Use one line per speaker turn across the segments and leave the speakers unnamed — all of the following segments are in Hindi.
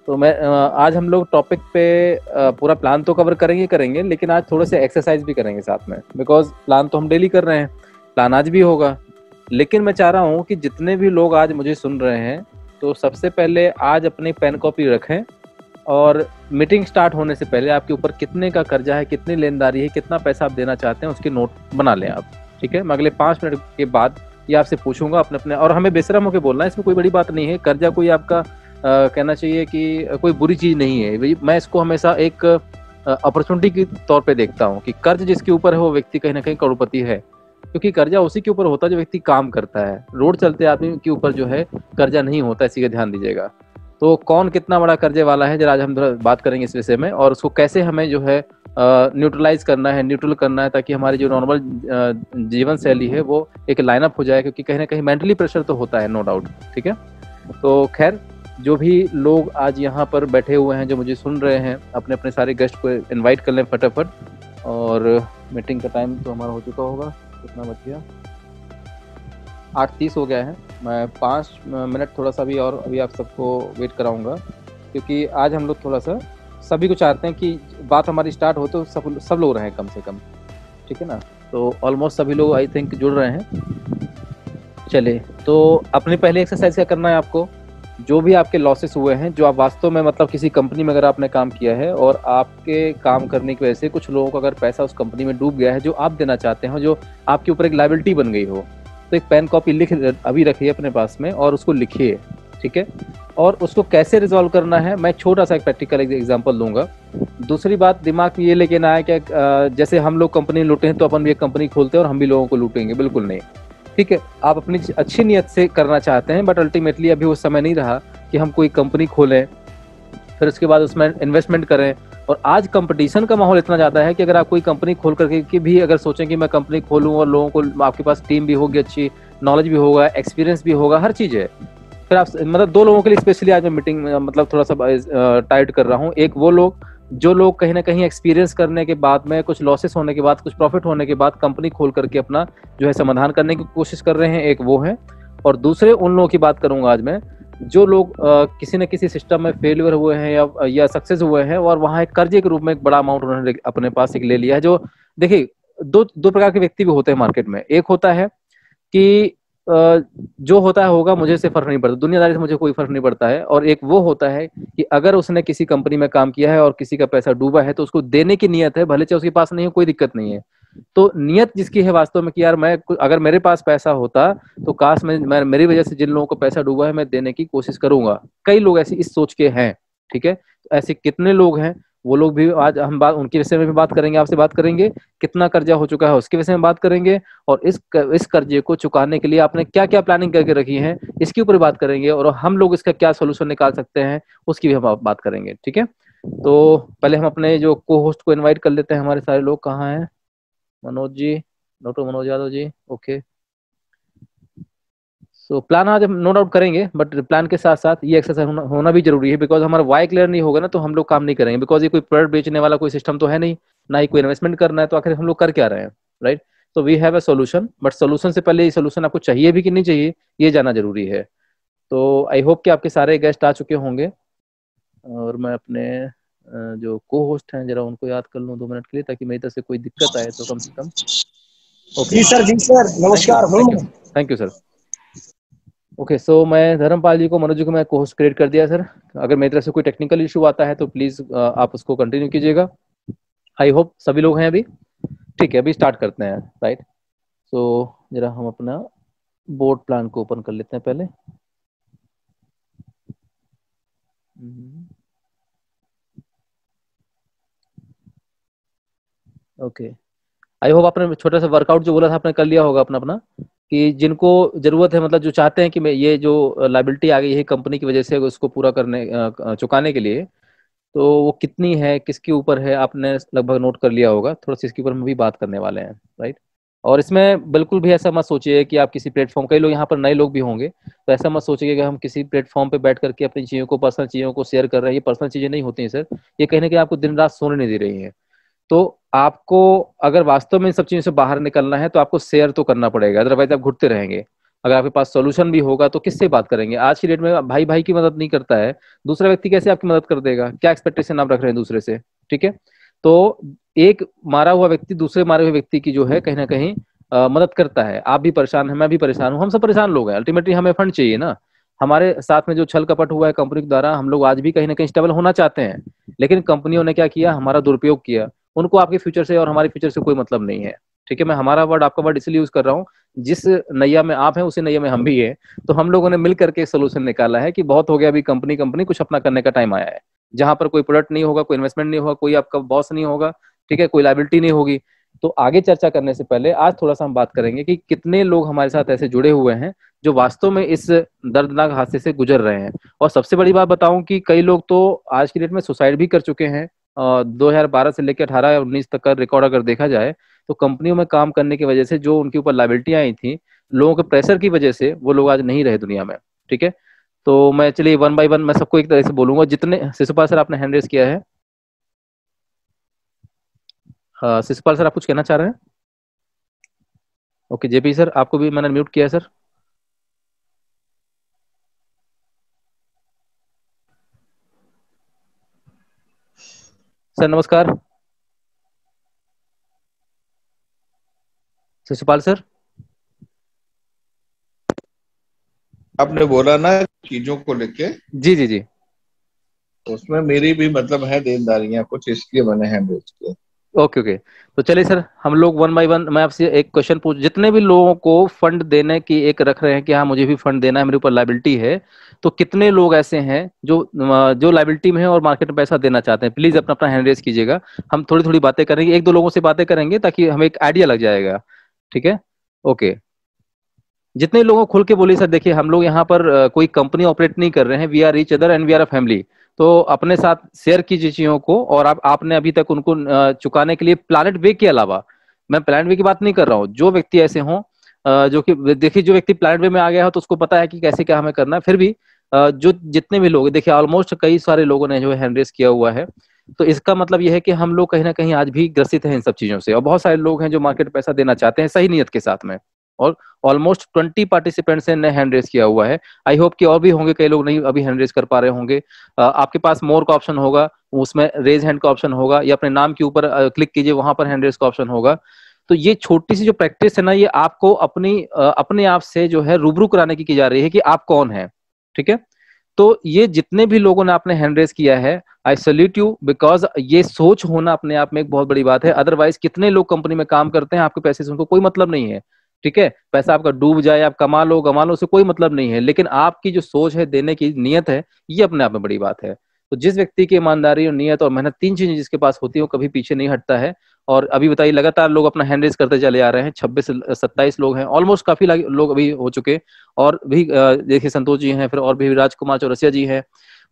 तो मैं आज हम लोग टॉपिक पे पूरा प्लान तो कवर करेंगे, लेकिन आज थोड़े से एक्सरसाइज भी करेंगे साथ में, बिकॉज प्लान तो हम डेली कर रहे हैं, प्लान आज भी होगा। लेकिन मैं चाह रहा हूँ कि जितने भी लोग आज मुझे सुन रहे हैं, तो सबसे पहले आज अपनी पेन कॉपी रखें और मीटिंग स्टार्ट होने से पहले आपके ऊपर कितने का कर्जा है, कितनी लेनदारी है, कितना पैसा आप देना चाहते हैं, उसके नोट बना लें आप। ठीक है, मैं अगले 5 मिनट के बाद ये आपसे पूछूंगा अपने अपने, और हमें बेशरम होकर बोलना है, इसमें कोई बड़ी बात नहीं है। कर्जा कोई आपका कहना चाहिए कि कोई बुरी चीज़ नहीं है। मैं इसको हमेशा एक अपॉर्चुनिटी के तौर पे देखता हूँ कि कर्ज जिसके ऊपर है वो व्यक्ति कहीं ना कहीं करोड़पति है, क्योंकि कर्जा उसी के ऊपर होता है जो व्यक्ति काम करता है। रोड चलते आदमी के ऊपर जो है कर्जा नहीं होता, इसी का ध्यान दीजिएगा। तो कौन कितना बड़ा कर्जे वाला है, जरा आज हम बात करेंगे इस विषय में, और उसको कैसे हमें जो है न्यूट्रलाइज करना है, न्यूट्रल करना है, ताकि हमारी जो नॉर्मल जीवन शैली है वो एक लाइनअप हो जाए, क्योंकि कहीं ना कहीं मेंटली प्रेशर तो होता है, नो डाउट। ठीक है, तो खैर, जो भी लोग आज यहाँ पर बैठे हुए हैं, जो मुझे सुन रहे हैं, अपने अपने सारे गेस्ट को इनवाइट कर लें फटाफट। और मीटिंग का टाइम तो हमारा हो चुका होगा, कितना बच गया, 8:30 हो गया है। मैं 5 मिनट थोड़ा सा भी और अभी आप सबको वेट कराऊंगा, क्योंकि आज हम लोग थोड़ा सा सभी को चाहते हैं कि बात हमारी स्टार्ट हो तो सब लोग रहें कम से कम। ठीक है ना, तो ऑलमोस्ट सभी लोग आई थिंक जुड़ रहे हैं। चलिए, तो अपनी पहली एक्सरसाइज क्या करना है आपको, जो भी आपके लॉसेस हुए हैं, जो आप वास्तव में मतलब किसी कंपनी में अगर आपने काम किया है और आपके काम करने की वजह से कुछ लोगों का अगर पैसा उस कंपनी में डूब गया है, जो आप देना चाहते हैं, जो आपके ऊपर एक लायबिलिटी बन गई हो, तो एक पेन कॉपी अभी रखिए अपने पास में और उसको लिखिए। ठीक है, और उसको कैसे रिजॉल्व करना है, मैं छोटा सा एक प्रैक्टिकल एग्जांपल दूंगा। दूसरी बात दिमाग में ये लेके ना आए कि जैसे हम लोग कंपनी लूटे हैं तो अपन भी एक कंपनी खोलते हैं और हम भी लोगों को लूटेंगे, बिल्कुल नहीं। ठीक है, आप अपनी अच्छी नियत से करना चाहते हैं, बट अल्टीमेटली अभी वो समय नहीं रहा कि हम कोई कंपनी खोलें, फिर उसके बाद उसमें इन्वेस्टमेंट करें। और आज कंपटीशन का माहौल इतना ज़्यादा है कि अगर आप कोई कंपनी खोल करके कि भी अगर सोचें कि मैं कंपनी खोलूँ और लोगों को, आपके पास टीम भी होगी, अच्छी नॉलेज भी होगा, एक्सपीरियंस भी होगा, हर चीज़ है, फिर आप मतलब 2 लोगों के लिए स्पेशली आज मैं मीटिंग मतलब थोड़ा सा टाइट कर रहा हूँ। एक वो लोग जो लोग कहीं ना कहीं एक्सपीरियंस करने के बाद में, कुछ लॉसेस होने के बाद, कुछ प्रॉफिट होने के बाद कंपनी खोल करके अपना जो है समाधान करने की कोशिश कर रहे हैं, एक वो है। और दूसरे उन लोगों की बात करूंगा आज मैं, जो लोग किसी न किसी सिस्टम में फेलियर हुए हैं या सक्सेस हुए हैं, और वहाँ एक कर्जे के रूप में एक बड़ा अमाउंट उन्होंने अपने पास एक ले लिया है। जो देखिए, दो प्रकार के व्यक्ति भी होते हैं मार्केट में। एक होता है कि जो होता है होगा, मुझे से फर्क नहीं पड़ता, दुनियादारी से मुझे कोई फर्क नहीं पड़ता है। और एक वो होता है कि अगर उसने किसी कंपनी में काम किया है और किसी का पैसा डूबा है, तो उसको देने की नियत है, भले चाहे उसके पास नहीं हो, कोई दिक्कत नहीं है। तो नियत जिसकी है वास्तव में कि यार मैं, अगर मेरे पास पैसा होता तो काश मैं मेरी वजह से जिन लोगों को पैसा डूबा है मैं देने की कोशिश करूंगा। कई लोग ऐसी इस सोच के हैं। ठीक है, तो ऐसे कितने लोग हैं, वो लोग भी आज हम बात उनके विषय में भी बात करेंगे, आपसे बात करेंगे, कितना कर्जा हो चुका है उसके विषय में बात करेंगे, और इस कर्जे को चुकाने के लिए आपने क्या क्या प्लानिंग करके रखी है इसके ऊपर बात करेंगे, और हम लोग इसका क्या सोल्यूशन निकाल सकते हैं उसकी भी हम बात करेंगे। ठीक है, तो पहले हम अपने जो को होस्ट को इन्वाइट कर लेते हैं। हमारे सारे लोग कहाँ हैं? Manoj ji, doctor Manoj Yadav ji, okay. So plan आज हम नो डाउट करेंगे, बट प्लान के साथ साथ ये एक्सरसाइज होना भी जरूरी है, बिकॉज हमारा वाई क्लियर नहीं होगा ना तो हम लोग काम नहीं करेंगे। बिकॉज ये कोई प्रोडक्ट बेचने वाला कोई सिस्टम तो है नहीं, ना ही कोई इन्वेस्टमेंट करना है, तो आखिर हम लोग कर क्या रहे हैं, राइट? तो we have a solution, but solution से पहले ये सोल्यूशन आपको चाहिए भी कि नहीं चाहिए, ये जानना जरूरी है। तो आई होप कि आपके सारे गेस्ट आ चुके होंगे, और मैं अपने जो को होस्ट हैं जरा उनको याद कर लूँ 2 मिनट के लिए, ताकि मेरी तरफ से कोई दिक्कत आए तो कम से कम। ओके,
जी सर,
थैंक यू,
नमस्कार।
Thank you, thank you sir. Okay, so मैं धर्मपाल जी को, मनोज जी को मैं को होस्ट क्रिएट कर दिया सर। अगर मेरी तरफ से कोई टेक्निकल इशू आता है तो प्लीज आप उसको कंटिन्यू कीजिएगा। आई होप सभी लोग हैं अभी। ठीक है, अभी स्टार्ट करते हैं, राइट? सो जरा हम अपना बोर्ड प्लान को ओपन कर लेते हैं पहले। ओके, आई होप आपने छोटा सा वर्कआउट जो बोला था आपने कर लिया होगा अपना अपना, कि जिनको जरूरत है, मतलब जो चाहते हैं कि मैं ये जो लाइबिलिटी आ गई है कंपनी की वजह से, उसको पूरा करने चुकाने के लिए, तो वो कितनी है, किसके ऊपर है, आपने लगभग नोट कर लिया होगा। थोड़ा सा इसके ऊपर हम भी बात करने वाले हैं, राइट? और इसमें बिल्कुल भी ऐसा मत सोचिए कि आप किसी प्लेटफॉर्म, कई लोग यहाँ पर नए लोग भी होंगे, तो ऐसा मत सोचिए कि हम किसी प्लेटफॉर्म पे बैठ करके अपनी चीज़ों को, पर्सनल चीज़ों को शेयर कर रहे हैं। ये पर्सनल चीज़ें नहीं होती हैं सर, ये कहीं ना कहीं आपको दिन रात सोने नहीं दे रही हैं। तो आपको अगर वास्तव में इन सब चीज़ों से बाहर निकलना है तो आपको शेयर तो करना पड़ेगा, अदरवाइज आप घुटते रहेंगे। अगर आपके पास सोल्यूशन भी होगा तो किससे बात करेंगे? आज की डेट में भाई भाई की मदद नहीं करता है, दूसरा व्यक्ति कैसे आपकी मदद कर देगा? क्या एक्सपेक्टेशन आप रख रहे हैं दूसरे से? ठीक है, तो एक मारा हुआ व्यक्ति दूसरे मारे हुए व्यक्ति की जो है कहीं ना कहीं मदद करता है। आप भी परेशान हैं, मैं भी परेशान हूँ, हम सब परेशान लोग हैं, अल्टीमेटली हमें फंड चाहिए ना। हमारे साथ में जो छल कपट हुआ है कंपनी के द्वारा, हम लोग आज भी कहीं ना कहीं स्टेबल होना चाहते हैं, लेकिन कंपनियों ने क्या किया, हमारा दुरुपयोग किया। उनको आपके फ्यूचर से और हमारे फ्यूचर से कोई मतलब नहीं है। ठीक है, मैं हमारा वर्ड आपका वर्ड इसलिए यूज कर रहा हूँ, जिस नैया में आप हैं उसी नैया में हम भी हैं। तो हम लोगों ने मिल करके एक सोल्यूशन निकाला है कि बहुत हो गया, अभी कंपनी कंपनी कुछ अपना करने का टाइम आया है, जहां पर कोई प्रोडक्ट नहीं होगा, कोई इन्वेस्टमेंट नहीं होगा, कोई आपका बॉस नहीं होगा, ठीक है, कोई लाइबिलिटी नहीं होगी। तो आगे चर्चा करने से पहले आज थोड़ा सा हम बात करेंगे कि कितने लोग हमारे साथ ऐसे जुड़े हुए हैं जो वास्तव में इस दर्दनाक हादसे से गुजर रहे हैं। और सबसे बड़ी बात बताऊं कि कई लोग तो आज की डेट में सुसाइड भी कर चुके हैं। 2012 से लेकर 18 या 19 तक का रिकॉर्ड अगर देखा जाए, तो कंपनियों में काम करने की वजह से जो उनके ऊपर लाइबिलिटी आई थी, लोगों के प्रेशर की वजह से वो लोग आज नहीं रहे दुनिया में। ठीक है, तो मैं चलिए वन बाय वन मैं सबको एक तरह से बोलूंगा। जितने शिशुपाल सर आपने हैंड रेस किया है, शिशुपाल सर आप कुछ कहना चाह रहे हैं? ओके, जेपी सर आपको भी मैंने म्यूट किया है सर। सर नमस्कार। शिशुपाल सर।
आपने बोला ना चीजों को लेके,
जी जी जी।
उसमें मेरी भी मतलब है देनदारियां कुछ, इसलिए मैंने हैंड रेज किया।
ओके ओके, तो चलिए सर हम लोग वन बाय वन, मैं आपसे एक क्वेश्चन पूछ, जितने भी लोगों को फंड देने की एक रख रहे हैं कि हाँ मुझे भी फंड देना है, मेरे ऊपर लाइबिलिटी है, तो कितने लोग ऐसे हैं जो जो लाइबिलिटी में है और मार्केट में पैसा देना चाहते हैं? प्लीज अपना अपना हैंड रेज कीजिएगा। हम थोड़ी थोड़ी बातें करेंगे, एक दो लोगों से बातें करेंगे ताकि हमें एक आइडिया लग जाएगा। ठीक है, ओके। जितने लोगों खुल के बोलिए सर। देखिए हम लोग यहाँ पर कोई कंपनी ऑपरेट नहीं कर रहे हैं, we are each other and we are a family. तो अपने साथ शेयर कीजिए चीजों को, और आपने अभी तक उनको चुकाने के लिए प्लानेट वे के अलावा, मैं प्लानेट वे की बात नहीं कर रहा हूँ, जो व्यक्ति ऐसे हों जो कि देखिए जो व्यक्ति प्लानेट वे में आ गया हो तो उसको पता है कि कैसे क्या हमें करना है, फिर भी जो जितने भी लोग देखिए ऑलमोस्ट कई सारे लोगों ने जो है हैंड रेस किया हुआ है। तो इसका मतलब यह है कि हम लोग कहीं ना कहीं आज भी ग्रसित हैं इन सब चीजों से, और बहुत सारे लोग हैं जो मार्केट पैसा देना चाहते हैं सही नियत के साथ में। और ऑलमोस्ट 20 पार्टिसिपेंट्स ने हैंड रेस किया हुआ है। आई होप कि और भी होंगे, कई लोग नहीं अभी हैंड रेस कर पा रहे होंगे। आपके पास मोर का ऑप्शन होगा, उसमें रेज हैंड का ऑप्शन होगा, या अपने नाम के ऊपर क्लिक कीजिए, वहां पर हैंड रेस का ऑप्शन होगा। तो ये छोटी सी जो प्रैक्टिस है ना, ये आपको अपने आप से जो है रूबरू कराने की जा रही है कि आप कौन है। ठीक है, तो ये जितने भी लोगों ने आपने हैंड रेस किया है, आई सल्यूट यू, बिकॉज ये सोच होना अपने आप में एक बहुत बड़ी बात है। अदरवाइज कितने लोग कंपनी में काम करते हैं, आपके पैसे से उनको कोई मतलब नहीं है। ठीक है, पैसा आपका डूब जाए, आप कमा लो गमा लो, उससे कोई मतलब नहीं है, लेकिन आपकी जो सोच है, देने की नियत है, ये अपने आप में बड़ी बात है। तो जिस व्यक्ति की ईमानदारी और नियत और मेहनत, तीन चीजें जिसके पास होती है, वो कभी पीछे नहीं हटता है। और अभी बताइए लगातार लोग अपना हैंड रेस करते चले आ रहे हैं, 26 27 लोग हैं, ऑलमोस्ट काफी लोग अभी हो चुके। और भी देखिए संतोष जी हैं, फिर और भी राजकुमार चौरसिया जी हैं।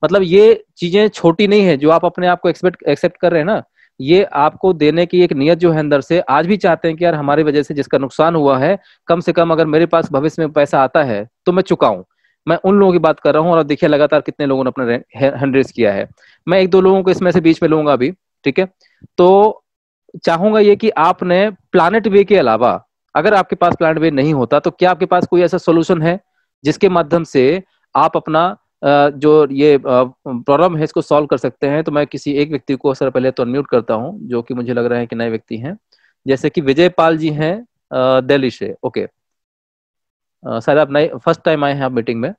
मतलब ये चीजें छोटी नहीं है जो आप अपने आप को एक्सेप्ट कर रहे हैं ना, ये आपको देने की एक नियत जो है अंदर से, आज भी चाहते हैं कि यार हमारी वजह से जिसका नुकसान हुआ है, कम से कम अगर मेरे पास भविष्य में पैसा आता है तो मैं चुकाऊं। मैं उन लोगों की बात कर रहा हूँ, और अब देखिए लगातार कितने लोगों ने अपना हैंड रेस किया है। मैं एक दो लोगों को इसमें से बीच में लूंगा अभी। ठीक है, तो चाहूंगा ये कि आपने प्लानेट वे के अलावा, अगर आपके पास प्लानेट वे नहीं होता, तो क्या आपके पास कोई ऐसा सोल्यूशन है जिसके माध्यम से आप अपना जो ये प्रॉब्लम है इसको सॉल्व कर सकते हैं? तो मैं किसी एक व्यक्ति को सर पहले तो अनम्यूट करता हूं, जो कि मुझे लग रहा है कि नए व्यक्ति हैं, जैसे कि विजय पाल जी हैं दिल्ली से। ओके, शायद आप नए फर्स्ट टाइम आए हैं आप मीटिंग में,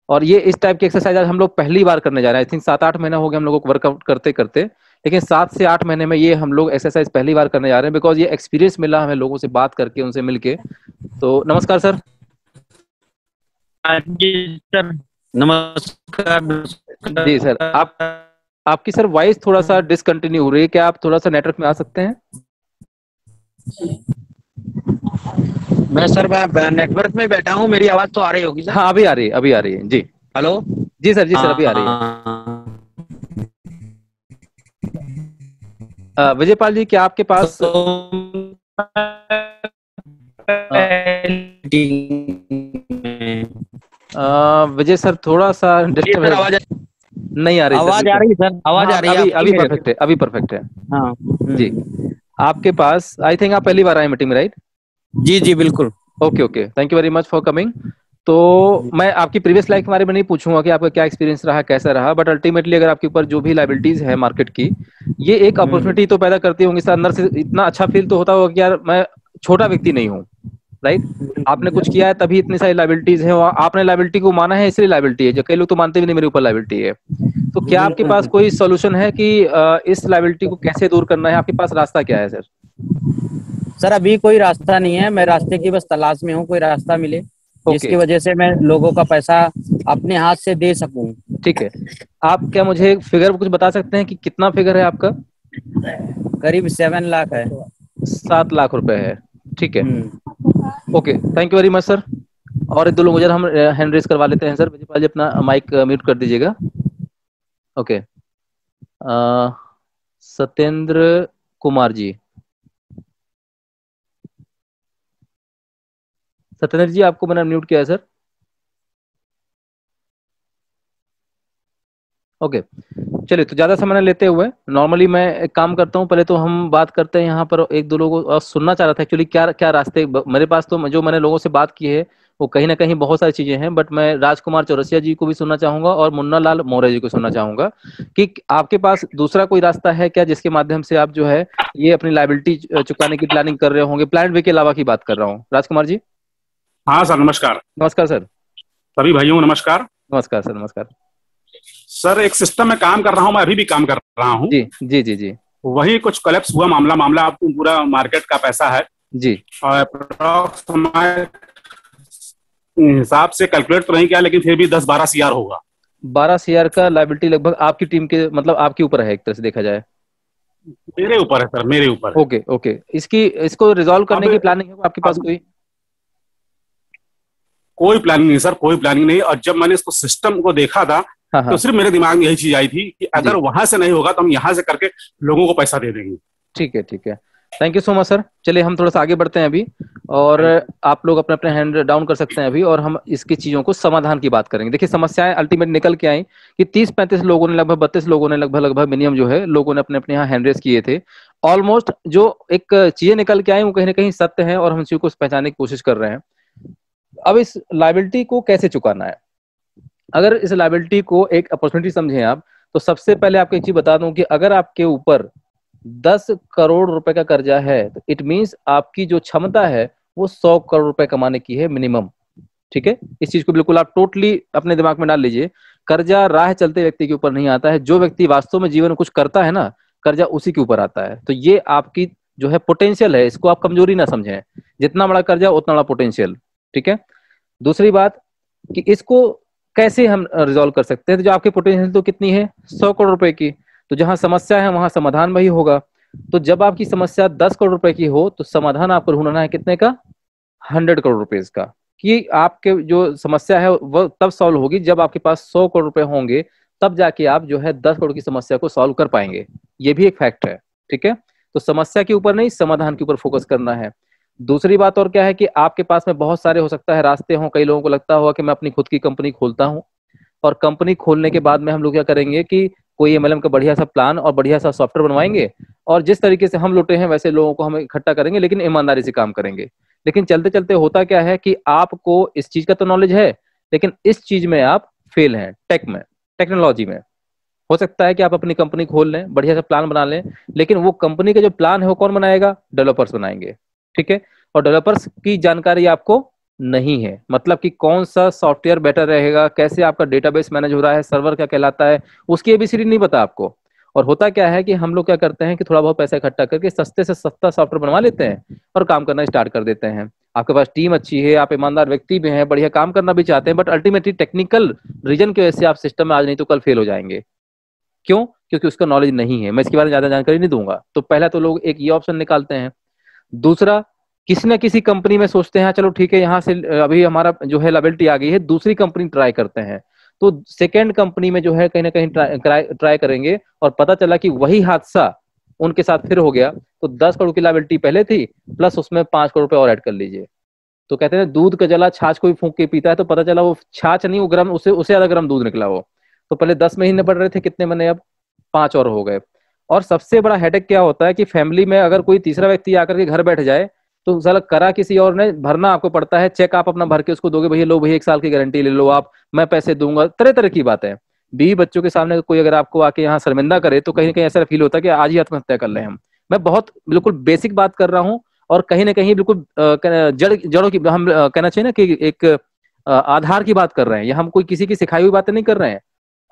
और ये इस टाइप की एक्सरसाइज आज हम लोग पहली बार करने जा रहे हैं। आई थिंक 7 8 महीना हो गए हम लोगों को वर्कआउट करते करते, लेकिन 7 से 8 महीने में ये हम लोग एक्सरसाइज पहली बार करने जा रहे हैं, बिकॉज ये एक्सपीरियंस मिला हमें लोगों से बात करके, उनसे मिलके। तो नमस्कार सर।
जी सर, नमस्कार।
जी सर, आपकी सर वॉइस थोड़ा सा डिसकंटिन्यू हो रही है, क्या आप थोड़ा सा नेटवर्क में आ सकते हैं?
मैं नेटवर्क में बैठा हूँ, मेरी आवाज तो आ रही होगी सर?
हाँ अभी आ रही है, अभी आ रही है जी।
हेलो।
जी सर, जी सर, अभी आ रही है। विजयपाल जी, क्या आपके पास विजय सर थोड़ा सा डिस्टर्ब
आवाज
नहीं आ रही?
आवाज आ रही है सर, आवाज आ रही है?
अभी परफेक्ट है, अभी परफेक्ट है।
हाँ
जी, आपके पास आई थिंक आप पहली बार आए मीटिंग में, राइट?
जी जी बिल्कुल।
Okay okay, thank you very much for coming. तो मैं आपकी प्रीवियस लाइफ के बारे में नहीं पूछूंगा कि आपका क्या एक्सपीरियंस रहा, कैसा रहा, बट अल्टीमेटली अगर आपके ऊपर जो भी लाइबिलिटीज है मार्केट की, ये एक अपॉर्चुनिटी तो पैदा करती होंगी सर। अंदर से इतना अच्छा फील तो होता होगा कि यार मैं छोटा व्यक्ति नहीं हूँ, राइट? आपने कुछ किया है तभी इतनी सारी लाइबिलिटीज है, और आपने लाइबिलिटी को माना है इसलिए लाइबिलिटी है। जो कई लोग तो मानते भी नहीं मेरे ऊपर लाइबिलिटी है। तो क्या आपके पास कोई सोल्यूशन है कि इस लाइबिलिटी को कैसे दूर करना है? आपके पास रास्ता क्या है सर?
सर अभी कोई रास्ता नहीं है, मैं रास्ते की बस तलाश में हूँ, कोई रास्ता मिले
ओके,
जिसकी वजह से मैं लोगों का पैसा अपने हाथ से दे सकूं।
ठीक है। आप क्या मुझे फिगर कुछ बता सकते हैं कि कितना फिगर है आपका?
करीब 7 लाख है।
7 लाख रुपए है, ठीक है।
हम्म।
Okay, thank you very much sir. और एक दो लोग जरा हम हैंड रेज करवा लेते हैं सर। विजय जी अपना माइक म्यूट कर दीजिएगा। ओके, सत्येंद्र कुमार जी। सत्येंद्र जी, आपको मैंने म्यूट किया है सर। ओके, चलिए तो ज्यादा समय न लेते हुए नॉर्मली मैं एक काम करता हूँ, पहले तो हम बात करते हैं यहाँ पर। एक दो लोगों सुनना चाह रहा था एक्चुअली क्या क्या रास्ते मेरे पास। तो जो मैंने लोगों से बात की है वो कहीं ना कहीं बहुत सारी चीजें हैं, बट मैं राजकुमार चौरसिया जी को भी सुनना चाहूंगा और मुन्ना लाल मौर्य जी को सुनना चाहूंगा कि आपके पास दूसरा कोई रास्ता है क्या जिसके माध्यम से आप जो है ये अपनी लाइबिलिटी चुकाने की प्लानिंग कर रहे होंगे। प्लान वे के अलावा की बात कर रहा हूँ। राजकुमार जी।
हाँ सर, नमस्कार।
नमस्कार सर।
सभी भाइयों को नमस्कार।
नमस्कार सर। नमस्कार
सर, एक सिस्टम में काम कर रहा हूँ, मैं अभी भी काम कर रहा हूँ।
जी जी जी जी
वही कुछ कलेप्स हुआ मामला मामला आपको पूरा मार्केट का पैसा है
जी।
और approx हमारे हिसाब से कैलकुलेट तो नहीं किया, लेकिन फिर भी 10-12 CR होगा।
12 CR का लाइबिलिटी लगभग आपकी टीम के मतलब आपके ऊपर है एक तरह से देखा जाए।
मेरे ऊपर है सर, मेरे ऊपर है।
ओके ओके, इसको रिजॉल्व करने
अब
की प्लानिंग है आपके पास
अब
कोई?
कोई प्लानिंग नहीं सर, कोई प्लानिंग नहीं। और जब मैंने इसको सिस्टम को देखा था
हाँ
तो
हाँ
सिर्फ मेरे दिमाग में यही चीज आई थी कि अगर
जी,
वहां से नहीं होगा तो हम यहाँ से करके लोगों को पैसा दे देंगे।
ठीक है ठीक है। Thank you so much sir. चलिए हम थोड़ा सा आगे बढ़ते हैं अभी, और आप लोग अपने अपने हैंड डाउन कर सकते हैं अभी, और हम इसकी चीजों को समाधान की बात करेंगे। देखिए समस्याएं अल्टीमेट निकल के आई कि 30-35 लोगों ने, लगभग 32 लोगों ने, लगभग लगभग मिनिमम जो है लोगों ने अपने अपने यहाँ हैंड रेस किए थे। ऑलमोस्ट जो एक चीजें निकल के आई वो कहीं ना कहीं सत्य है, और हम चीजों को पहचानने की कोशिश कर रहे हैं। अब इस लाइबिलिटी को कैसे चुकाना है? अगर इस लाइबिलिटी को एक अपॉर्चुनिटी समझें आप, तो सबसे पहले आपको एक चीज बता दूं कि अगर आपके ऊपर 10 करोड़ रुपए का कर्जा है तो इट मीन्स आपकी जो क्षमता है वो 100 करोड़ रुपए कमाने की है मिनिमम। ठीक है, इस चीज को बिल्कुल आप टोटली अपने दिमाग में डाल लीजिए। कर्जा राह चलते व्यक्ति के ऊपर नहीं आता है। जो व्यक्ति वास्तव में जीवन में कुछ करता है ना, कर्जा उसी के ऊपर आता है। तो ये आपकी जो है पोटेंशियल है, इसको आप कमजोरी ना समझें। जितना बड़ा कर्जा उतना बड़ा पोटेंशियल। ठीक है। दूसरी बात कि इसको कैसे हम रिजॉल्व कर सकते हैं। तो जो आपकी पोटेंशियल तो कितनी है, 100 करोड़ रुपए की। तो जहां समस्या है वहां समाधान वही होगा। तो जब आपकी समस्या 10 करोड़ रुपए की हो तो समाधान आपको ढूंढना है कितने का, 100 करोड़ रुपए का। कि आपके जो समस्या है वो तब सॉल्व होगी जब आपके पास 100 करोड़ रुपए होंगे, तब जाके आप जो है 10 करोड़ की समस्या को सॉल्व कर पाएंगे। ये भी एक फैक्ट है। ठीक है, तो समस्या के ऊपर नहीं, समाधान के ऊपर फोकस करना है। दूसरी बात और क्या है कि आपके पास में बहुत सारे हो सकता है रास्ते हों। कई लोगों को लगता होगा कि मैं अपनी खुद की कंपनी खोलता हूं, और कंपनी खोलने के बाद में हम लोग क्या करेंगे कि कोई MLM का बढ़िया सा प्लान और बढ़िया सा सॉफ्टवेयर बनवाएंगे, और जिस तरीके से हम लुटे हैं वैसे लोगों को हम इकट्ठा करेंगे, लेकिन ईमानदारी से काम करेंगे। लेकिन चलते चलते होता क्या है कि आपको इस चीज का तो नॉलेज है, लेकिन इस चीज में आप फेल हैं, टेक में, टेक्नोलॉजी में। हो सकता है कि आप अपनी कंपनी खोल लें, बढ़िया सा प्लान बना लें, लेकिन वो कंपनी का जो प्लान है वो कौन बनाएगा, डेवलपर्स बनाएंगे। ठीक है, और डेवलपर्स की जानकारी आपको नहीं है। मतलब कि कौन सा सॉफ्टवेयर बेटर रहेगा, कैसे आपका डेटाबेस मैनेज हो रहा है, सर्वर क्या कहलाता है, उसकी ABCD नहीं पता आपको। और होता क्या है कि हम लोग क्या करते हैं कि थोड़ा बहुत पैसा इकट्ठा करके सस्ते से सस्ता सॉफ्टवेयर बनवा लेते हैं और काम करना स्टार्ट कर देते हैं। आपके पास टीम अच्छी है, आप ईमानदार व्यक्ति भी हैं, बढ़िया काम करना भी चाहते हैं, बट अल्टीमेटली टेक्निकल रीजन की वजह से आप सिस्टम में आज नहीं तो कल फेल हो जाएंगे। क्यों? क्योंकि उसका नॉलेज नहीं है। मैं इसके बारे में ज्यादा जानकारी नहीं दूंगा। तो पहला तो लोग एक ये ऑप्शन निकालते हैं। दूसरा, किसी न किसी कंपनी में सोचते हैं चलो ठीक है यहाँ से अभी हमारा जो है लायबिलिटी आ गई है, दूसरी कंपनी ट्राई करते हैं। तो सेकेंड कंपनी में जो है कहीं ना कहीं ट्राई करेंगे, और पता चला कि वही हादसा उनके साथ फिर हो गया। तो 10 करोड़ की लायबिलिटी पहले थी, प्लस उसमें 5 करोड़ रुपए और ऐड कर लीजिए। तो कहते हैं दूध का जला छाछ कोई फूंक के पीता है, तो पता चला वो छाछ नहीं, वो गर्म, उससे ज्यादा गर्म दूध निकला वो। तो पहले 10 महीने पड़ रहे थे, कितने बने अब, 5 और हो गए। और सबसे बड़ा हेडेक क्या होता है कि फैमिली में अगर कोई तीसरा व्यक्ति आकर के घर बैठ जाए तो साला करा किसी और ने, भरना आपको पड़ता है, चेक आप अपना भर के उसको दोगे, भैया लो भैया 1 साल की गारंटी ले लो आप, मैं पैसे दूंगा, तरह तरह की बात है। 20 बच्चों के सामने कोई अगर आपको आके यहाँ शर्मिंदा करे तो कहीं ना कहीं ऐसा फील होता है कि आज ही आत्महत्या कर ले हम। मैं बहुत बिल्कुल बेसिक बात कर रहा हूँ, और कहीं ना कहीं बिल्कुल जड़ों की हम कहना चाहिए ना कि एक आधार की बात कर रहे हैं, या हम कोई किसी की सिखाई हुई बातें नहीं कर रहे हैं,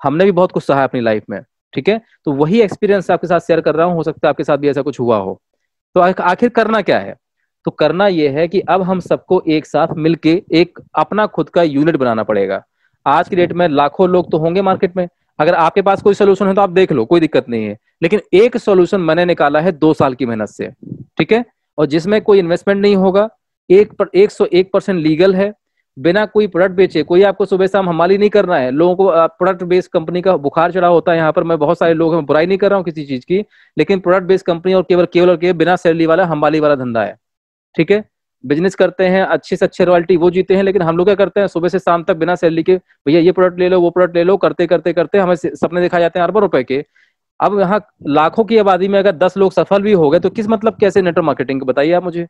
हमने भी बहुत कुछ सहा अपनी लाइफ में, ठीक है। तो वही एक्सपीरियंस आपके साथ शेयर कर रहा हूँ, हो सकता है आपके साथ भी ऐसा कुछ हुआ हो। तो आखिर करना क्या है? तो करना यह है कि अब हम सबको एक साथ मिलके एक अपना खुद का यूनिट बनाना पड़ेगा। आज की डेट में लाखों लोग तो होंगे मार्केट में, अगर आपके पास कोई सोल्यूशन है तो आप देख लो, कोई दिक्कत नहीं है, लेकिन एक सोल्यूशन मैंने निकाला है 2 साल की मेहनत से, ठीक है, और जिसमें कोई इन्वेस्टमेंट नहीं होगा, 101% लीगल है, बिना कोई प्रोडक्ट बेचे, कोई आपको सुबह शाम हमाली नहीं करना है। लोगों को प्रोडक्ट बेस्ड कंपनी का बुखार चढ़ा होता है यहाँ पर, मैं बहुत सारे लोग हैं, बुराई नहीं कर रहा हूँ किसी चीज की, लेकिन प्रोडक्ट बेस्ड कंपनी और केवल और केवल बिना सैलरी वाला हमाली वाला धंधा है, ठीक है। बिजनेस करते हैं, अच्छे से अच्छे रॉयल्टी वो जीते हैं, लेकिन हम लोग क्या करते हैं, सुबह से शाम तक बिना सैलरी के, भैया ये प्रोडक्ट ले लो, वो प्रोडक्ट ले लो, करते करते करते हमें सपने दिखाए जाते हैं अरबों रुपए के। अब यहाँ लाखों की आबादी में अगर 10 लोग सफल भी हो गए तो किस मतलब कैसे नेटवर्क मार्केटिंग, बताइए आप मुझे।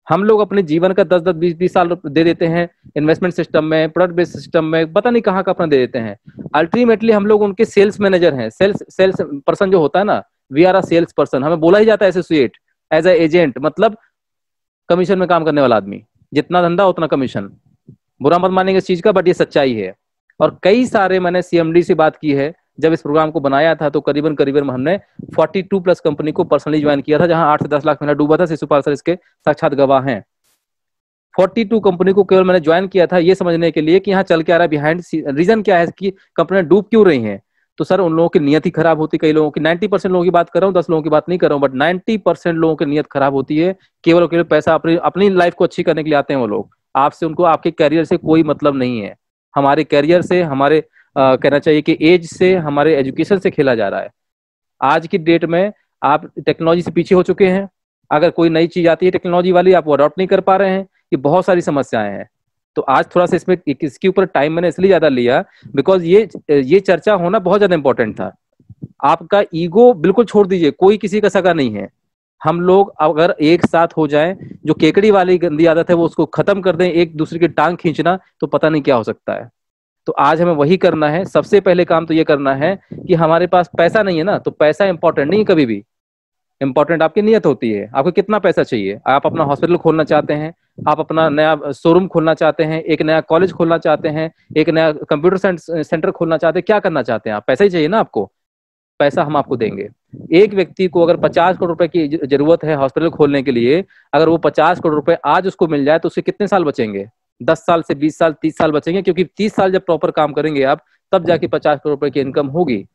हम लोग अपने जीवन का 10-10, 20-20 साल दे देते हैं इन्वेस्टमेंट सिस्टम में, प्रोडक्ट बेस्ड सिस्टम में, पता नहीं कहाँ का अपना दे देते हैं। अल्टीमेटली हम लोग उनके सेल्स मैनेजर हैं, सेल्स पर्सन जो होता है ना, we are a sales person, हमें बोला ही जाता है एसोसिएट, एज ए एजेंट, मतलब कमीशन में काम करने वाला आदमी, जितना धंधा उतना कमीशन। बुरा मत मानेंगे इस चीज का, बट ये सच्चाई है। और कई सारे मैंने सीएमडी से बात की है, जब इस प्रोग्राम को बनाया था तो करीबन करीबन हमने 42+ कंपनी को पर्सनली ज्वाइन किया था, जहां 8 से 10 लाख मेरा डूबा था। शिशुपाल सर इसके साक्षात गवाह हैं। 42 कंपनी को केवल मैंने ज्वाइन किया था ये समझने के लिए कि यहाँ चल के आ रहा है, बिहाइंड रीजन क्या है कि कंपनियां डूब क्यों रही हैं। तो सर उन लोगों की नियत ही खराब होती, कई लोगों की, 90% लोगों की बात कर रहा हूँ, 10 लोगों की बात नहीं कर रहा हूँ, बट 90% लोगों की नियत खराब होती है। केवल और केवल पैसा, अपनी लाइफ को अच्छी करने के लिए आते हैं वो लोग। आपसे उनको आपके कैरियर से कोई मतलब नहीं है। हमारे कैरियर से, हमारे कहना चाहिए कि एज से, हमारे एजुकेशन से खेला जा रहा है। आज की डेट में आप टेक्नोलॉजी से पीछे हो चुके हैं। अगर कोई नई चीज आती है टेक्नोलॉजी वाली, आप वो अडॉप्ट नहीं कर पा रहे हैं। ये बहुत सारी समस्याएं हैं। तो आज थोड़ा सा इसमें इसके ऊपर टाइम मैंने इसलिए ज्यादा लिया बिकॉज ये चर्चा होना बहुत ज्यादा इंपॉर्टेंट था। आपका ईगो बिल्कुल छोड़ दीजिए, कोई किसी का सगा नहीं है। हम लोग अगर एक साथ हो जाएं, जो केकड़ी वाली गंदी आदत है वो उसको खत्म कर दें, एक दूसरे की टांग खींचना, तो पता नहीं क्या हो सकता है। तो आज हमें वही करना है। सबसे पहले काम तो ये करना है कि हमारे पास पैसा नहीं है ना, तो पैसा इंपॉर्टेंट नहीं, कभी भी इंपॉर्टेंट आपकी नियत होती है। आपको कितना पैसा चाहिए? आप अपना हॉस्पिटल खोलना चाहते हैं, आप अपना नया शोरूम खोलना चाहते हैं, एक नया कॉलेज खोलना चाहते हैं, एक नया कंप्यूटर सेंटर खोलना चाहते हैं, क्या करना चाहते हैं आप? पैसा ही चाहिए ना आपको। पैसा हम आपको देंगे। एक व्यक्ति को अगर 50 करोड़ रुपए की जरूरत है हॉस्पिटल खोलने के लिए, अगर वो 50 करोड़ रुपए आज उसको मिल जाए तो उसके कितने साल बचेंगे? 10 साल से 20 साल, 30 साल बचेंगे, क्योंकि 30 साल जब प्रॉपर काम करेंगे आप, तब जाके 50 करोड़ रुपए की इनकम होगी।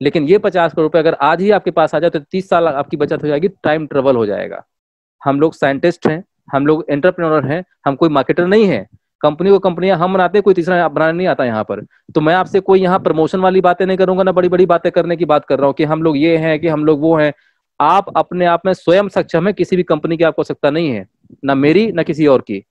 लेकिन ये 50 करोड़ रुपए अगर आज ही आपके पास आ जाए तो 30 साल आपकी बचत हो जाएगी, टाइम ट्रेवल हो जाएगा। हम लोग साइंटिस्ट हैं, हम लोग एंटरप्रेन्योर हैं, हम कोई मार्केटर नहीं है। कंपनियां हम बनाते हैं, कोई तीसरा बनाना नहीं आता यहाँ पर। तो मैं आपसे कोई यहाँ प्रमोशन वाली बातें नहीं करूंगा, ना बड़ी बड़ी बातें करने की बात कर रहा हूँ कि हम लोग ये हैं, कि हम लोग वो हैं। आप अपने आप में स्वयं सक्षम है, किसी भी कंपनी की आपको आवश्यकता नहीं है, ना मेरी ना किसी और की,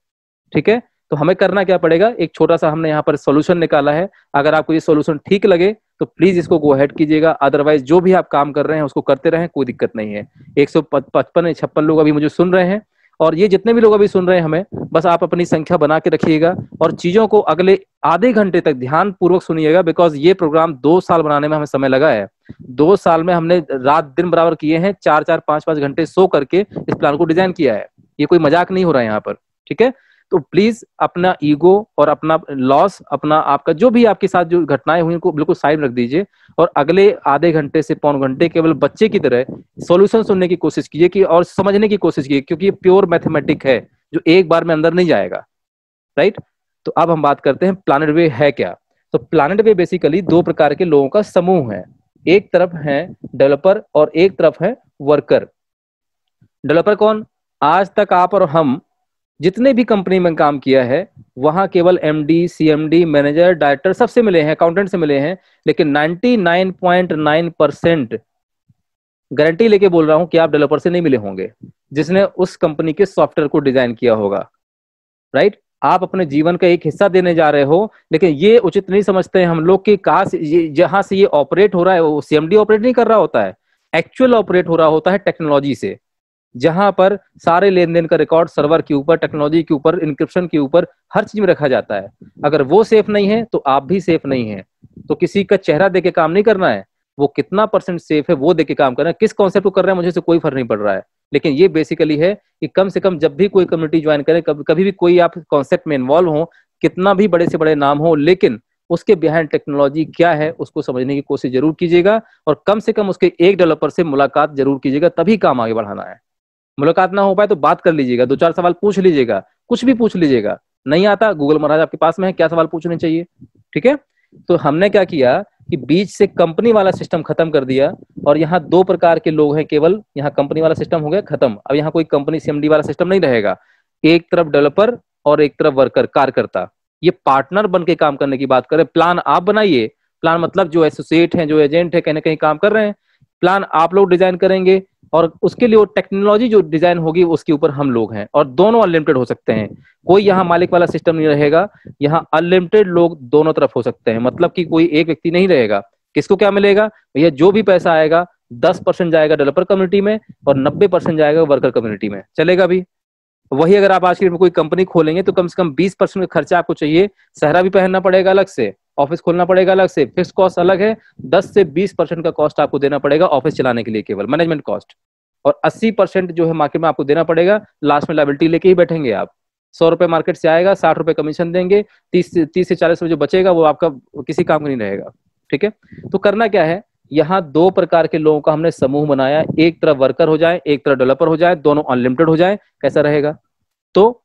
ठीक है। तो हमें करना क्या पड़ेगा, एक छोटा सा हमने यहाँ पर सोल्यूशन निकाला है। अगर आपको ये सोल्यूशन ठीक लगे तो प्लीज इसको गो अहेड कीजिएगा, अदरवाइज जो भी आप काम कर रहे हैं उसको करते रहें, कोई दिक्कत नहीं है। 155 लोग अभी मुझे सुन रहे हैं, और ये जितने भी लोग अभी सुन रहे हैं हमें, बस आप अपनी संख्या बना के रखिएगा और चीजों को अगले आधे घंटे तक ध्यान पूर्वक सुनिएगा, बिकॉज ये प्रोग्राम 2 साल बनाने में हमें समय लगा है। 2 साल में हमने रात दिन बराबर किए हैं, 4-4, 5-5 घंटे सो करके इस प्लान को डिजाइन किया है। ये कोई मजाक नहीं हो रहा है यहाँ पर, ठीक है। तो प्लीज अपना ईगो और अपना लॉस, अपना आपका जो भी आपके साथ जो घटनाएं हुई उनको बिल्कुल साइड रख दीजिए, और अगले आधे घंटे से पौन घंटे केवल बच्चे की तरह सॉल्यूशन सुनने की कोशिश कीजिए, कि और समझने की कोशिश कीजिए, क्योंकि ये प्योर मैथमेटिक है जो एक बार में अंदर नहीं जाएगा, राइट। तो अब हम बात करते हैं प्लैनेट वे है क्या। तो प्लैनेट वे बेसिकली 2 प्रकार के लोगों का समूह है। एक तरफ है डेवलपर और एक तरफ है वर्कर। डेवलपर कौन? आज तक आप और हम जितने भी कंपनी में काम किया है वहां केवल एमडी, सीएमडी, मैनेजर, डायरेक्टर सबसे मिले हैं, अकाउंटेंट से मिले हैं, लेकिन 99.9% गारंटी लेके बोल रहा हूं कि आप डेवलपर से नहीं मिले होंगे, जिसने उस कंपनी के सॉफ्टवेयर को डिजाइन किया होगा, राइट। आप अपने जीवन का एक हिस्सा देने जा रहे हो, लेकिन ये उचित नहीं समझते हैं हम लोग कि कहां से ये, जहां से ये ऑपरेट हो रहा है वो सीएमडी ऑपरेट नहीं कर रहा होता है, एक्चुअल ऑपरेट हो रहा होता है टेक्नोलॉजी से। जहां पर सारे लेन देन का रिकॉर्ड सर्वर के ऊपर, टेक्नोलॉजी के ऊपर, इंक्रिप्शन के ऊपर, हर चीज में रखा जाता है। अगर वो सेफ नहीं है तो आप भी सेफ नहीं है। तो किसी का चेहरा देके काम नहीं करना है, वो कितना परसेंट सेफ है वो देख के काम करना है। किस कॉन्सेप्ट को कर रहे हैं मुझे से कोई फर्क नहीं पड़ रहा है, लेकिन ये बेसिकली है कि कम से कम जब भी कोई कम्युनिटी ज्वाइन करें, कभी भी कोई आप कॉन्सेप्ट में इन्वॉल्व हो, कितना भी बड़े से बड़े नाम हो, लेकिन उसके बिहाइंड टेक्नोलॉजी क्या है उसको समझने की कोशिश जरूर कीजिएगा, और कम से कम उसके एक डेवलपर से मुलाकात जरूर कीजिएगा, तभी काम आगे बढ़ाना है। मुलाकात ना हो पाए तो बात कर लीजिएगा, 2-4 सवाल पूछ लीजिएगा, कुछ भी पूछ लीजिएगा। नहीं आता, गूगल महाराज आपके पास में है, क्या सवाल पूछने चाहिए, ठीक है। तो हमने क्या किया कि बीच से कंपनी वाला सिस्टम खत्म कर दिया, और यहाँ 2 प्रकार के लोग हैं केवल। यहाँ कंपनी वाला सिस्टम हो गया खत्म, अब यहाँ कोई कंपनी सीएमडी वाला सिस्टम नहीं रहेगा। एक तरफ डेवलपर और एक तरफ वर्कर, कार्यकर्ता, ये पार्टनर बन के काम करने की बात करें। प्लान आप बनाइए, प्लान मतलब जो एसोसिएट हैं, जो एजेंट है, कहीं ना कहीं काम कर रहे हैं, प्लान आप लोग डिजाइन करेंगे, और उसके लिए वो टेक्नोलॉजी जो डिजाइन होगी उसके ऊपर हम लोग हैं, और दोनों अनलिमिटेड हो सकते हैं। कोई यहाँ मालिक वाला सिस्टम नहीं रहेगा, यहाँ अनलिमिटेड लोग दोनों तरफ हो सकते हैं, मतलब कि कोई एक व्यक्ति नहीं रहेगा। किसको क्या मिलेगा भैया, जो भी पैसा आएगा 10% जाएगा डेवलपर कम्युनिटी में और 90% जाएगा वर्कर कम्युनिटी में, चलेगा भी। वही अगर आप आज की डेट में कोई कंपनी खोलेंगे तो कम से कम 20% का खर्चा आपको चाहिए, सहरा भी पहनना पड़ेगा अलग से, ऑफिस खोलना पड़ेगा अलग से, फिक्स कॉस्ट अलग है, 10 से 20% का कॉस्ट आपको देना पड़ेगा ऑफिस चलाने के लिए, केवल मैनेजमेंट कॉस्ट, और 80% जो है मार्केट में आपको देना पड़ेगा। लास्ट में लायबिलिटी लेके ही बैठेंगे आप। 100 रुपए मार्केट से आएगा, 60 रुपए कमीशन देंगे, 30 से 40 रुपए जो बचेगा वो आपका किसी काम का नहीं रहेगा, ठीक है। तो करना क्या है, यहाँ 2 प्रकार के लोगों का हमने समूह बनाया, एक तरफ वर्कर हो जाए, एक तरफ डेवलपर हो जाए, दोनों अनलिमिटेड हो जाए, कैसा रहेगा। तो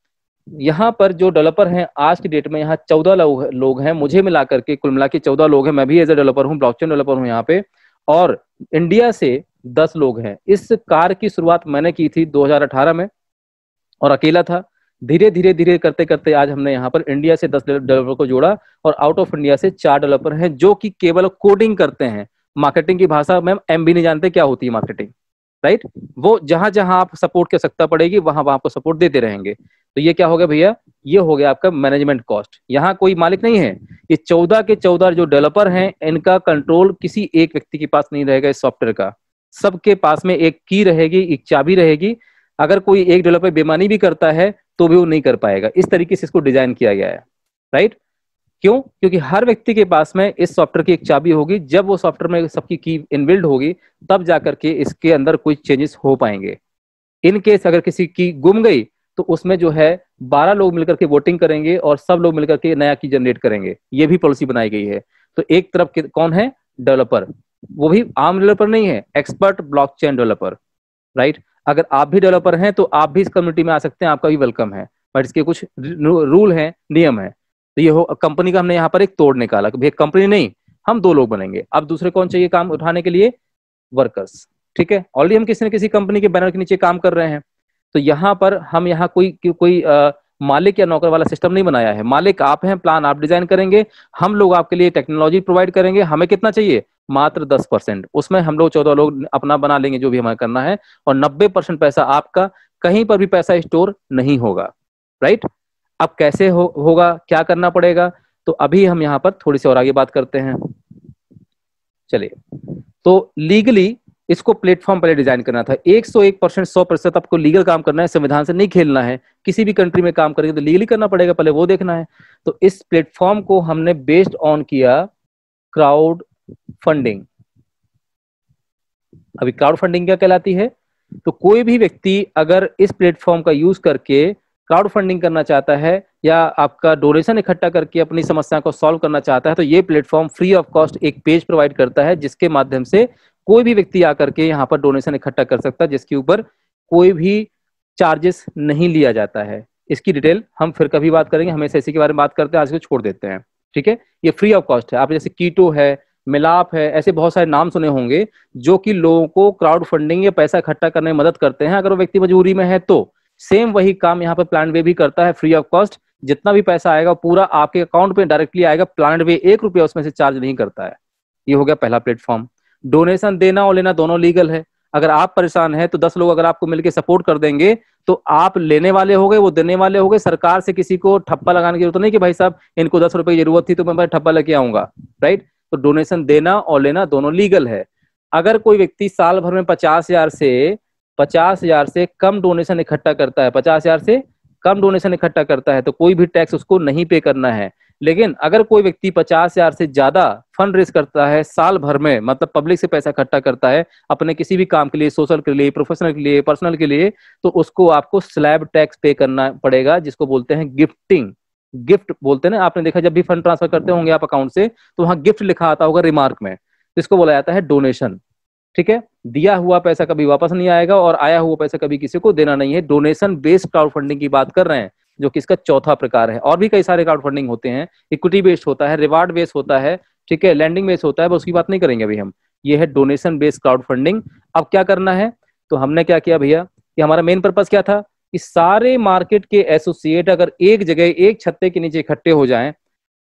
यहाँ पर जो डेवलपर हैं आज की डेट में यहाँ 14 लोग हैं, मुझे मिलाकर के कुल मिला के 14 लोग हैं। मैं भी एज ए डेवलपर हूँ, ब्लॉकचेन डेवलपर हूँ यहाँ पे, और इंडिया से 10 लोग हैं। इस कार की शुरुआत मैंने की थी 2018 में, और अकेला था। धीरे धीरे धीरे करते करते आज हमने यहाँ पर इंडिया से 10 डेवलपर को जोड़ा, और आउट ऑफ इंडिया से 4 डेवलपर हैं जो कि केवल कोडिंग करते हैं। मार्केटिंग की भाषा में एम भी नहीं जानते क्या होती है मार्केटिंग, राइट। वो जहां जहां आप सपोर्ट की आवश्यकता पड़ेगी वहां वहां आपको सपोर्ट देते रहेंगे। तो ये क्या हो गया भैया, ये हो गया आपका मैनेजमेंट कॉस्ट। यहाँ कोई मालिक नहीं है, ये 14 के 14 जो डेवलपर हैं इनका कंट्रोल किसी एक व्यक्ति के पास नहीं रहेगा इस सॉफ्टवेयर का। सबके पास में एक की रहेगी, एक चाबी रहेगी। अगर कोई एक डेवलपर बेईमानी भी करता है तो भी वो नहीं कर पाएगा। इस तरीके से इसको डिजाइन किया गया है, राइट। क्यों? क्योंकि हर व्यक्ति के पास में इस सॉफ्टवेयर की एक चाबी होगी। जब वो सॉफ्टवेयर में सबकी की इनबिल्ड होगी तब जाकर के इसके अंदर कोई चेंजेस हो पाएंगे। इन केस अगर किसी की गुम गई तो उसमें जो है 12 लोग मिलकर के वोटिंग करेंगे और सब लोग मिलकर के नया की जनरेट करेंगे। ये भी पॉलिसी बनाई गई है। तो एक तरफ कौन है, डेवलपर, वो भी आम डेवलपर नहीं है, एक्सपर्ट ब्लॉकचेन डेवलपर, राइट। अगर आप भी डेवलपर हैं तो आप भी इस कम्युनिटी में आ सकते हैं, आपका भी वेलकम है, बट इसके कुछ रूल हैं, नियम है। तो ये हो कंपनी का हमने यहाँ पर एक तोड़ निकाला कि भाई कंपनी नहीं, हम 2 लोग बनेंगे। अब दूसरे कौन चाहिए काम उठाने के लिए, वर्कर्स, ठीक है। ऑलरेडी हम किसी न किसी कंपनी के बैनर के नीचे काम कर रहे हैं। तो यहाँ पर हम यहाँ कोई मालिक या नौकर वाला सिस्टम नहीं बनाया है। मालिक आप हैं, प्लान आप डिजाइन करेंगे, हम लोग आपके लिए टेक्नोलॉजी प्रोवाइड करेंगे। हमें कितना चाहिए, मात्र 10%, उसमें हम लोग 14 लोग अपना बना लेंगे जो भी हमें करना है, और 90% पैसा आपका, कहीं पर भी पैसा स्टोर नहीं होगा, राइट। अब कैसे होगा, क्या करना पड़ेगा, तो अभी हम यहाँ पर थोड़ी सी और आगे बात करते हैं। चलिए, तो लीगली इसको प्लेटफॉर्म पहले डिजाइन करना था। 101% 100% आपको लीगल काम करना है, संविधान से नहीं खेलना है। किसी भी कंट्री में काम करेंगे तो लीगली करना पड़ेगा, पहले वो देखना है। तो इस प्लेटफॉर्म को हमने बेस्ड ऑन किया क्राउड फंडिंग। अभी क्राउड फंडिंग क्या कहलाती है, तो कोई भी व्यक्ति अगर इस प्लेटफॉर्म का यूज करके क्राउड फंडिंग करना चाहता है या आपका डोनेशन इकट्ठा करके अपनी समस्या को सॉल्व करना चाहता है, तो ये प्लेटफॉर्म फ्री ऑफ कॉस्ट एक पेज प्रोवाइड करता है जिसके माध्यम से कोई भी व्यक्ति आकर के यहाँ पर डोनेशन इकट्ठा कर सकता है, जिसके ऊपर कोई भी चार्जेस नहीं लिया जाता है। इसकी डिटेल हम फिर कभी बात करेंगे, हमेशा इसी के बारे में बात करते हैं, आज को छोड़ देते हैं, ठीक है। ये फ्री ऑफ कॉस्ट है। आप जैसे कीटो है, मिलाप है, ऐसे बहुत सारे नाम सुने होंगे जो कि लोगों को क्राउड फंडिंग या पैसा इकट्ठा करने में मदद करते हैं। अगर वो व्यक्ति मजबूरी में है तो सेम वही काम यहाँ पर प्लान वे भी करता है, फ्री ऑफ कॉस्ट। जितना भी पैसा आएगा पूरा आपके अकाउंट में डायरेक्टली आएगा। प्लान वे 1 रुपया उसमें से चार्ज नहीं करता है। ये हो गया पहला प्लेटफॉर्म। डोनेशन देना और लेना दोनों लीगल है। अगर आप परेशान है तो 10 लोग अगर आपको मिलकर सपोर्ट कर देंगे तो आप लेने वाले हो गए, वो देने वाले हो गए। सरकार से किसी को ठप्पा लगाने की जरूरत नहीं कि भाई साहब इनको 10 रुपए की जरूरत थी तो मैं ठप्पा लेके आऊंगा, राइट। तो डोनेशन देना और लेना दोनों लीगल है। अगर कोई व्यक्ति साल भर में 50,000 से 50,000 से कम डोनेशन इकट्ठा करता है, 50,000 से कम डोनेशन इकट्ठा करता है तो कोई भी टैक्स उसको नहीं पे करना है। लेकिन अगर कोई व्यक्ति 50,000 से ज्यादा फंड रेज करता है साल भर में, मतलब पब्लिक से पैसा इकट्ठा करता है अपने किसी भी काम के लिए, सोशल के लिए, प्रोफेशनल के लिए, पर्सनल के लिए, तो उसको आपको स्लैब टैक्स पे करना पड़ेगा, जिसको बोलते हैं गिफ्टिंग। गिफ्ट बोलते हैं ना, आपने देखा जब भी फंड ट्रांसफर करते होंगे आप अकाउंट से तो वहां गिफ्ट लिखा आता होगा रिमार्क में, तो इसको बोला जाता है डोनेशन। ठीक है, दिया हुआ पैसा कभी वापस नहीं आएगा और आया हुआ पैसा कभी किसी को देना नहीं है। डोनेशन बेस्ड क्राउड फंडिंग की बात कर रहे हैं, जो कि इसका चौथा प्रकार है। और भी कई सारे क्राउड फंडिंग होते हैं, इक्विटी बेस्ड होता है, रिवार्ड बेस्ड होता है, ठीक है, लैंडिंग बेस्ड होता है, बस उसकी बात नहीं करेंगे अभी हम। ये है डोनेशन बेस्ड क्राउड फंडिंग। अब क्या करना है, तो हमने क्या किया भैया कि हमारा मेन पर्पस क्या था कि सारे मार्केट के एसोसिएट अगर एक जगह एक छत्ते के नीचे इकट्ठे हो जाएं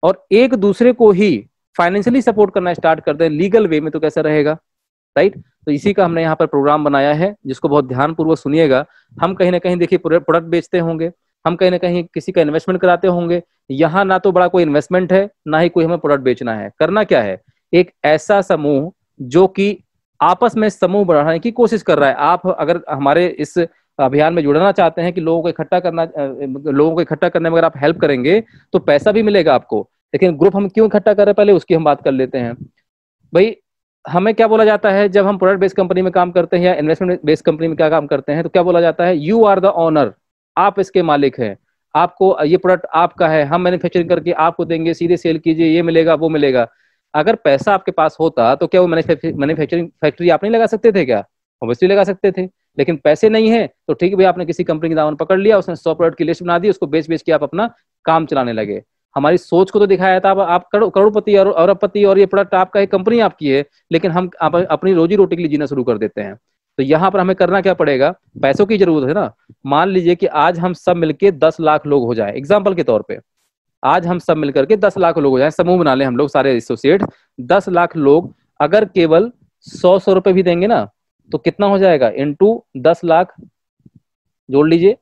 और एक दूसरे को ही फाइनेंशियली सपोर्ट करना स्टार्ट कर दें लीगल वे में, तो कैसा रहेगा, राइट। तो इसी का हमने यहाँ पर प्रोग्राम बनाया है, जिसको बहुत ध्यानपूर्वक सुनिएगा। हम कहीं ना कहीं देखिए प्रोडक्ट बेचते होंगे, हम कहीं ना कहीं किसी का इन्वेस्टमेंट कराते होंगे। यहाँ ना तो बड़ा कोई इन्वेस्टमेंट है, ना ही कोई हमें प्रोडक्ट बेचना है। करना क्या है, एक ऐसा समूह जो कि आपस में समूह बढ़ाने की कोशिश कर रहा है। आप अगर हमारे इस अभियान में जुड़ना चाहते हैं कि लोगों को इकट्ठा करने में अगर आप हेल्प करेंगे तो पैसा भी मिलेगा आपको। लेकिन ग्रुप हम क्यों इकट्ठा कर रहे हैं, पहले उसकी हम बात कर लेते हैं। भाई हमें क्या बोला जाता है जब हम प्रोडक्ट बेस्ड कंपनी में काम करते हैं या इन्वेस्टमेंट बेस्ड कंपनी में क्या काम करते हैं, तो क्या बोला जाता है, यू आर द ओनर, आप इसके मालिक हैं, आपको ये प्रोडक्ट आपका है, हम मैन्युफैक्चरिंग करके आपको देंगे, सीधे सेल कीजिए, ये मिलेगा वो मिलेगा। अगर पैसा आपके पास होता तो क्या वो मैन्युफैक्चरिंग फैक्ट्री आप नहीं लगा सकते थे क्या, ऑब्वियसली लगा सकते थे। लेकिन पैसे नहीं है तो ठीक है भैया, आपने किसी कंपनी की दामन पकड़ लिया, उसने 100 प्रोडक्ट की लिस्ट बना दी, उसको बेच बेच के आप अपना काम चलाने लगे। हमारी सोच को तो दिखाया था आप करोड़पति और अरबपति और ये प्रोडक्ट आपका है, कंपनी आपकी है, लेकिन हम अपनी रोजी रोटी के लिए जीना शुरू कर देते हैं। तो यहाँ पर हमें करना क्या पड़ेगा, पैसों की जरूरत है ना। मान लीजिए कि आज हम सब मिलके 10 लाख लोग हो जाए, एग्जाम्पल के तौर पे आज हम सब मिलकर के 10 लाख लोग हो जाए, समूह बना ले हम लोग सारे एसोसिएट, 10 लाख लोग अगर केवल 100 रुपए भी देंगे ना तो कितना हो जाएगा, इनटू 10 लाख जोड़ लीजिए,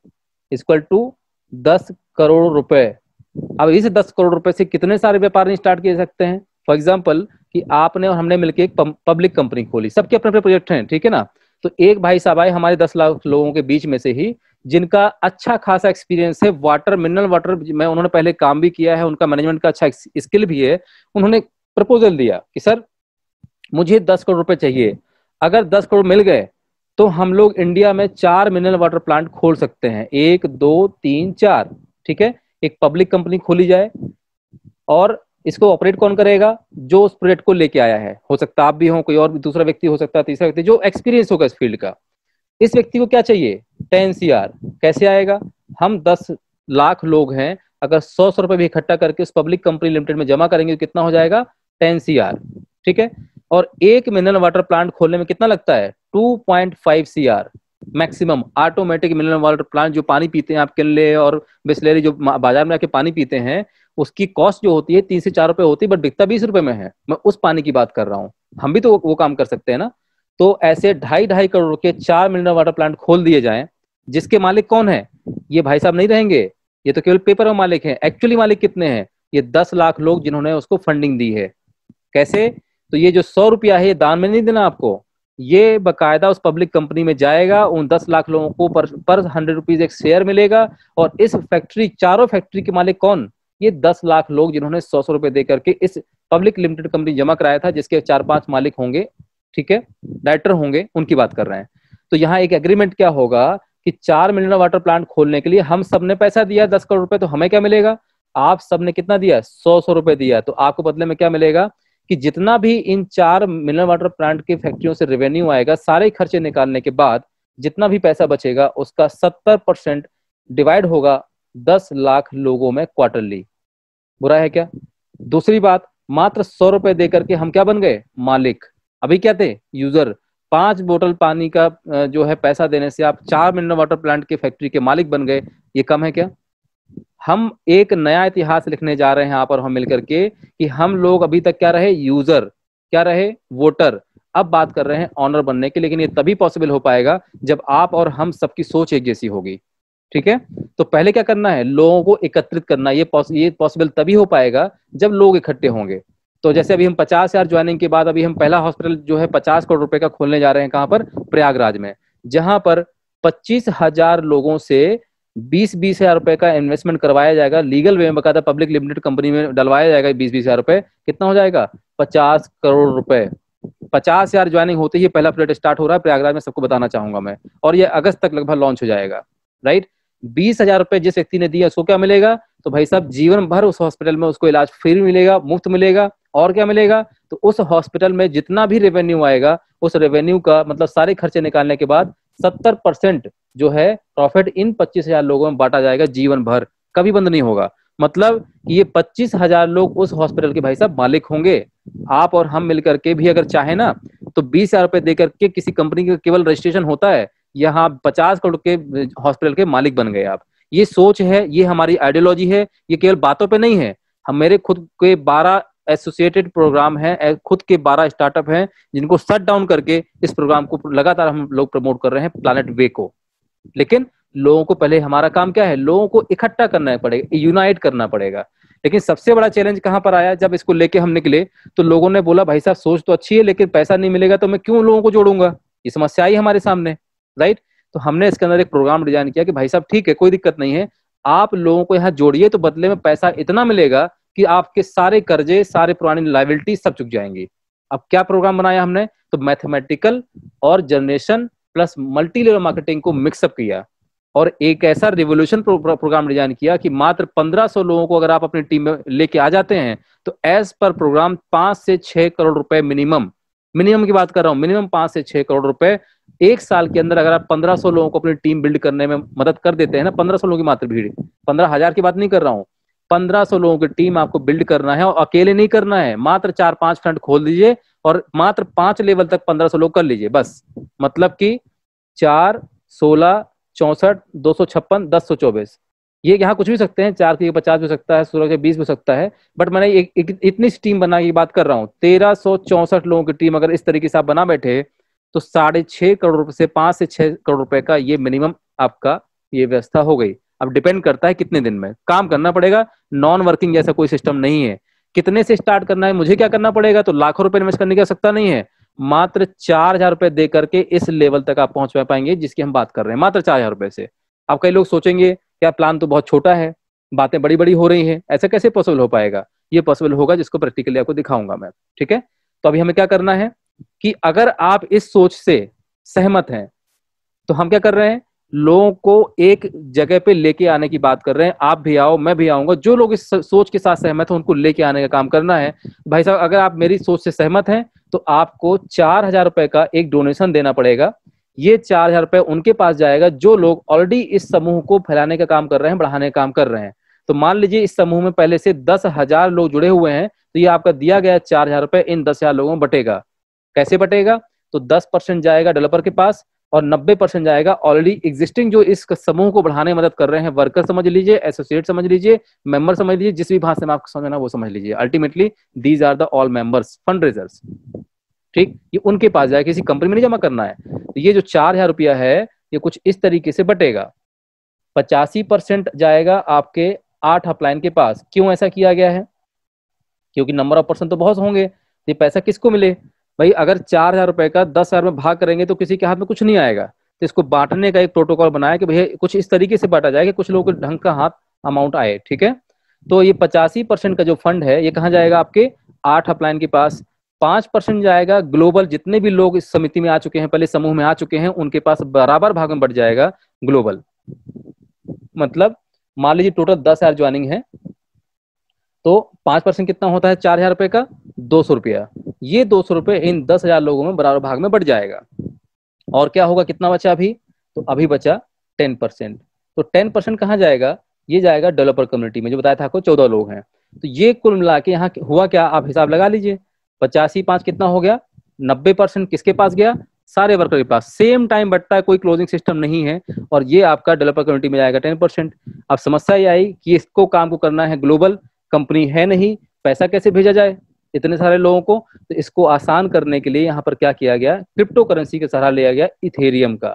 इक्वल टू 10 करोड़ रुपए। अब इस 10 करोड़ रुपए से कितने सारे व्यापार स्टार्ट किए सकते हैं। फॉर एग्जाम्पल कि आपने और हमने मिलकर एक पब्लिक कंपनी खोली, सबके अपने अपने प्रोजेक्ट हैं, ठीक है ना। तो एक भाई साहब आए हमारे 10 लाख लोगों के बीच में से ही, जिनका अच्छा खासा एक्सपीरियंस है वाटर, मिनरल वाटर में उन्होंने पहले काम भी किया है, उनका मैनेजमेंट का अच्छा स्किल भी है। उन्होंने प्रपोजल दिया कि सर मुझे 10 करोड़ रुपए चाहिए, अगर 10 करोड़ मिल गए तो हम लोग इंडिया में 4 मिनरल वाटर प्लांट खोल सकते हैं, 1 2 3 4, ठीक है। एक पब्लिक कंपनी खोली जाए और इसको ऑपरेट कौन करेगा, जो उस प्रोजेक्ट को लेके आया है, हो सकता आप भी हो, कोई और भी दूसरा व्यक्ति हो सकता है, तीसरा व्यक्ति जो एक्सपीरियंस होगा इस फील्ड का। इस व्यक्ति को क्या चाहिए, 10 CR। कैसे आएगा, हम 10 लाख लोग हैं, अगर 100 रुपए भी इकट्ठा करके उस पब्लिक कंपनी लिमिटेड में जमा करेंगे तो कितना हो जाएगा, 10 CR, ठीक है। और एक मिनरल वाटर प्लांट खोलने में कितना लगता है, 2.5 CR maximum. Automatic mineral water plant जो पानी पीते हैं आप, किनले और बिस्लेरी जो बाजार में आके पानी पीते हैं, उसकी कॉस्ट जो होती है 3 से 4 रुपए होती है, बट बिकता 20 रुपए में है। मैं उस पानी की बात कर रहा हूँ, हम भी तो वो काम कर सकते हैं ना। तो ऐसे 2.5 करोड़ के 4 मिनरल वाटर प्लांट खोल दिए जाएं, जिसके मालिक कौन है, ये भाई साहब नहीं रहेंगे, ये तो केवल पेपर में मालिक हैं। एक्चुअली मालिक कितने हैं, ये 10 लाख लोग जिन्होंने उसको फंडिंग दी है। कैसे, तो ये जो 100 रुपया है ये दान में नहीं देना आपको, ये बकायदा उस पब्लिक कंपनी में जाएगा, उन 10 लाख लोगों को पर 100 रुपीज एक शेयर मिलेगा। और इस फैक्ट्री, चारों फैक्ट्री के मालिक कौन, ये 10 लाख लोग जिन्होंने 100 रुपए दे करके इस पब्लिक लिमिटेड कंपनी जमा कराया था, जिसके 4-5 मालिक होंगे, ठीक है, डायरेक्टर होंगे, उनकी बात कर रहे हैं। तो यहाँ एक एग्रीमेंट क्या होगा कि 4 मिनरल वाटर प्लांट खोलने के लिए हम सबने पैसा दिया 10 करोड़ रुपए, तो हमें क्या मिलेगा, आप सबने कितना दिया, 100 रुपए दिया, तो आपको बदले में क्या मिलेगा कि जितना भी इन 4 मिनरल वाटर प्लांट की फैक्ट्रियों से रेवेन्यू आएगा, सारे खर्चे निकालने के बाद जितना भी पैसा बचेगा उसका 70% डिवाइड होगा 10 लाख लोगों में क्वार्टरली। बुरा है क्या। दूसरी बात, मात्र 100 रुपए देकर के हम क्या बन गए, मालिक। अभी क्या थे, यूजर। 5 बोतल पानी का जो है पैसा देने से आप 4 मिनरल वाटर प्लांट के फैक्ट्री के मालिक बन गए, ये कम है क्या। हम एक नया इतिहास लिखने जा रहे हैं यहाँ पर हम मिलकर के, कि हम लोग अभी तक क्या रहे, यूजर, क्या रहे, वोटर, अब बात कर रहे हैं ऑनर बनने की। लेकिन ये तभी पॉसिबल हो पाएगा जब आप और हम सबकी सोच एक जैसी होगी, ठीक है। तो पहले क्या करना है, लोगों को एकत्रित करना। ये पॉसिबल तभी हो पाएगा जब लोग इकट्ठे होंगे। तो जैसे अभी हम 50,000 ज्वाइनिंग के बाद अभी हम पहला हॉस्पिटल जो है 50 करोड़ रुपए का खोलने जा रहे हैं, कहाँ पर, प्रयागराज में। जहां पर 25,000 लोगों से 20-20 हजार रुपए का इन्वेस्टमेंट करवाया जाएगा, लीगल वे में, बकायदा पब्लिक लिमिटेड कंपनी में डलवाया जाएगा 20-20 हजार रुपए। कितना हो जाएगा? 50 करोड़ रुपए। 50,000 ज्वाइनिंग होते ही पहला प्रोजेक्ट स्टार्ट हो रहा है प्रयागराज में, सबको बताना चाहूंगा मैं, और ये अगस्त तक लगभग लॉन्च हो जाएगा, राइट। 20,000 रुपए जिस व्यक्ति ने दिया उसको क्या मिलेगा? तो भाई साहब जीवन भर उस हॉस्पिटल में उसको इलाज फ्री मिलेगा, मुफ्त मिलेगा। और क्या मिलेगा? तो उस हॉस्पिटल में जितना भी रेवेन्यू आएगा, उस रेवेन्यू का मतलब सारे खर्चे निकालने के बाद 70% जो है प्रॉफिट इन 25,000 लोगों में बांटा जाएगा जीवन भर, कभी बंद नहीं होगा। मतलब ये 25,000 लोग उस हॉस्पिटल के भाई साहब मालिक होंगे। आप और हम मिलकर के भी अगर चाहे ना तो 20,000 रुपए देकर के किसी कंपनी का केवल रजिस्ट्रेशन होता है, यहाँ 50 करोड़ के हॉस्पिटल के मालिक बन गए आप। ये सोच है, ये हमारी आइडियोलॉजी है, ये केवल बातों पे नहीं है। हम मेरे खुद के 12 एसोसिएटेड प्रोग्राम हैं, खुद के 12 स्टार्टअप हैं जिनको शट डाउन करके इस प्रोग्राम को लगातार हम लोग प्रमोट कर रहे हैं, प्लैनेट वे को। लेकिन लोगों को पहले हमारा काम क्या है? लोगों को इकट्ठा करना पड़ेगा, यूनाइट करना पड़ेगा। लेकिन सबसे बड़ा चैलेंज कहां पर आया? जब इसको लेके हम निकले तो लोगों ने बोला भाई साहब सोच तो अच्छी है लेकिन पैसा नहीं मिलेगा तो मैं क्यों लोगों को जोड़ूंगा? ये समस्या आई हमारे सामने, राइट। तो हमने इसके अंदर एक प्रोग्राम डिजाइन किया कि भाई साहब ठीक है, कोई दिक्कत नहीं है, आप लोगों को यहाँ जोड़िए तो बदले में पैसा इतना मिलेगा कि आपके सारे कर्जे, सारे पुरानी लायबिलिटी सब चुक जाएंगी। अब क्या प्रोग्राम बनाया हमने? तो मैथमेटिकल और generation plus multi level marketing को मिक्सअप किया और एक ऐसा रिवोल्यूशन प्रोग्राम डिजाइन किया कि मात्र 1500 लोगों को अगर आप अपनी टीम में लेके आ जाते हैं तो एज पर प्रोग्राम 5 से 6 करोड़ रुपए मिनिमम की बात कर रहा हूं, मिनिमम 5 से 6 करोड़ रुपए एक साल के अंदर अगर आप 1500 लोगों को अपनी टीम बिल्ड करने में मदद कर देते हैं ना, 1500 लोगों की मात्र भीड़, 15,000 की बात नहीं कर रहा हूं, 1500 लोगों की टीम आपको बिल्ड करना है और अकेले नहीं करना है। मात्र 4-5 फ्रंट खोल दीजिए और मात्र 5 लेवल तक 1500 लोग कर लीजिए बस। मतलब कि 4, 16, 64, 256, 1024, ये यहाँ कुछ भी सकते हैं, 4 के 50 भी हो सकता है, 16 के 20 भी हो सकता है, बट मैंने एक इतनी टीम बना की बात कर रहा हूँ। 1364 लोगों की टीम अगर इस तरीके से आप बना बैठे तो 6.5 करोड़ रुपए से 5 से 6 करोड़ रुपए का ये मिनिमम आपका ये व्यवस्था हो गई। अब डिपेंड करता है कितने दिन में काम करना पड़ेगा, नॉन वर्किंग जैसा कोई सिस्टम नहीं है। कितने से स्टार्ट करना है, मुझे क्या करना पड़ेगा? तो लाखों रुपए इन्वेस्ट करने की आवश्यकता नहीं है, मात्र 4,000 रुपए दे करके इस लेवल तक आप पहुंच पाएंगे जिसकी हम बात कर रहे हैं, मात्र 4,000 रुपए से। अब कई लोग सोचेंगे क्या प्लान तो बहुत छोटा है, बातें बड़ी बड़ी हो रही हैं, ऐसा कैसे पॉसिबल हो पाएगा? ये पॉसिबल होगा जिसको प्रैक्टिकली आपको दिखाऊंगा मैं, ठीक है। तो अभी हमें क्या करना है कि अगर आप इस सोच से सहमत हैं तो हम क्या कर रहे हैं, लोगों को एक जगह पे लेके आने की बात कर रहे हैं। आप भी आओ, मैं भी आऊंगा, जो लोग इस सोच के साथ सहमत हैं उनको लेके आने का काम करना है। भाई साहब अगर आप मेरी सोच से सहमत हैं तो आपको 4,000 रुपए का एक डोनेशन देना पड़ेगा। ये 4,000 रुपए उनके पास जाएगा जो लोग ऑलरेडी इस समूह को फैलाने का काम कर रहे हैं, बढ़ाने का काम कर रहे हैं। तो मान लीजिए इस समूह में पहले से 10,000 लोग जुड़े हुए हैं तो ये आपका दिया गया 4,000 रुपए इन 10,000 लोगों में बटेगा। कैसे बटेगा? तो 10% जाएगा डेवलपर के पास और 90% जाएगा ऑलरेडी एग्जिस्टिंग जो इस समूह को बढ़ाने में मदद कर रहे हैं, वर्कर समझ लीजिए, एसोसिएट समझ लीजिए, मेंबर समझ लीजिए, जिस भी भाषा में आपको समझना वो समझ लीजिए। Ultimately these are the all members, fund raisers, ठीक। ये उनके पास जाएगा, किसी कंपनी में नहीं जमा करना है। तो ये जो 4,000 रुपया है ये कुछ इस तरीके से बटेगा। 85% जाएगा आपके 8 अपलाइन के पास। क्यों ऐसा किया गया है? क्योंकि नंबर ऑफ पर्सन तो बहुत होंगे, ये पैसा किसको मिले भाई? अगर 4,000 रुपए का 10,000 में भाग करेंगे तो किसी के हाथ में कुछ नहीं आएगा। तो इसको बांटने का एक प्रोटोकॉल बनाया कि भैया कुछ इस तरीके से बांटा जाए कि कुछ लोगों को ढंग का हाथ अमाउंट आए, ठीक है। तो ये 85% का जो फंड है ये कहाँ जाएगा? आपके 8 अपलाइन के पास। 5% जाएगा ग्लोबल, जितने भी लोग इस समिति में आ चुके हैं, पहले समूह में आ चुके हैं, उनके पास बराबर भाग में बढ़ जाएगा ग्लोबल। मतलब मान लीजिए टोटल 10,000 ज्वाइनिंग है तो 5% कितना होता है 4,000 रुपए का? 200 रुपया। ये 200 रुपए इन 10,000 लोगों में बराबर भाग में बढ़ जाएगा। और क्या होगा, कितना बचा अभी? तो अभी बचा 10%। तो 10% कहाँ जाएगा? ये जाएगा डेवलपर कम्युनिटी में, जो बताया था आपको 14 लोग हैं। तो ये कुल मिला के यहाँ हुआ क्या, आप हिसाब लगा लीजिए। 85 कितना हो गया? 90% किसके पास गया? सारे वर्कर के पास। सेम टाइम बढ़ता है, कोई क्लोजिंग सिस्टम नहीं है। और ये आपका डेवलपर कम्युनिटी में जाएगा 10%। अब समस्या ये आई कि इसको काम को करना है ग्लोबल, कंपनी है नहीं, पैसा कैसे भेजा जाए इतने सारे लोगों को? तो इसको आसान करने के लिए यहाँ पर क्या किया गया, क्रिप्टो करेंसी का सहारा लिया गया, इथेरियम का।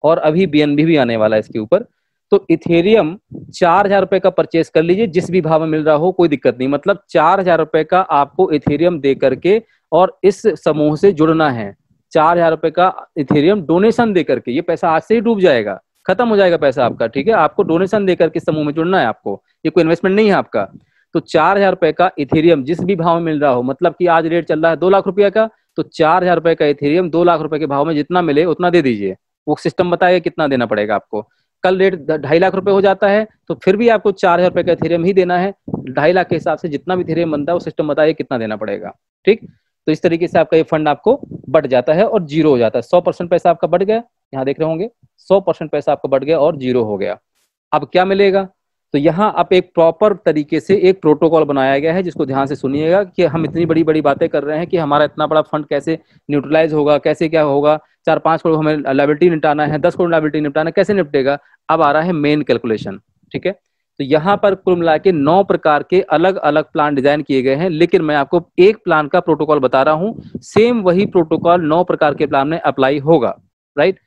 और अभी BNB भी आने वाला है इसके ऊपर। तो इथेरियम 4,000 रुपए का परचेस कर लीजिए, जिस भी भाव में मिल रहा हो कोई दिक्कत नहीं। मतलब 4,000 रुपए का आपको इथेरियम दे करके और इस समूह से जुड़ना है। 4,000 रुपए का इथेरियम डोनेशन दे करके, ये पैसा आज से ही डूब जाएगा, खत्म हो जाएगा पैसा आपका, ठीक है। आपको डोनेशन देकर के समूह में जुड़ना है आपको, ये कोई इन्वेस्टमेंट नहीं है आपका। तो 4,000 रुपए का इथेरियम जिस भी भाव में मिल रहा हो, मतलब कि आज रेट चल रहा है 2 लाख रुपया का, तो 4,000 रुपए का इथेरियम 2 लाख रुपए के भाव में जितना मिले उतना दे दीजिए। वो सिस्टम बताएगा कितना देना पड़ेगा आपको। कल रेट 2.5 लाख रुपए हो जाता है तो फिर भी आपको 4,000 रुपए का इथेरियम ही देना है। 2.5 लाख के हिसाब से जितना भी इथेरियम बनता है वो सिस्टम बताएगा कितना देना पड़ेगा, ठीक। तो इस तरीके से आपका ये फंड आपको बढ़ जाता है और जीरो हो जाता है। 100% पैसा आपका बढ़ गया, यहाँ देख रहे होंगे 100% पैसा आपका बढ़ गया और जीरो हो गया। अब क्या मिलेगा, तो यहाँ आप एक प्रॉपर तरीके से एक प्रोटोकॉल बनाया गया है, जिसको ध्यान से सुनिएगा कि हम इतनी बड़ी बड़ी बातें कर रहे हैं कि हमारा इतना बड़ा फंड कैसे न्यूट्रलाइज होगा, कैसे क्या होगा, 4-5 करोड़ हमें लायबिलिटी निपटाना है, 10 करोड़ लायबिलिटी निपटाना है, कैसे निपटेगा। अब आ रहा है मेन कैलकुलेशन, ठीक है। तो यहाँ पर कुल मिला के 9 प्रकार के अलग अलग प्लान डिजाइन किए गए हैं, लेकिन मैं आपको एक प्लान का प्रोटोकॉल बता रहा हूँ, सेम वही प्रोटोकॉल 9 प्रकार के प्लान में अप्लाई होगा, राइट।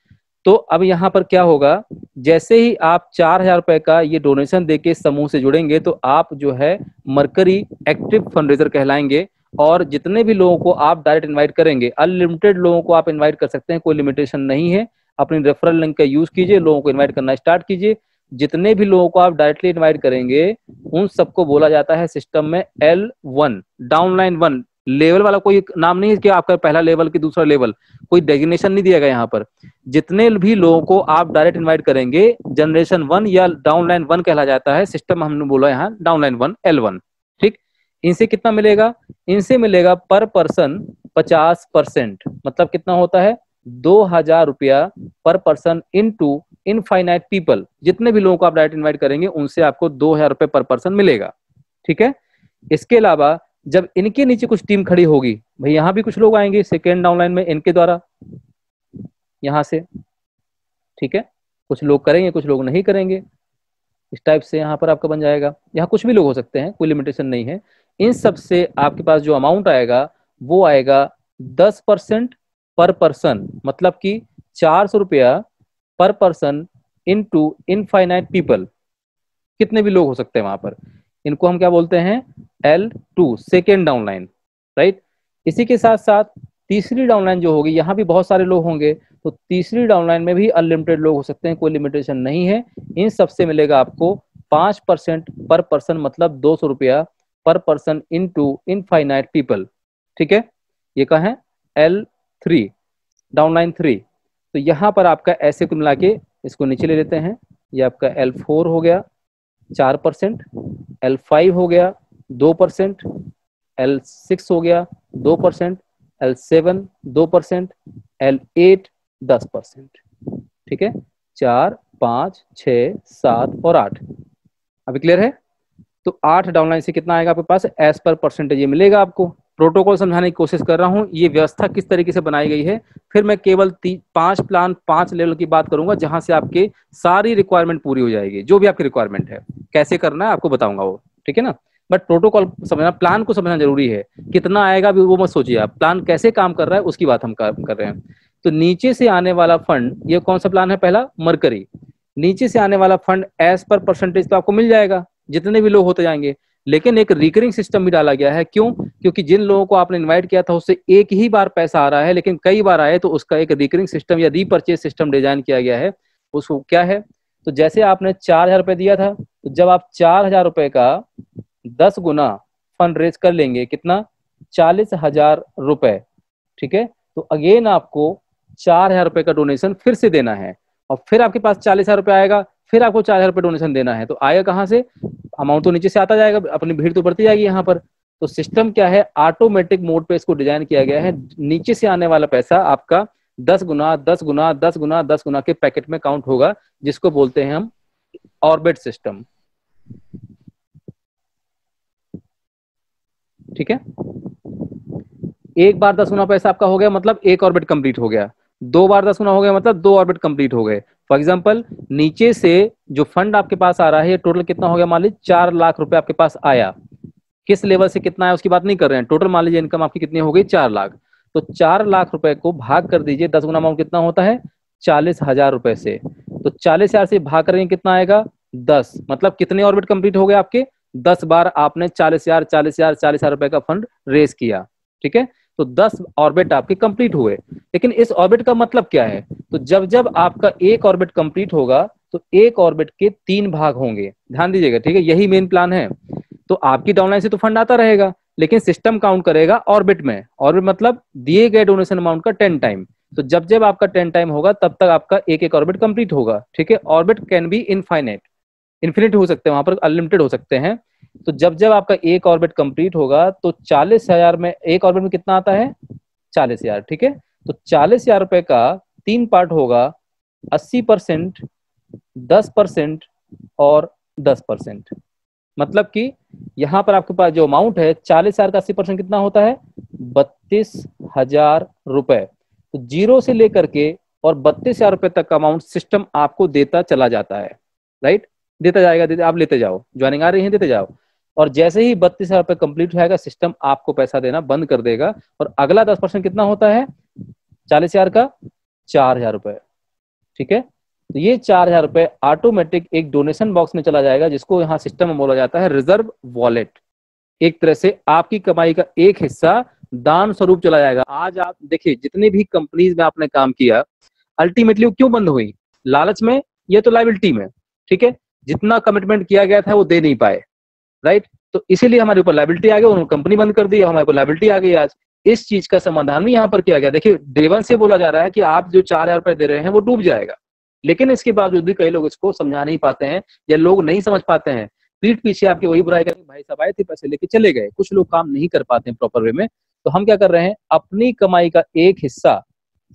तो अब यहाँ पर क्या होगा, जैसे ही आप 4,000 रुपए का ये डोनेशन देके समूह से जुड़ेंगे तो आप जो है मरकरी एक्टिव फंडरेजर कहलाएंगे। और जितने भी लोगों को आप डायरेक्ट इनवाइट करेंगे, अनलिमिटेड लोगों को आप इनवाइट कर सकते हैं, कोई लिमिटेशन नहीं है। अपनी रेफरल लिंक का यूज कीजिए, लोगों को इनवाइट करना स्टार्ट कीजिए। जितने भी लोगों को आप डायरेक्टली इनवाइट करेंगे उन सबको बोला जाता है सिस्टम में L1, डाउनलाइन 1। लेवल वाला कोई नाम नहीं है कि आपका पहला लेवल की दूसरा लेवल, कोई डेजिग्नेशन नहीं दिया गया यहाँ पर। जितने भी लोगों को आप डायरेक्ट इनवाइट करेंगे जनरेशन 1 या डाउनलाइन 1 कहला जाता है सिस्टम, हमने बोला यहाँ डाउनलाइन 1 L1, ठीक। इनसे कितना मिलेगा, इनसे मिलेगा पर पर्सन 50%, मतलब कितना होता है 2,000 रुपया पर पर्सन इनटू इनफाइनाइट पीपल। जितने भी लोगों को आप डायरेक्ट इनवाइट करेंगे उनसे आपको 2,000 रुपए पर पर्सन मिलेगा, ठीक है। इसके अलावा जब इनके नीचे कुछ टीम खड़ी होगी, भाई यहाँ भी कुछ लोग आएंगे सेकेंड डाउनलाइन में इनके द्वारा यहाँ से, ठीक है। कुछ लोग करेंगे, कुछ लोग नहीं करेंगे, इस टाइप से यहाँ पर आपका बन जाएगा। यहाँ कुछ भी लोग हो सकते हैं, कोई लिमिटेशन नहीं है। इन सब से आपके पास जो अमाउंट आएगा वो आएगा 10% पर पर्सन, मतलब कि 400 रुपया पर पर्सन इनटू इनफाइनाइट पीपल। कितने भी लोग हो सकते हैं वहां पर, इनको हम क्या बोलते हैं L2, सेकेंड डाउनलाइन, राइट। इसी के साथ साथ तीसरी डाउनलाइन जो होगी, यहाँ भी बहुत सारे लोग होंगे, तो तीसरी डाउनलाइन में भी अनलिमिटेड लोग हो सकते हैं, कोई लिमिटेशन नहीं है। इन सबसे मिलेगा आपको 5% पर पर्सन, मतलब 200 रुपया पर पर्सन इनटू इनफाइनाइट पीपल, ठीक है। ये कहाँ है L3, डाउनलाइन 3। तो यहाँ पर आपका ऐसे कुल मिला के इसको नीचे ले लेते हैं, ये आपका L4 हो गया 4%, L5 हो गया 2%, L6 हो गया 2%, L7 2%, L8 10%, ठीक है। 4, 5, 6, 7 और 8। अभी क्लियर है। तो 8 डाउनलाइन से कितना आएगा आपके पास, एज पर परसेंटेज ये मिलेगा आपको। प्रोटोकॉल समझाने की कोशिश कर रहा हूँ, ये व्यवस्था किस तरीके से बनाई गई है। फिर मैं केवल 5 प्लान 5 लेवल की बात करूंगा, जहां से आपके सारी रिक्वायरमेंट पूरी हो जाएगी। जो भी आपकी रिक्वायरमेंट है कैसे करना है आपको बताऊंगा वो, ठीक है ना। बट प्रोटोकॉल समझना, प्लान को समझना जरूरी है। कितना आएगा भी वो मत सोचिए आप, प्लान कैसे काम कर रहा है उसकी बात हम कर रहे हैं। तो नीचे से आने वाला फंड, ये कौन सा प्लान है, पहला मरकरी। नीचे से आने वाला फंड एज पर परसेंटेज तो आपको मिल जाएगा जितने भी लोग होते जाएंगे, लेकिन एक रिकरिंग सिस्टम भी डाला गया है। क्यों, क्योंकि जिन लोगों को आपने इनवाइट किया था उससे एक ही बार पैसा आ रहा है, लेकिन कई बार आए तो उसका एक रिकरिंग सिस्टम या रीपरचेज सिस्टम डिजाइन किया गया है। उसको क्या है, तो जैसे आपने 4,000 रुपए दिया था, तो जब आप 4,000 रुपए का 10 गुना फंड रेज कर लेंगे, कितना 40,000 रुपए, ठीक है। तो अगेन आपको 4,000 रुपए का डोनेशन फिर से देना है, और फिर आपके पास 40,000 रुपए आएगा, फिर आपको 4,000 रुपए डोनेशन देना है। तो आएगा कहाँ से, अमाउंट तो नीचे से आता जाएगा, अपनी भीड़ तो बढ़ती जाएगी यहाँ पर। तो सिस्टम क्या है, ऑटोमेटिक मोड पे इसको डिजाइन किया गया है। नीचे से आने वाला पैसा आपका 10 गुना 10 गुना 10 गुना 10 गुना के पैकेट में काउंट होगा, जिसको बोलते हैं हम ऑर्बिट सिस्टम, ठीक है। एक बार 10 गुना पैसा आपका हो गया, मतलब एक ऑर्बिट कंप्लीट हो गया। 2 बार 10 गुना हो गया, मतलब 2 ऑर्बिट कंप्लीट हो गए। फॉर एग्जांपल, नीचे से जो फंड आपके पास आ रहा है, टोटल कितना हो गया, मान लीजिए 4 लाख रुपए आपके पास आया। किस लेवल से कितना है उसकी बात नहीं कर रहे हैं, टोटल मान लीजिए इनकम आपकी कितनी हो गई, 4 लाख। तो 4 लाख रुपए को भाग कर दीजिए, 10 गुना अमाउंट कितना होता है, 40,000 रुपए से। तो 40,000 से भाग करेंगे कितना आएगा, 10, मतलब कितने ऑर्बिट कंप्लीट हो गए आपके, 10 बार आपने 40,000 40,000 40,000 रुपए का फंड रेज किया, ठीक है। तो 10 ऑर्बिट आपके कंप्लीट हुए। लेकिन इस ऑर्बिट का मतलब क्या है, तो जब जब आपका एक ऑर्बिट कंप्लीट होगा तो एक ऑर्बिट के 3 भाग होंगे, ध्यान दीजिएगा, ठीक है, यही मेन प्लान है। तो आपकी डाउनलाइन से तो फंड आता रहेगा, लेकिन सिस्टम काउंट करेगा ऑर्बिट में। ऑर्बिट मतलब दिए गए डोनेशन अमाउंट का 10 टाइम। तो जब जब आपका 10 टाइम होगा तब तक आपका एक एक ऑर्बिट कंप्लीट होगा, ठीक है। Orbit can be infinite, infinite हो सकते हैं, वहां पर अनलिमिटेड हो सकते हैं। तो जब जब आपका एक ऑर्बिट कंप्लीट होगा तो 40,000 में, एक ऑर्बिट में कितना आता है 40,000, ठीक है। तो 40,000 रुपए का 3 पार्ट होगा, 80%, 10% और 10%। मतलब कि यहां पर आपके पास जो अमाउंट है 40,000 का 80% कितना होता है 32,000 रुपए। तो 0 से लेकर के और 32,000 रुपए तक का अमाउंट सिस्टम आपको देता चला जाता है, राइट, देता जाएगा, आप लेते जाओ, ज्वाइनिंग आ रही है देते जाओ। और जैसे ही 32,000 रुपए कंप्लीट हो जाएगा सिस्टम आपको पैसा देना बंद कर देगा। और अगला 10% कितना होता है 40,000 का 4,000 रुपए, ठीक है। तो ये 4,000 रुपए ऑटोमेटिक एक डोनेशन बॉक्स में चला जाएगा, जिसको यहाँ सिस्टम में बोला जाता है रिजर्व वॉलेट। एक तरह से आपकी कमाई का एक हिस्सा दान स्वरूप चला जाएगा। आज आप देखिए जितनी भी कंपनीज में आपने काम किया, अल्टीमेटली वो क्यों बंद हुई, लालच में, ये तो लायबिलिटी में, ठीक है। जितना कमिटमेंट किया गया था वो दे नहीं पाए, राइट। तो इसीलिए हमारे ऊपर लायबिलिटी आ गई, उन्होंने कंपनी बंद कर दी, हमारे ऊपर लायबिलिटी आ गई। आज इस चीज का समाधान भी यहाँ पर किया गया। देखिए डे वन से बोला जा रहा है कि आप जो 4,000 रुपए दे रहे हैं वो डूब जाएगा, लेकिन इसके बावजूद भी कई लोग इसको समझा नहीं पाते हैं या लोग नहीं समझ पाते हैं, पीठ पीछे आपकी वही बुराई करेंगे, भाई साहब आए थे पैसे लेके चले गए। कुछ लोग काम नहीं कर पाते हैं प्रॉपर वे में। तो हम क्या कर रहे हैं, अपनी कमाई का एक हिस्सा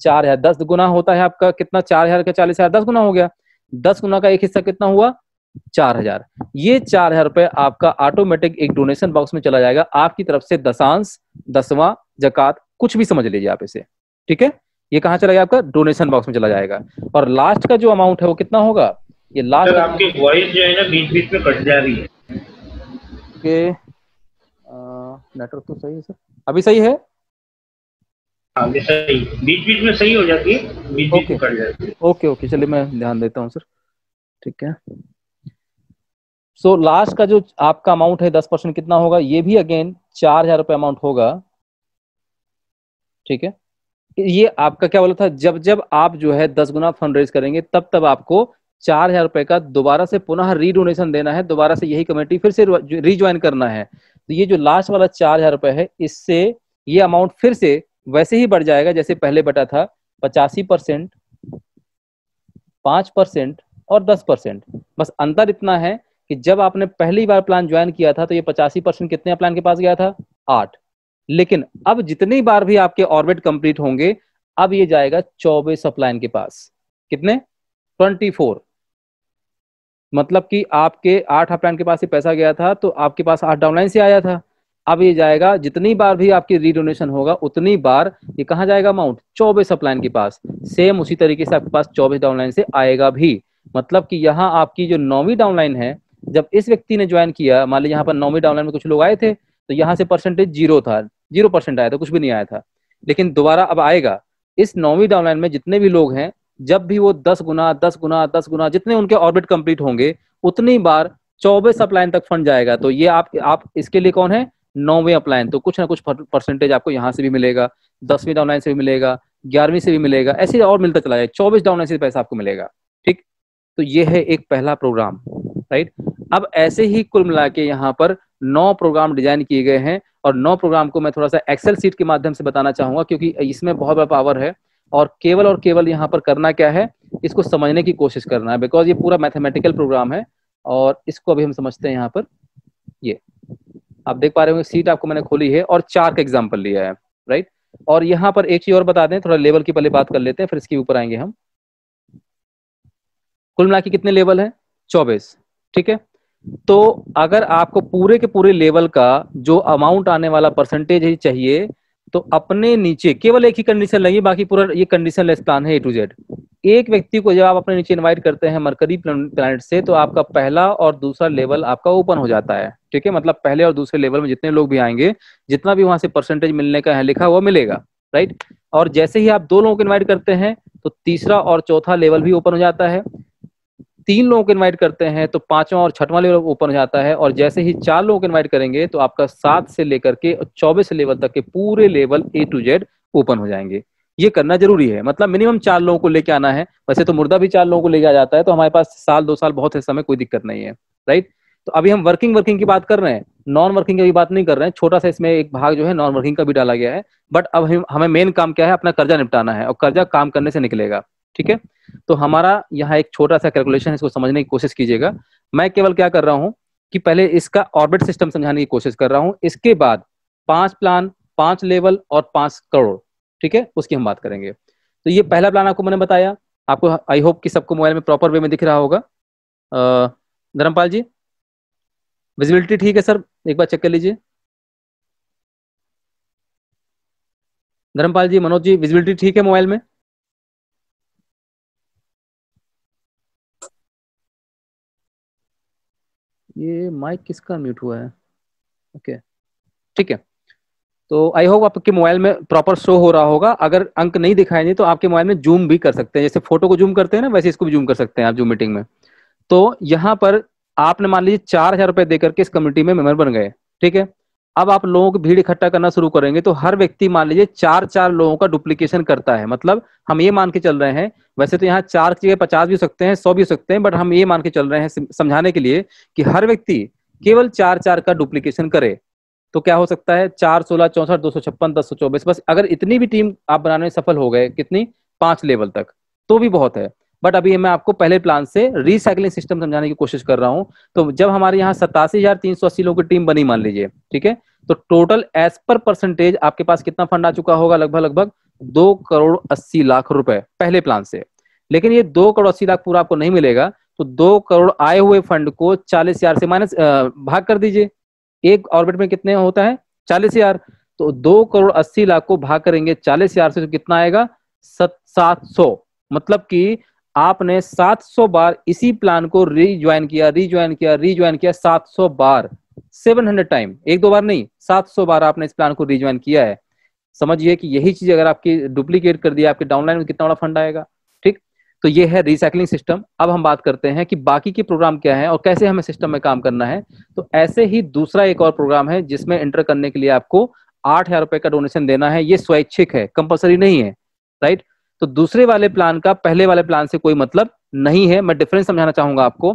4,000, 10 गुना होता है आपका कितना, 4,000 का 40,000 10 गुना हो गया, 10 गुना का एक हिस्सा कितना हुआ 4,000। ये 4,000 रुपए आपका ऑटोमेटिक एक डोनेशन बॉक्स में चला जाएगा आपकी तरफ से, दशांश, दसवां, जकात, कुछ भी समझ लीजिए आप इसे, ठीक है। ये कहाँ चला गया आपका डोनेशन बॉक्स में चला जाएगा। और लास्ट का जो अमाउंट है वो कितना होगा, ये लास्ट
आपकी वॉइस जो है ना बीच बीच में कट जा रही है।
के नेटवर्क तो सही है सर, अभी सही है,
आगे सही, बीच बीच में सही हो जाती है, बीच बीच में कट जाती है।
ओके, चलिए मैं ध्यान देता हूँ सर, ठीक है। सो लास्ट का जो आपका अमाउंट है 10% कितना होगा, ये भी अगेन 4,000 रुपए अमाउंट होगा, ठीक है। ये आपका क्या बोला था, जब जब आप जो है 10 गुना फंड रेज करेंगे तब तब आपको 4,000 रुपए का दोबारा से पुनः रीडोनेशन देना है, दोबारा से यही कमेटी फिर से रीज्वाइन करना है। तो ये जो लास्ट वाला 4,000 रुपए है, इससे ये अमाउंट फिर से वैसे ही बढ़ जाएगा जैसे पहले बटा था, 85%, 5% और 10%। बस अंतर इतना है कि जब आपने पहली बार प्लान ज्वाइन किया था तो ये 85% कितने प्लान के पास गया था 8, लेकिन अब जितनी बार भी आपके ऑर्बिट कंप्लीट होंगे अब ये जाएगा 24 प्लान के पास, कितने 24। मतलब कि आपके 8 प्लान के पास ही पैसा गया था तो आपके पास 8 डाउनलाइन से आया था। अब ये जाएगा जितनी बार भी आपकी रीडोनेशन होगा उतनी बार ये कहाँ जाएगा अमाउंट 24 प्लान के पास। सेम उसी तरीके से आपके पास 24 डाउनलाइन से आएगा भी। मतलब कि यहाँ आपकी जो 9वीं डाउनलाइन है, जब इस व्यक्ति ने ज्वाइन किया, मान लीजिए यहाँ पर 9वीं डाउनलाइन में कुछ लोग आए थे तो यहाँ से परसेंटेज 0 था, 0% आया था, कुछ भी नहीं आया था। लेकिन दोबारा अब आएगा, इस 9वीं डाउनलाइन में जितने भी लोग हैं, जब भी वो 10 गुना 10 गुना 10 गुना जितने उनके ऑर्बिट कंप्लीट होंगे उतनी बार 24 अपलाइन तक फंड जाएगा। तो ये आप इसके लिए कौन है 9वीं अपलाइन, तो कुछ ना कुछ परसेंटेज आपको यहाँ से भी मिलेगा, 10वीं डाउनलाइन से भी मिलेगा, 11वीं से भी मिलेगा, ऐसे और मिलता चला जाएगा, 24 डाउनलाइन से पैसा आपको मिलेगा, ठीक। तो ये है एक पहला प्रोग्राम, राइट। अब ऐसे ही कुल मिला के यहाँ पर 9 प्रोग्राम डिजाइन किए गए हैं और 9 प्रोग्राम को मैं थोड़ा सा एक्सेल सीट के माध्यम से बताना चाहूंगा क्योंकि इसमें बहुत बड़ा पावर है और केवल यहाँ पर करना क्या है, इसको समझने की कोशिश करना है, बिकॉज ये पूरा मैथमेटिकल प्रोग्राम है और इसको अभी हम समझते हैं। यहाँ पर ये आप देख पा रहे होंगे, सीट आपको मैंने खोली है और 4 का एग्जाम्पल लिया है, राइट। और यहाँ पर एक चीज और बता दें, थोड़ा लेवल की पहले बात कर लेते हैं फिर इसके ऊपर आएंगे हम। कुल मिला के कितने लेवल है 24, ठीक है। तो अगर आपको पूरे के पूरे लेवल का जो अमाउंट आने वाला परसेंटेज ही चाहिए तो अपने नीचे केवल एक ही कंडीशन लगी, बाकी पूरा ये कंडीशन लेस प्लान है A to Z। एक व्यक्ति को जब आप अपने नीचे इनवाइट करते हैं मरकरी प्लैनेट से तो आपका पहला और दूसरा लेवल आपका ओपन हो जाता है, ठीक है। मतलब पहले और दूसरे लेवल में जितने लोग भी आएंगे, जितना भी वहां से परसेंटेज मिलने का है लिखा हुआ मिलेगा, राइट। और जैसे ही आप 2 लोगों को इन्वाइट करते हैं तो तीसरा और चौथा लेवल भी ओपन हो जाता है। 3 लोगों को इनवाइट करते हैं तो 5वां और 6वां लेवल ओपन हो जाता है, और जैसे ही 4 लोगों को इनवाइट करेंगे तो आपका 7 से लेकर के 24 लेवल तक के पूरे level A to Z open हो जाएंगे। ये करना जरूरी है, मतलब मिनिमम 4 लोगों को लेके आना है। वैसे तो मुर्दा भी 4 लोगों को लेके आ जाता है, तो हमारे पास साल 2 साल बहुत है, समय कोई दिक्कत नहीं है, राइट। तो अभी हम वर्किंग की बात कर रहे हैं, नॉन वर्किंग की बात नहीं कर रहे हैं। छोटा सा इसमें एक भाग जो है नॉन वर्किंग का भी डाला गया है, बट अब हमें मेन काम क्या है, अपना कर्जा निपटाना है, और कर्जा काम करने से निकलेगा, ठीक है। तो हमारा यहाँ एक छोटा सा कैलकुलेशन है, इसको समझने की कोशिश कीजिएगा। मैं केवल क्या कर रहा हूँ कि पहले इसका ऑर्बिट सिस्टम समझाने की कोशिश कर रहा हूँ, इसके बाद 5 प्लान, 5 लेवल और 5 करोड़, ठीक है, उसकी हम बात करेंगे। तो ये पहला प्लान आपको मैंने बताया, आपको आई होप कि सबको मोबाइल में प्रॉपर वे में दिख रहा होगा। धर्मपाल जी, विजिबिलिटी ठीक है सर, एक बार चेक कर लीजिए। धर्मपाल जी, मनोज जी, विजिबिलिटी ठीक है मोबाइल में? ये माइक किसका म्यूट हुआ है? ओके, ठीक है। तो आई होप आपके मोबाइल में प्रॉपर शो हो रहा होगा। अगर अंक नहीं दिखाई नहीं तो आपके मोबाइल में जूम भी कर सकते हैं, जैसे फोटो को जूम करते हैं ना, वैसे इसको भी जूम कर सकते हैं आप जूम मीटिंग में। तो यहाँ पर आपने मान लीजिए 4,000 रुपए देकर के इस कम्युनिटी में मेंबर बन गए, ठीक है। अब आप लोगों की भीड़ इकट्ठा करना शुरू करेंगे, तो हर व्यक्ति मान लीजिए 4-4 लोगों का डुप्लीकेशन करता है। मतलब हम ये मान के चल रहे हैं, वैसे तो यहाँ 4 की जगह 50 भी हो सकते हैं, 100 भी हो सकते हैं, बट हम ये मान के चल रहे हैं समझाने के लिए कि हर व्यक्ति केवल 4-4 का डुप्लीकेशन करे। तो क्या हो सकता है, 4, 16, 64, 256, 1024, बस अगर इतनी भी टीम आप बनाने में सफल हो गए, कितनी, 5 लेवल तक, तो भी बहुत है। बट अभी मैं आपको पहले प्लान से रिसाइकलिंग सिस्टम समझाने की कोशिश कर रहा हूं। तो जब हमारे यहाँ 87,380 लोगों की टीम बनी मान लीजिए, ठीक है, तो टोटल एज पर परसेंटेज आपके पास कितना फंड आ चुका होगा, लगभग 2,80,00,000 रुपए पहले प्लान से। लेकिन ये 2,80,00,000 पूरा आपको नहीं मिलेगा, तो 2 करोड़ आए हुए फंड को 40,000 से माइनस भाग कर दीजिए। एक ऑर्बिट में कितने होता है, 40,000। तो 2,80,00,000 को भाग करेंगे 40,000 से, तो कितना आएगा, 700। मतलब कि आपने 700 बार इसी प्लान को रीज्वाइन किया 700 बार, 700 टाइम, 1-2 बार नहीं, 700 बार आपने इस प्लान को रीज्वाइन किया है। समझिए कि यही चीज अगर आपकी डुप्लीकेट कर दिया, आपके डाउनलाइन में कितना बड़ा फंड आएगा, ठीक। तो ये है रिसाइकलिंग सिस्टम। अब हम बात करते हैं कि बाकी के प्रोग्राम क्या है और कैसे हमें सिस्टम में काम करना है। तो ऐसे ही दूसरा एक और प्रोग्राम है जिसमें एंटर करने के लिए आपको 8,000 रुपए का डोनेशन देना है। ये स्वैच्छिक है, कंपल्सरी नहीं है, राइट। तो दूसरे वाले प्लान का पहले वाले प्लान से कोई मतलब नहीं है। मैं डिफरेंस समझाना चाहूंगा आपको।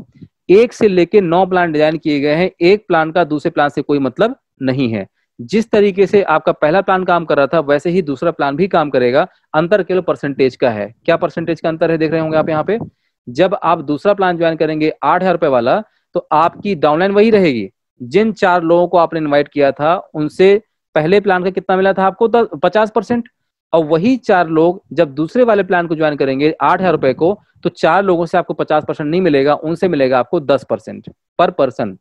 1 से लेके 9 प्लान डिजाइन किए गए हैं, एक प्लान का दूसरे प्लान से कोई मतलब नहीं है। जिस तरीके से आपका पहला प्लान काम कर रहा था, वैसे ही दूसरा प्लान भी काम करेगा। अंतर केवल परसेंटेज का है। क्या परसेंटेज का अंतर है, देख रहे होंगे आप यहाँ पे। जब आप दूसरा प्लान ज्वाइन करेंगे 8,000 रुपए वाला, तो आपकी डाउनलाइन वही रहेगी। जिन 4 लोगों को आपने इन्वाइट किया था, उनसे पहले प्लान का कितना मिला था आपको, 50%। और वही 4 लोग जब दूसरे वाले प्लान को ज्वाइन करेंगे 8,000 रुपए को, तो 4 लोगों से आपको 50% नहीं मिलेगा, उनसे मिलेगा आपको 10% पर पर्सन,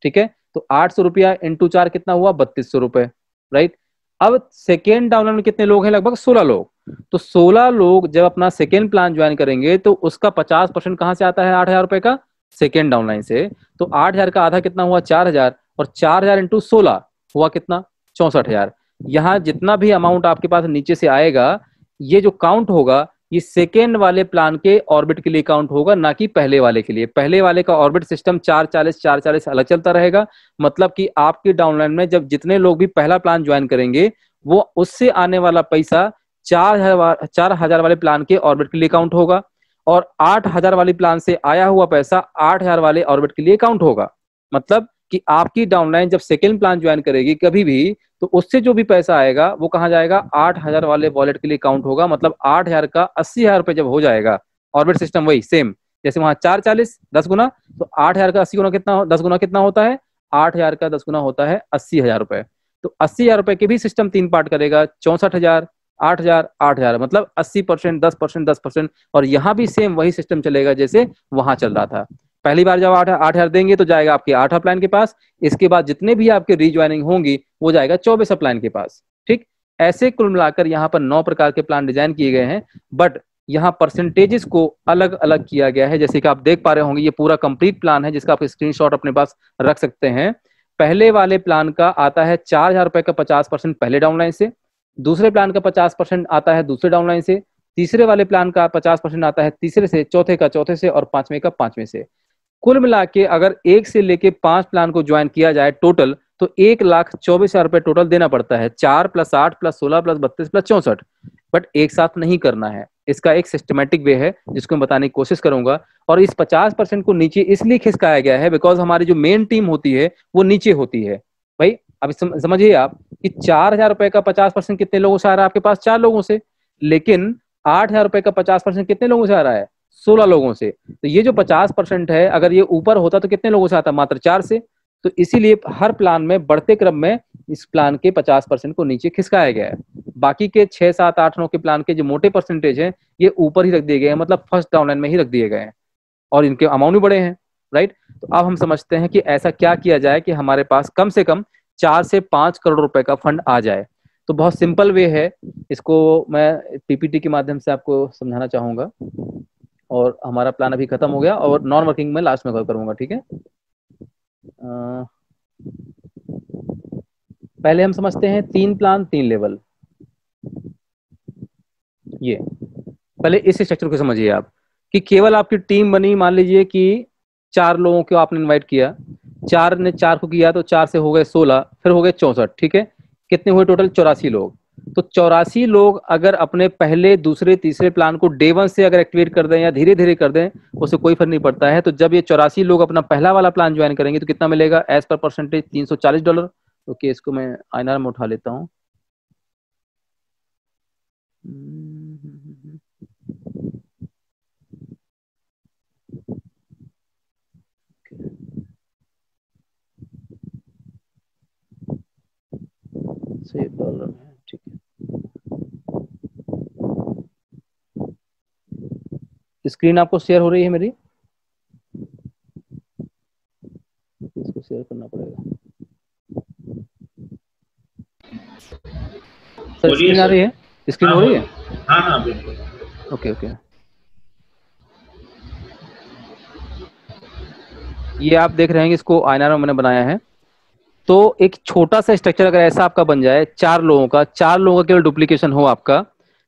ठीक है। तो 800 रुपया इंटू 4 कितना हुआ, 3,200 रुपए, राइट। अब सेकेंड डाउनलाइन में कितने लोग हैं, लगभग 16 लोग। तो 16 लोग जब अपना सेकेंड प्लान ज्वाइन करेंगे, तो उसका 50% कहां से आता है, 8,000 रुपए का सेकेंड डाउनलाइन से। तो 8,000 का आधा कितना हुआ, 4,000, और 4,000 इंटू 16 हुआ कितना, 64,000। यहाँ जितना भी अमाउंट आपके पास नीचे से आएगा, ये जो काउंट होगा, ये सेकेंड वाले प्लान के ऑर्बिट के लिए काउंट होगा, ना कि पहले वाले के लिए। पहले वाले का ऑर्बिट सिस्टम 440 अलग चलता रहेगा। मतलब कि आपकी डाउनलाइन में जब जितने लोग भी पहला प्लान ज्वाइन करेंगे, वो उससे आने वाला पैसा 4,000 वाले प्लान के ऑर्बिट के लिए काउंट होगा, और 8,000 वाले प्लान से आया हुआ पैसा 8,000 वाले ऑर्बिट के लिए काउंट होगा। मतलब कि आपकी डाउनलाइन जब सेकेंड प्लान ज्वाइन करेगी कभी भी, तो उससे जो भी पैसा आएगा वो कहां जाएगा, 8,000 वाले वॉलेट के लिए काउंट होगा। मतलब 8,000 का 80,000 रुपए जब हो जाएगा, ऑर्बिट सिस्टम वही सेम, जैसे वहां 440 10 गुना, तो 8,000 का 80 गुना कितना, 10 गुना कितना होता है, 8,000 का 10 गुना होता है 80,000 रुपए। तो 80,000 रुपए के भी सिस्टम 3 पार्ट करेगा, 64,000, 8,000, 8,000, मतलब 80%, 10%, 10%। और यहाँ भी सेम वही सिस्टम चलेगा जैसे वहां चल रहा था। पहली बार जब 8,000 देंगे तो जाएगा आपके 8 प्लान के पास। इसके बाद जितने भी आपके रीज्वाइनिंग होंगी वो जाएगा 24 प्लान के पास, ठीक। ऐसे कुल मिलाकर यहाँ पर 9 प्रकार के प्लान डिजाइन किए गए हैं, बट यहाँ परसेंटेजेस को अलग अलग किया गया है। जैसे कि आप देख पा रहे होंगे, ये पूरा कंप्लीट प्लान है जिसका आप स्क्रीनशॉट अपने पास रख सकते हैं। पहले वाले प्लान का आता है 4,000 रुपए का 50% पहले डाउनलाइन से, दूसरे प्लान का 50% आता है दूसरे डाउनलाइन से, तीसरे वाले प्लान का 50% आता है तीसरे से, चौथे का चौथे से, और पांचवें का पांचवें से। कुल मिला के अगर 1 से लेके 5 प्लान को ज्वाइन किया जाए टोटल, तो 1,24,000 रुपए टोटल देना पड़ता है। 4 + 8 + 16 + 32 + 64। बट एक साथ नहीं करना है, इसका एक सिस्टमेटिक वे है जिसको मैं बताने की कोशिश करूंगा। और इस 50% को नीचे इसलिए खिसकाया गया है बिकॉज हमारी जो मेन टीम होती है वो नीचे होती है। भाई अब समझिए आप कि 4,000 रुपए का 50% कितने लोगों से आ रहा है आपके पास? 4 लोगों से। लेकिन 8,000 रुपए का 50% कितने लोगों से आ रहा है? 16 लोगों से। तो ये जो 50% है, अगर ये ऊपर होता तो कितने लोगों से आता? मात्र 4 से। तो इसीलिए हर प्लान में बढ़ते क्रम में इस प्लान के 50% को नीचे खिसकाया गया है। बाकी के 6, 7, 8, 9 के प्लान के जो मोटे परसेंटेज हैं ये ऊपर ही रख दिए गए हैं, मतलब फर्स्ट डाउनलाइन में ही रख दिए गए हैं, और इनके अमाउंट भी बड़े हैं, राइट। तो अब हम समझते हैं कि ऐसा क्या किया जाए कि हमारे पास कम से कम 4 से 5 करोड़ रुपए का फंड आ जाए। तो बहुत सिंपल वे है, इसको मैं पीपीटी के माध्यम से आपको समझाना चाहूंगा। और हमारा प्लान अभी खत्म हो गया और नॉन वर्किंग में लास्ट में कॉल करूंगा, ठीक है। पहले हम समझते हैं 3 प्लान 3 लेवल। ये पहले इस स्ट्रक्चर को समझिए आप कि केवल आपकी टीम बनी, मान लीजिए कि 4 लोगों को आपने इनवाइट किया, 4 ने 4 को किया तो 4 से हो गए 16, फिर हो गए 64, ठीक है। कितने हुए टोटल? 84 लोग। तो 84 लोग अगर अपने पहले, दूसरे, तीसरे प्लान को डे 1 से अगर एक्टिवेट कर दें या धीरे धीरे कर दें, उससे कोई फर्क नहीं पड़ता है। तो जब ये 84 लोग अपना पहला वाला प्लान ज्वाइन करेंगे तो कितना मिलेगा? As per percentage $340। ओके, इसको मैं आईएनआर में उठा लेता हूँ। $1 में, ठीक है। स्क्रीन आपको शेयर हो रही है मेरी? इसको शेयर करना पड़ेगा। सर स्क्रीन आ रही है? स्क्रीन हो रही है?
हाँ बिल्कुल।
Okay okay. ये आप देख रहे हैं, इसको आईएनआर में मैंने बनाया है। तो एक छोटा सा स्ट्रक्चर अगर ऐसा आपका बन जाए, 4 लोगों का केवल डुप्लीकेशन हो आपका,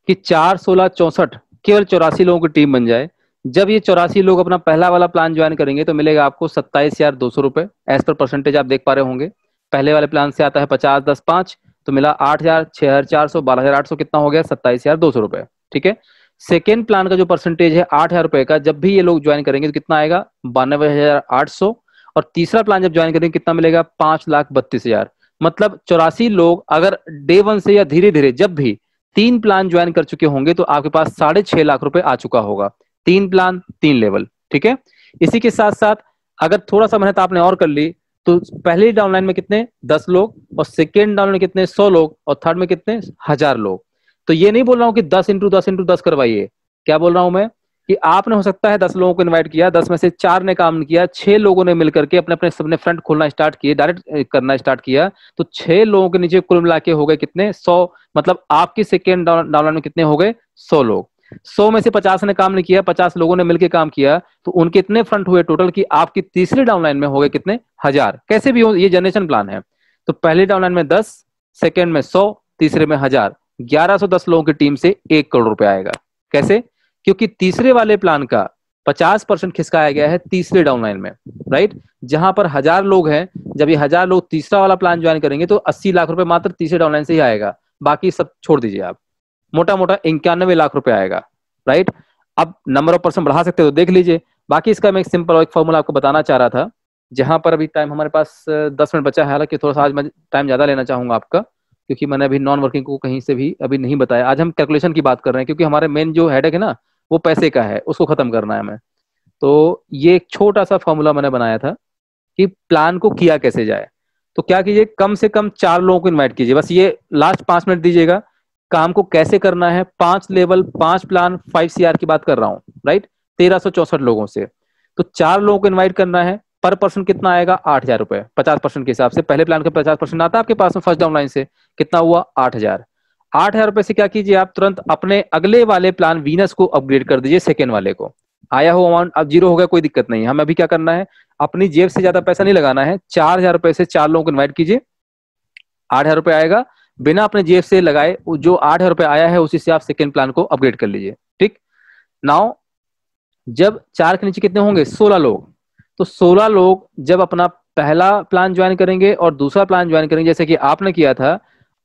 कि 4, 16, 64 केवल 84 लोगों की टीम बन जाए। जब ये 84 लोग अपना पहला वाला प्लान ज्वाइन करेंगे तो मिलेगा आपको 27,200 रुपए। एज पर परसेंटेज आप देख पा रहे होंगे। पहले वाले प्लान से आता है 50, 10, 5, तो मिला 8,000, 6,400, 12,800, कितना हो गया? 27,200 रुपए, ठीक है। सेकेंड प्लान का जो परसेंटेज है 8,000 रुपए का, जब भी ये लोग ज्वाइन करेंगे तो कितना आएगा? 92,800। और तीसरा प्लान जब ज्वाइन करेंगे कितना मिलेगा? 5,32,000। मतलब 84 लोग अगर डे 1 से या धीरे धीरे जब भी 3 प्लान ज्वाइन कर चुके होंगे तो आपके पास 6.5 लाख रुपए आ चुका होगा। 3 प्लान 3 लेवल, ठीक है। इसी के साथ साथ अगर थोड़ा सा मेहनत आपने और कर ली तो पहले डाउनलाइन में कितने? 10 लोग, और सेकेंड डाउनलाइन में कितने? 100 लोग, और थर्ड में कितने? 1,000 लोग। तो ये नहीं बोल रहा हूं कि 10 × 10 × 10 करवाइए। क्या बोल रहा हूं मैं कि आपने हो सकता है 10 लोगों को इनवाइट किया, 10 में से 4 ने काम किया, 6 लोगों ने मिलकर के अपने अपने सबने फ्रंट खोलना स्टार्ट किए, डायरेक्ट करना स्टार्ट किया, तो 6 लोगों के नीचे कुल मिला के हो गए कितने? 100। मतलब आपकी सेकेंड डाउनलाइन में कितने हो गए? 100 लोग। 100 में से 50 ने काम नहीं किया, 50 लोगों ने मिलकर काम किया, तो उनके इतने फ्रंट हुए टोटल कि आपकी तीसरी डाउनलाइन में हो गए कितने? 1,000। कैसे भी हो, ये जनरेशन प्लान है। तो पहली डाउनलाइन में 10, सेकेंड में 100, तीसरे में 1,000। 1110 लोगों की टीम से 1 करोड़ रुपए आएगा। कैसे? क्योंकि तीसरे वाले प्लान का 50% खिसकाया गया है तीसरे डाउनलाइन में, राइट। जहां पर 1,000 लोग हैं, जब ये 1,000 लोग तीसरा वाला प्लान ज्वाइन करेंगे तो 80 लाख रुपए मात्र तीसरे डाउनलाइन से ही आएगा। बाकी सब छोड़ दीजिए आप, मोटा मोटा 91 लाख रुपए आएगा, राइट। अब नंबर ऑफ पर्सन बढ़ा सकते हो तो देख लीजिए। बाकी इसका मैं एक सिंपल एक फॉर्मूला आपको बताना चाह रहा था, जहां पर अभी टाइम हमारे पास 10 मिनट बचा है। हालांकि थोड़ा सा आज मैं टाइम ज्यादा लेना चाहूंगा आपका, क्योंकि मैंने अभी नॉन वर्किंग को कहीं से भी अभी नहीं बताया। आज हम कैलकुलेशन की बात कर रहे हैं, क्योंकि हमारे मेन जो हेडेक है ना वो पैसे का है, उसको खत्म करना है हमें। तो ये एक छोटा सा फॉर्मूला मैंने बनाया था कि प्लान को किया कैसे जाए। तो क्या कीजिए, कम से कम 4 लोगों को इनवाइट कीजिए, बस ये लास्ट 5 मिनट दीजिएगा। काम को कैसे करना है? 5 लेवल, 5 प्लान, 5 CR की बात कर रहा हूं, राइट। 1364 लोगों से तो 4 लोगों को इन्वाइट करना है। पर पर्सन कितना आएगा? 8,000 रुपए। 50% के हिसाब से पहले प्लान का 50% आता है आपके पास में फर्स्ट डाउनलाइन से, कितना हुआ? 8,000। 8,000 रुपए से क्या कीजिए, आप तुरंत अपने अगले वाले प्लान वीनस को अपग्रेड कर दीजिए। सेकेंड वाले को आया हो अमाउंट अब 0 हो गया, कोई दिक्कत नहीं है। हमें अभी क्या करना है, अपनी जेब से ज्यादा पैसा नहीं लगाना है। 4,000 रुपए से 4 लोगों को इन्वाइट कीजिए, 8,000 रुपए आएगा। बिना अपने जेब से लगाए जो 8,000 रुपये आया है उसी से आप सेकेंड प्लान को अपग्रेड कर लीजिए। ठीक, नाउ जब 4 के नीचे कितने होंगे, 16 लोग, तो 16 लोग जब अपना पहला प्लान ज्वाइन करेंगे और दूसरा प्लान ज्वाइन करेंगे जैसे कि आपने किया था,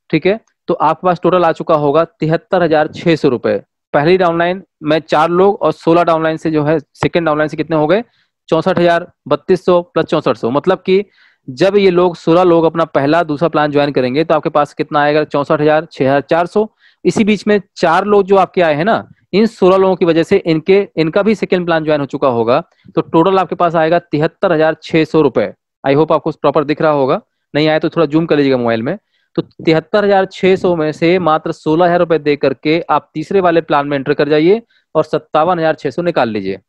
ठीक है, तो आपके पास टोटल आ चुका होगा 73,600 रुपए। पहली डाउनलाइन में 4 लोग और 16 डाउनलाइन से जो है सेकंड डाउनलाइन से कितने हो गए, 64,000, 3200 प्लस 6400, मतलब कि जब ये लोग 16 लोग अपना पहला दूसरा प्लान ज्वाइन करेंगे तो आपके पास कितना आएगा, 64,000, 6,400। इसी बीच में 4 लोग जो आपके आए हैं ना, इन 16 लोगों की वजह से इनका भी सेकंड प्लान ज्वाइन हो चुका होगा, तो टोटल आपके पास आएगा 73,600 रुपए। आई होप आपको प्रॉपर दिख रहा होगा, नहीं आए तो थोड़ा जूम कर लीजिएगा मोबाइल में। तो 73,600 में से मात्र 16,000 रुपए दे करके आप तीसरे वाले प्लान में एंटर कर जाइए और 57,600 निकाल लीजिए।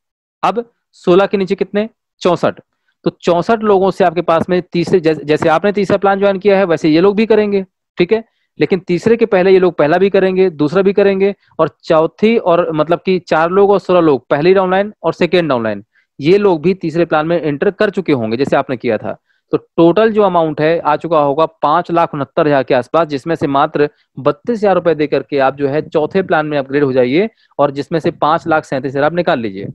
अब 16 के नीचे कितने, 64, तो 64 लोगों से आपके पास में तीसरे, जैसे आपने तीसरा प्लान ज्वाइन किया है वैसे ये लोग भी करेंगे, ठीक है, लेकिन तीसरे के पहले ये लोग पहला भी करेंगे, दूसरा भी करेंगे, और चौथी और मतलब कि 4 लोग और 16 लोग पहली डाउनलाइन और सेकेंड डाउनलाइन ये लोग भी तीसरे प्लान में एंटर कर चुके होंगे जैसे आपने किया था। तो टोटल जो अमाउंट है आ चुका होगा 5,69,000 के आसपास, जिसमें से मात्र 32,000 रुपए दे करके आप जो है चौथे प्लान में अपग्रेड हो जाइए और जिसमें से 5,37,000 आप निकाल लीजिए।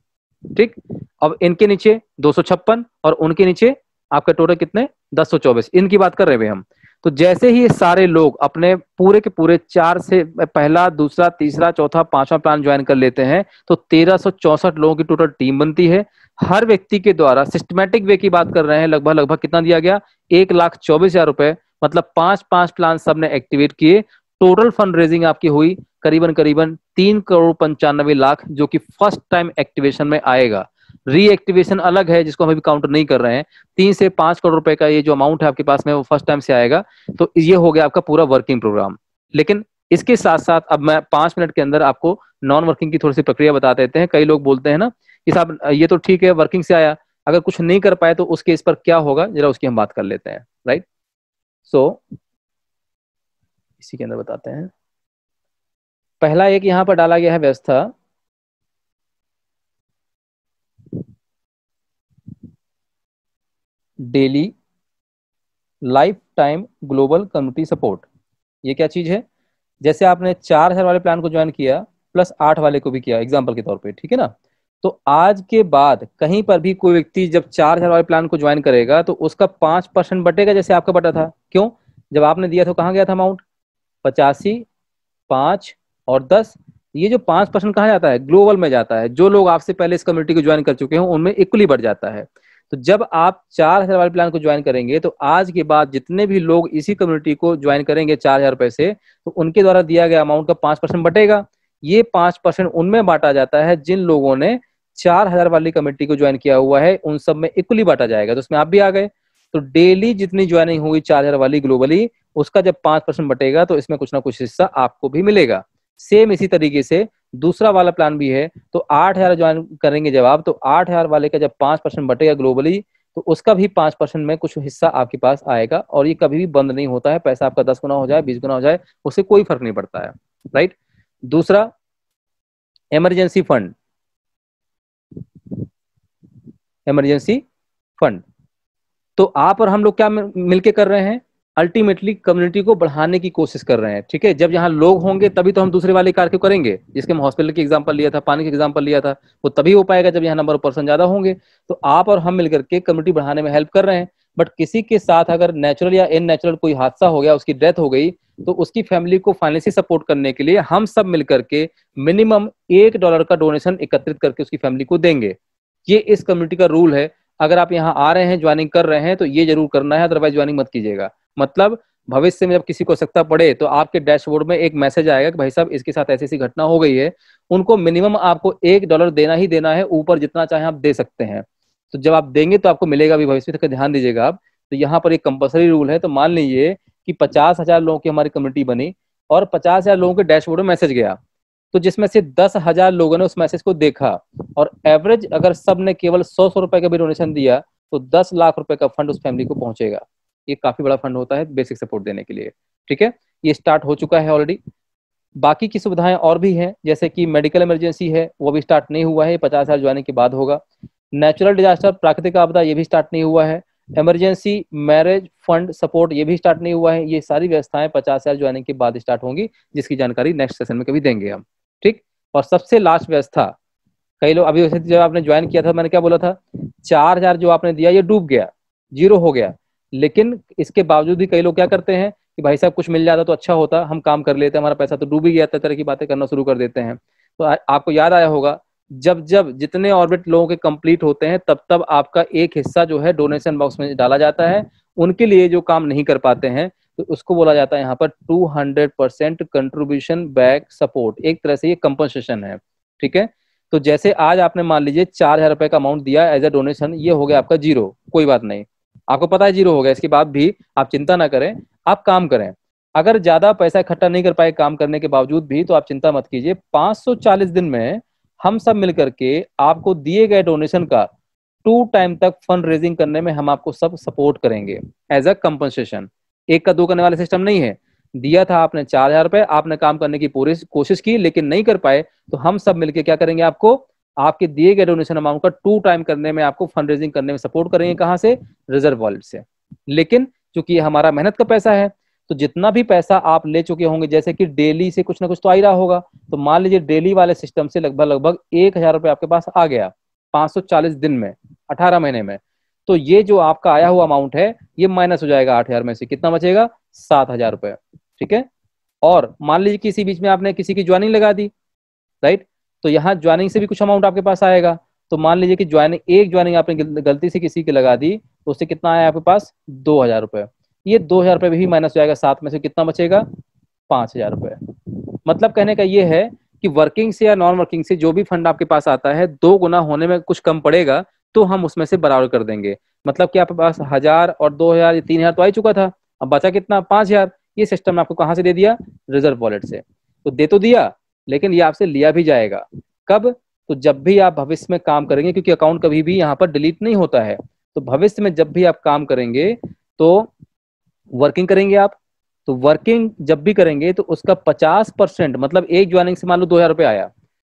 ठीक, अब इनके नीचे 256 और उनके नीचे आपका टोटल कितने, 1024, इनकी बात कर रहे हैं हम। तो जैसे ही ये सारे लोग अपने पूरे के पूरे 4 से पहला दूसरा तीसरा चौथा पांचवा प्लान ज्वाइन कर लेते हैं तो 1,364 लोगों की टोटल टीम बनती है। हर व्यक्ति के द्वारा सिस्टमैटिक वे की बात कर रहे हैं, लगभग कितना दिया गया, 1,24,000 रुपए, मतलब 5 प्लान सबने एक्टिवेट किए। टोटल फंड रेजिंग आपकी हुई करीबन 3,95,00,000, जो कि फर्स्ट टाइम एक्टिवेशन में आएगा। रीएक्टिवेशन अलग है जिसको हम अभी काउंटर नहीं कर रहे हैं। 3 से 5 करोड़ रुपए का ये जो अमाउंट है आपके पास में वो फर्स्ट टाइम से आएगा। तो ये हो गया आपका पूरा वर्किंग प्रोग्राम। लेकिन इसके साथ साथ अब मैं 5 मिनट के अंदर आपको नॉन वर्किंग की थोड़ी सी प्रक्रिया बता देते हैं। कई लोग बोलते हैं ना कि साहब ये तो ठीक है वर्किंग से आया, अगर कुछ नहीं कर पाए तो उस केस पर क्या होगा, जरा उसकी हम बात कर लेते हैं। राइट, सो इसी के अंदर बताते हैं। पहला एक यहां पर डाला गया है व्यवस्था, daily life time global community support. ये क्या चीज है, जैसे आपने 4,000 वाले प्लान को ज्वाइन किया प्लस 8 वाले को भी किया एग्जांपल के तौर पे, ठीक है ना, तो आज के बाद कहीं पर भी कोई व्यक्ति जब 4,000 वाले प्लान को ज्वाइन करेगा तो उसका 5% बटेगा जैसे आपका बटा था। क्यों, जब आपने दिया था कहाँ गया था अमाउंट, 85, 5 और 10, ये जो 5% कहाँ जाता है, ग्लोबल में जाता है। जो लोग आपसे पहले इस कम्युनिटी को ज्वाइन कर चुके हैं उनमें इक्वली बढ़ जाता है। तो जब आप 4,000 वाले प्लान को ज्वाइन करेंगे तो आज के बाद जितने भी लोग इसी कम्युनिटी को ज्वाइन करेंगे 4,000 रुपए से, तो उनके द्वारा दिया गया अमाउंट का 5% बटेगा। ये 5% उनमें बांटा जाता है जिन लोगों ने 4,000 वाली कमेटी को ज्वाइन किया हुआ है, उन सब में इक्वली बांटा जाएगा। तो उसमें आप भी आ गए। तो डेली जितनी ज्वाइनिंग हुई 4,000 वाली ग्लोबली, उसका जब 5% बटेगा तो इसमें कुछ ना कुछ हिस्सा आपको भी मिलेगा। सेम इसी तरीके से दूसरा वाला प्लान भी है। तो 8,000 ज्वाइन करेंगे जब आप, तो 8,000 वाले का जब 5% बटेगा ग्लोबली, तो उसका भी 5% में कुछ हिस्सा आपके पास आएगा। और ये कभी भी बंद नहीं होता है, पैसा आपका 10 गुना हो जाए 20 गुना हो जाए उससे कोई फर्क नहीं पड़ता है। राइट, दूसरा इमरजेंसी फंड, इमरजेंसी फंड तो आप और हम लोग क्या मिलके कर रहे हैं, अल्टीमेटली कम्युनिटी को बढ़ाने की कोशिश कर रहे हैं। ठीक है, जब यहाँ लोग होंगे तभी तो हम दूसरे वाले कार्य को करेंगे। जिसके हम हॉस्पिटल की एग्जांपल लिया था, पानी की एग्जांपल लिया था, वो तभी हो पाएगा जब यहाँ नंबर ऑफ पर्सन ज्यादा होंगे। तो आप और हम मिलकर के कम्युनिटी बढ़ाने में हेल्प कर रहे हैं। बट किसी के साथ अगर नेचुरल या इननेचुरल कोई हादसा हो गया, उसकी डेथ हो गई, तो उसकी फैमिली को फाइनेंशियली सपोर्ट करने के लिए हम सब मिलकर के मिनिमम $1 का डोनेशन एकत्रित करके उसकी फैमिली को देंगे। ये इस कम्युनिटी का रूल है। अगर आप यहाँ आ रहे हैं, ज्वाइनिंग कर रहे हैं, तो ये जरूर करना है, अदरवाइज ज्वाइनिंग मत कीजिएगा। मतलब भविष्य में जब किसी को आवश्यकता पड़े तो आपके डैशबोर्ड में एक मैसेज आएगा कि भाई साहब इसके साथ ऐसी ऐसी घटना हो गई है। उनको मिनिमम आपको $1 देना ही देना है, ऊपर जितना चाहे आप दे सकते हैं। तो जब आप देंगे तो आपको मिलेगा भी भविष्य तक, ध्यान दीजिएगा आप। तो यहाँ पर एक कंपल्सरी रूल है। तो मान लीजिए कि 50,000 लोगों की हमारी कम्युनिटी बनी और 50,000 लोगों के डैशबोर्ड में मैसेज गया, तो जिसमें से 10,000 लोगों ने उस मैसेज को देखा और एवरेज अगर सब ने केवल 100 रुपए का भी डोनेशन दिया तो 10 लाख रुपए का फंड उस फैमिली को पहुंचेगा। ये काफी बड़ा फंड होता है बेसिक सपोर्ट देने के लिए। ठीक है, ये स्टार्ट हो चुका है ऑलरेडी। बाकी की सुविधाएं और भी हैं, जैसे कि मेडिकल इमरजेंसी है, वो भी स्टार्ट नहीं हुआ है, 50,000 ज्वाइनिंग के बाद होगा। नेचुरल डिजास्टर, प्राकृतिक आपदा, ये भी स्टार्ट नहीं हुआ है। इमरजेंसी, मैरिज फंड सपोर्ट ये भी स्टार्ट नहीं हुआ है। ये सारी व्यवस्थाएं 50,000 ज्वाइनिंग के बाद स्टार्ट होंगी, जिसकी जानकारी नेक्स्ट सेशन में कभी देंगे हम, ठीक। और सबसे लास्ट व्यवस्था, कई लोग अभी वैसे जब आपने ज्वाइन किया था मैंने क्या बोला था, 4,000 जो आपने दिया ये डूब गया, जीरो हो गया। लेकिन इसके बावजूद भी कई लोग क्या करते हैं कि भाई साहब कुछ मिल जाता तो अच्छा होता, हम काम कर लेते, हमारा पैसा तो डूब ही गया, तरह की बातें करना शुरू कर देते हैं। तो आपको याद आया होगा, जब जब जितने ऑर्बिट लोगों के कंप्लीट होते हैं तब तब आपका एक हिस्सा जो है डोनेशन बॉक्स में डाला जाता है। उनके लिए जो काम नहीं कर पाते हैं तो उसको बोला जाता है यहाँ पर 200% कंट्रीब्यूशन बैक सपोर्ट, एक तरह से ये कंपनसेशन है, ठीक है। तो जैसे आज आपने मान लीजिए 4,000 रुपए का अमाउंट दिया एज ए डोनेशन, ये हो गया आपका जीरो, कोई बात नहीं, आपको पता है जीरो हो गया, इसके बाद भी आप चिंता ना करें, आप काम करें। अगर ज्यादा पैसा इकट्ठा नहीं कर पाए काम करने के बावजूद भी तो आप चिंता मत कीजिए, 540 दिन में हम सब मिलकर के आपको दिए गए डोनेशन का 2 टाइम तक फंड रेजिंग करने में हम आपको सब सपोर्ट करेंगे एज अ कंपनसेशन। एक का दो करने वाला सिस्टम नहीं है। दिया था आपने 4,000 रुपए, आपने काम करने की पूरी कोशिश की लेकिन नहीं कर पाए, तो हम सब मिलकर क्या करेंगे, आपको आपके दिए गए डोनेशन अमाउंट का 2 टाइम करने में, आपको फंड रेजिंग करने में सपोर्ट करेंगे। कहां से? रिजर्व वॉलेट से। लेकिन चूंकि ये हमारा मेहनत का पैसा है, तो जितना भी पैसा आप ले चुके होंगे, जैसे कि डेली से कुछ ना कुछ तो आ ही रहा होगा, तो मान लीजिए डेली वाले सिस्टम से लगभग 1,000 रुपए आपके पास आ गया 540 दिन में, 18 महीने में। तो ये जो आपका आया हुआ अमाउंट है ये माइनस हो जाएगा 8,000 में से, कितना बचेगा? 7,000 रुपए, ठीक है। और मान लीजिए किसी बीच में आपने किसी की ज्वाइनिंग लगा दी, राइट, तो यहाँ ज्वाइनिंग से भी कुछ अमाउंट आपके पास आएगा। तो मान लीजिए कि एक ज्वाइनिंग आपने गलती से किसी की लगा दी, तो उससे कितना आया आपके पास? 2,000 रुपए। ये 2,000 रुपए भी माइनस हो जाएगा, 7 में से कितना बचेगा? 5,000 रुपए। मतलब कहने का ये है कि वर्किंग से या नॉन वर्किंग से जो भी फंड आपके पास आता है, 2 गुना होने में कुछ कम पड़ेगा तो हम उसमें से बराबर कर देंगे। मतलब कि आपके पास 1,000 और 2,000 या 3,000 तो आ ही चुका था, अब बचा कितना? 5,000। ये सिस्टम ने आपको कहां से दे दिया? रिजर्व वॉलेट से। तो दे तो दिया, लेकिन ये आपसे लिया भी जाएगा। कब? तो जब भी आप भविष्य में काम करेंगे, क्योंकि अकाउंट कभी भी यहाँ पर डिलीट नहीं होता है। तो भविष्य में जब भी आप काम करेंगे तो वर्किंग करेंगे आप, तो वर्किंग जब भी करेंगे तो उसका 50%, मतलब एक ज्वाइनिंग से मान लो 2,000 रुपए आया,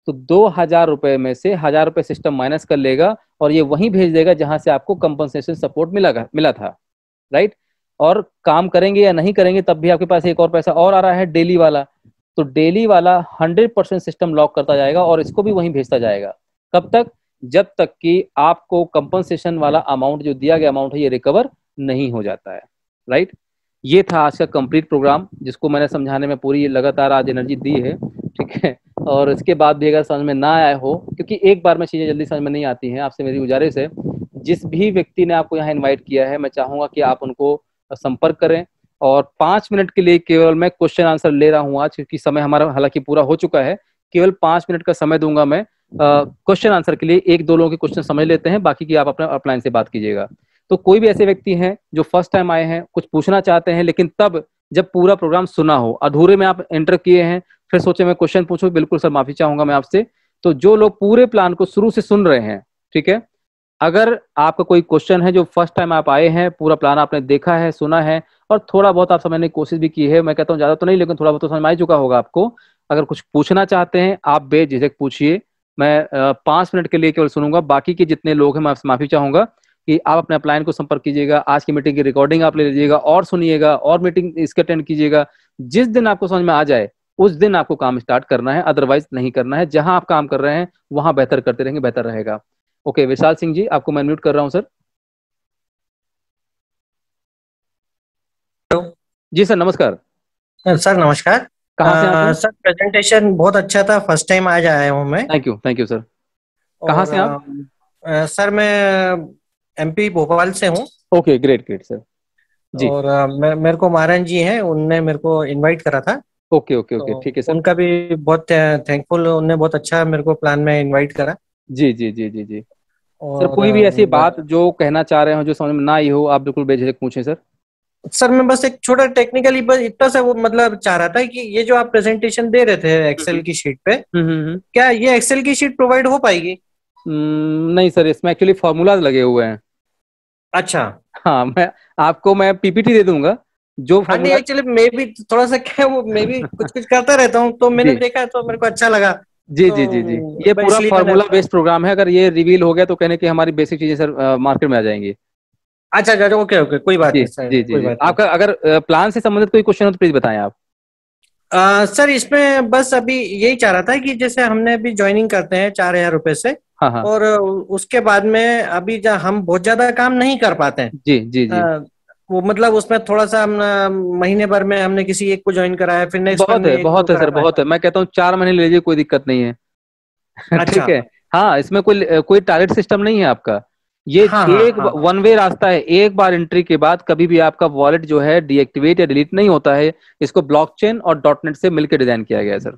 तो 2,000 रुपए में से 1,000 रुपए सिस्टम माइनस कर लेगा और ये वहीं भेज देगा जहां से आपको कंपनसेशन सपोर्ट मिला था, राइट। और काम करेंगे या नहीं करेंगे तब भी आपके पास एक और पैसा और आ रहा है, डेली वाला। तो डेली वाला 100% सिस्टम लॉक करता जाएगा और इसको भी वहीं भेजता जाएगा। कब तक? जब तक कि आपको कंपनसेशन वाला अमाउंट जो दिया गया अमाउंट है ये रिकवर नहीं हो जाता है, राइट। ये था आज का कंप्लीट प्रोग्राम, जिसको मैंने समझाने में पूरी लगातार आज एनर्जी दी है, ठीक है। और इसके बाद भी अगर समझ में ना आया हो, क्योंकि एक बार में चीज़ें जल्दी समझ में नहीं आती हैं, आपसे मेरी गुजारिश है, जिस भी व्यक्ति ने आपको यहाँ इन्वाइट किया है, मैं चाहूँगा कि आप उनको संपर्क करें। और 5 मिनट के लिए केवल मैं क्वेश्चन आंसर ले रहा हूँ आज, क्योंकि समय हमारा हालांकि पूरा हो चुका है। केवल 5 मिनट का समय दूंगा मैं क्वेश्चन आंसर के लिए। 1-2 लोगों के क्वेश्चन समझ लेते हैं, बाकी की आप अपना अपलाइन से बात कीजिएगा। तो कोई भी ऐसे व्यक्ति हैं जो फर्स्ट टाइम आए हैं, कुछ पूछना चाहते हैं, लेकिन तब जब पूरा प्रोग्राम सुना हो, अधूरे में आप एंटर किए हैं, फिर सोचे मैं क्वेश्चन पूछूं, बिल्कुल सर माफी चाहूंगा मैं आपसे। तो जो लोग पूरे प्लान को शुरू से सुन रहे हैं, ठीक है, अगर आपका कोई क्वेश्चन है, जो फर्स्ट टाइम आप आए हैं, पूरा प्लान आपने देखा है, सुना है और थोड़ा बहुत आप समझने की कोशिश भी की है, मैं कहता हूँ ज्यादा तो नहीं लेकिन थोड़ा बहुत तो समझ में आ चुका होगा आपको। अगर कुछ पूछना चाहते हैं आप बेझिझक पूछिए, मैं 5 मिनट के लिए केवल सुनूंगा। बाकी के जितने लोग हैं मैं आपसे माफी चाहूंगा कि आप अपने अपलाइन को संपर्क कीजिएगा। आज की मीटिंग की रिकॉर्डिंग आप ले लीजिएगा और सुनिएगा और मीटिंग इसके अटेंड कीजिएगा। जिस दिन आपको समझ में आ जाए उस दिन आपको काम स्टार्ट करना है, अदरवाइज नहीं करना है। जहां आप काम कर रहे हैं वहां बेहतर करते रहेंगे, बेहतर रहेगा। ओके, विशाल सिंह जी, आपको मैं म्यूट कर रहा हूं सर। जी सर, नमस्कार।
सर नमस्कार।
कहाँ से आप?
सर प्रेजेंटेशन बहुत अच्छा था, फर्स्ट टाइम आज आया हूँ मैं।
Thank you sir. कहाँ से आप?
सर मैं एमपी भोपाल से हूँ।
ओके, ग्रेट सर जी।
और मेरे को महाराज जी हैं, उनने मेरे को इनवाइट करा था।
ओके, ठीक है सर।
उनका भी बहुत थैंकफुल, उनने बहुत अच्छा मेरे को प्लान में इनवाइट करा।
जी। सर कोई भी ऐसी बात जो कहना चाह रहे हो जो समझ में ना आई हो, आप बिल्कुल बेझिझक पूछें सर।
सर मैं बस एक छोटा टेक्निकली बस इतना सा वो मतलब चाह रहा था कि ये जो आप प्रेजेंटेशन दे रहे थे एक्सेल की शीट पे, क्या ये एक्सेल की शीट प्रोवाइड हो पाएगी?
नहीं सर, इसमें एक्चुअली फॉर्मूलाज लगे हुए हैं।
अच्छा,
हाँ, मैं पीपीटी दे दूंगा जो
नहीं एक्चुअली मैं भी थोड़ा सा क्या वो मैं भी कुछ करता रहता हूँ, तो मैंने देखा तो मेरे को अच्छा लगा।
जी। ये पूरा फॉर्मूला बेस्ड प्रोग्राम है। अगर ये रिवील हो गया तो कहने की हमारी बेसिक चीजें सर मार्केट में आ जाएंगी।
अच्छा अच्छा, ओके ओके, कोई बात
जी
नहीं सर,
जी जी
कोई
जी।
बात नहीं।
आपका अगर प्लान से संबंधित कोई क्वेश्चन हो तो प्लीज बताएं आप।
सर इसमें बस अभी यही चाह रहा था कि जैसे हमने अभी ज्वाइनिंग करते हैं 4,000 रुपए से,
हाँ हाँ।
और उसके बाद में अभी हम बहुत ज्यादा काम नहीं कर पाते हैं।
जी जी जी।
वो मतलब उसमें थोड़ा सा हम महीने भर में हमने किसी एक को ज्वाइन कराया, फिर नेक्स्ट मंथ में एक को
बहुत है सर,
कराया।
बहुत है। मैं कहता हूँ 4 महीने ले लीजिए, कोई दिक्कत नहीं है।
अच्छा।
ठीक है। हाँ, इसमें कोई कोई टारगेट सिस्टम नहीं है आपका। ये
हाँ हाँ
एक
हाँ।
वन वे रास्ता है। एक बार एंट्री के बाद कभी भी आपका वॉलेट जो है डीएक्टिवेट या डिलीट नहीं होता है। इसको ब्लॉकचेन और डॉटनेट से मिलकर डिजाइन किया गया है सर।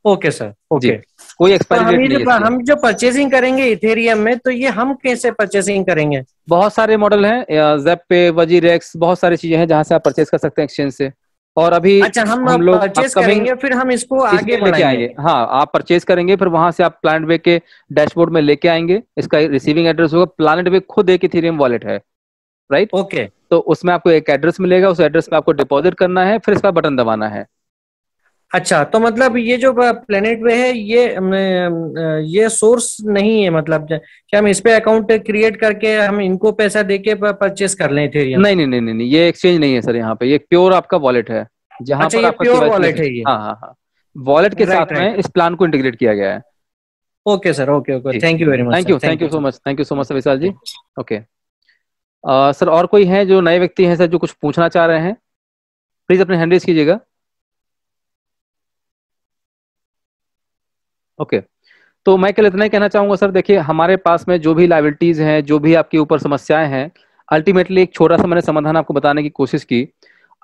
ओके सर,
जी।
ओके।
कोई
तो
एक्सपायरी
हम
डेट
ये
नहीं है
जो
इसकी।
हम जो परचेसिंग करेंगे इथेरियम में, तो ये हम कैसे परचेसिंग करेंगे?
बहुत सारे मॉडल हैं, जेप पे, वजीरेक्स, बहुत सारी चीजें हैं जहां से आप परचेज कर सकते हैं एक्सचेंज से। और अभी
अच्छा, हम
हम लोग
परचेस
अपकमिंग
करेंगे फिर हम इसको आगे
इसमें लेके
बढ़ाएंगे।
आएंगे। हाँ, आप परचेज करेंगे फिर वहां से आप प्लानट वे के डैशबोर्ड में लेके आएंगे। इसका रिसीविंग एड्रेस होगा। प्लानट वे खुद एक इथेरियम वॉलेट है, राइट।
ओके।
तो उसमें आपको एक एड्रेस मिलेगा, उस एड्रेस पे आपको डिपॉजिट करना है, फिर इसका बटन दबाना है।
अच्छा, तो मतलब ये जो प्लेनेट वे है, ये सोर्स नहीं है, मतलब कि हम इस पे अकाउंट क्रिएट करके हम इनको पैसा देके परचेस कर लें इथेरियम?
नहीं नहीं नहीं नहीं नहीं, ये एक्सचेंज नहीं है सर। यहाँ पे ये प्योर आपका वॉलेट है, जहां
अच्छा,
पर
ये
आपका
प्योर
केवाईसी
वॉलेट
लगे।
है ये।
हाँ हाँ हाँ। वॉलेट के
राइट
साथ
राइट।
में इस प्लान को इंटीग्रेट किया गया है।
ओके सर, ओके ओके,
जी।
Thank you very much
thank
sir,
you, thank
thank
you
you
so
sir.
Much, thank you so much Vishal ji. Okay. Sir और कोई है जो नए व्यक्ति हैं सर, जो कुछ पूछना चाह रहे हैं? प्लीज अपने हैंड रेज कीजिएगा। ओके। तो मैं कल इतना ही कहना चाहूंगा सर। देखिए, हमारे पास में जो भी लाइबिलिटीज हैं, जो भी आपके ऊपर समस्याएं हैं, अल्टीमेटली एक छोटा सा मैंने समाधान आपको बताने की कोशिश की।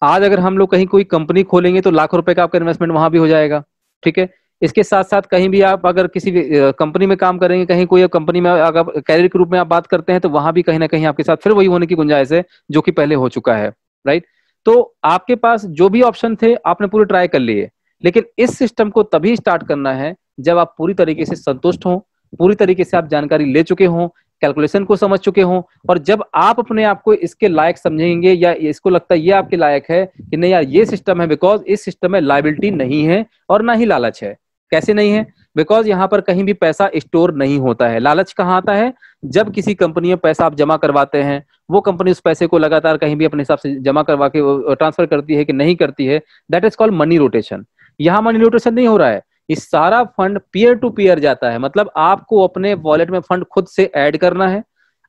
आज अगर हम लोग कहीं कोई कंपनी खोलेंगे तो लाखों रुपए का आपका इन्वेस्टमेंट वहां भी हो जाएगा। ठीक है। इसके साथ साथ कहीं भी आप अगर किसी कंपनी में काम करेंगे, कहीं कोई कंपनी में अगर कैरियर के रूप में आप बात करते हैं, तो वहां भी कहीं ना कहीं आपके साथ फिर वही होने की गुंजाइश है जो कि पहले हो चुका है, राइट। तो आपके पास जो भी ऑप्शन थे आपने पूरे ट्राई कर लिए, लेकिन इस सिस्टम को तभी स्टार्ट करना है जब आप पूरी तरीके से संतुष्ट हों, पूरी तरीके से आप जानकारी ले चुके हों, कैलकुलेशन को समझ चुके हों, और जब आप अपने आप को इसके लायक समझेंगे या इसको लगता है ये आपके लायक है कि नहीं यार ये सिस्टम है, बिकॉज इस सिस्टम में लायबिलिटी नहीं है और ना ही लालच है। कैसे नहीं है? बिकॉज यहाँ पर कहीं भी पैसा स्टोर नहीं होता है। लालच कहाँ आता है? जब किसी कंपनी में पैसा आप जमा करवाते हैं, वो कंपनी उस पैसे को लगातार कहीं भी अपने हिसाब से जमा करवा के ट्रांसफर करती है कि नहीं करती है, that is called money rotation. यहाँ मनी रोटेशन नहीं हो रहा है। इस सारा फंड पीयर टू पीयर जाता है, मतलब आपको अपने वॉलेट में फंड खुद से ऐड करना है,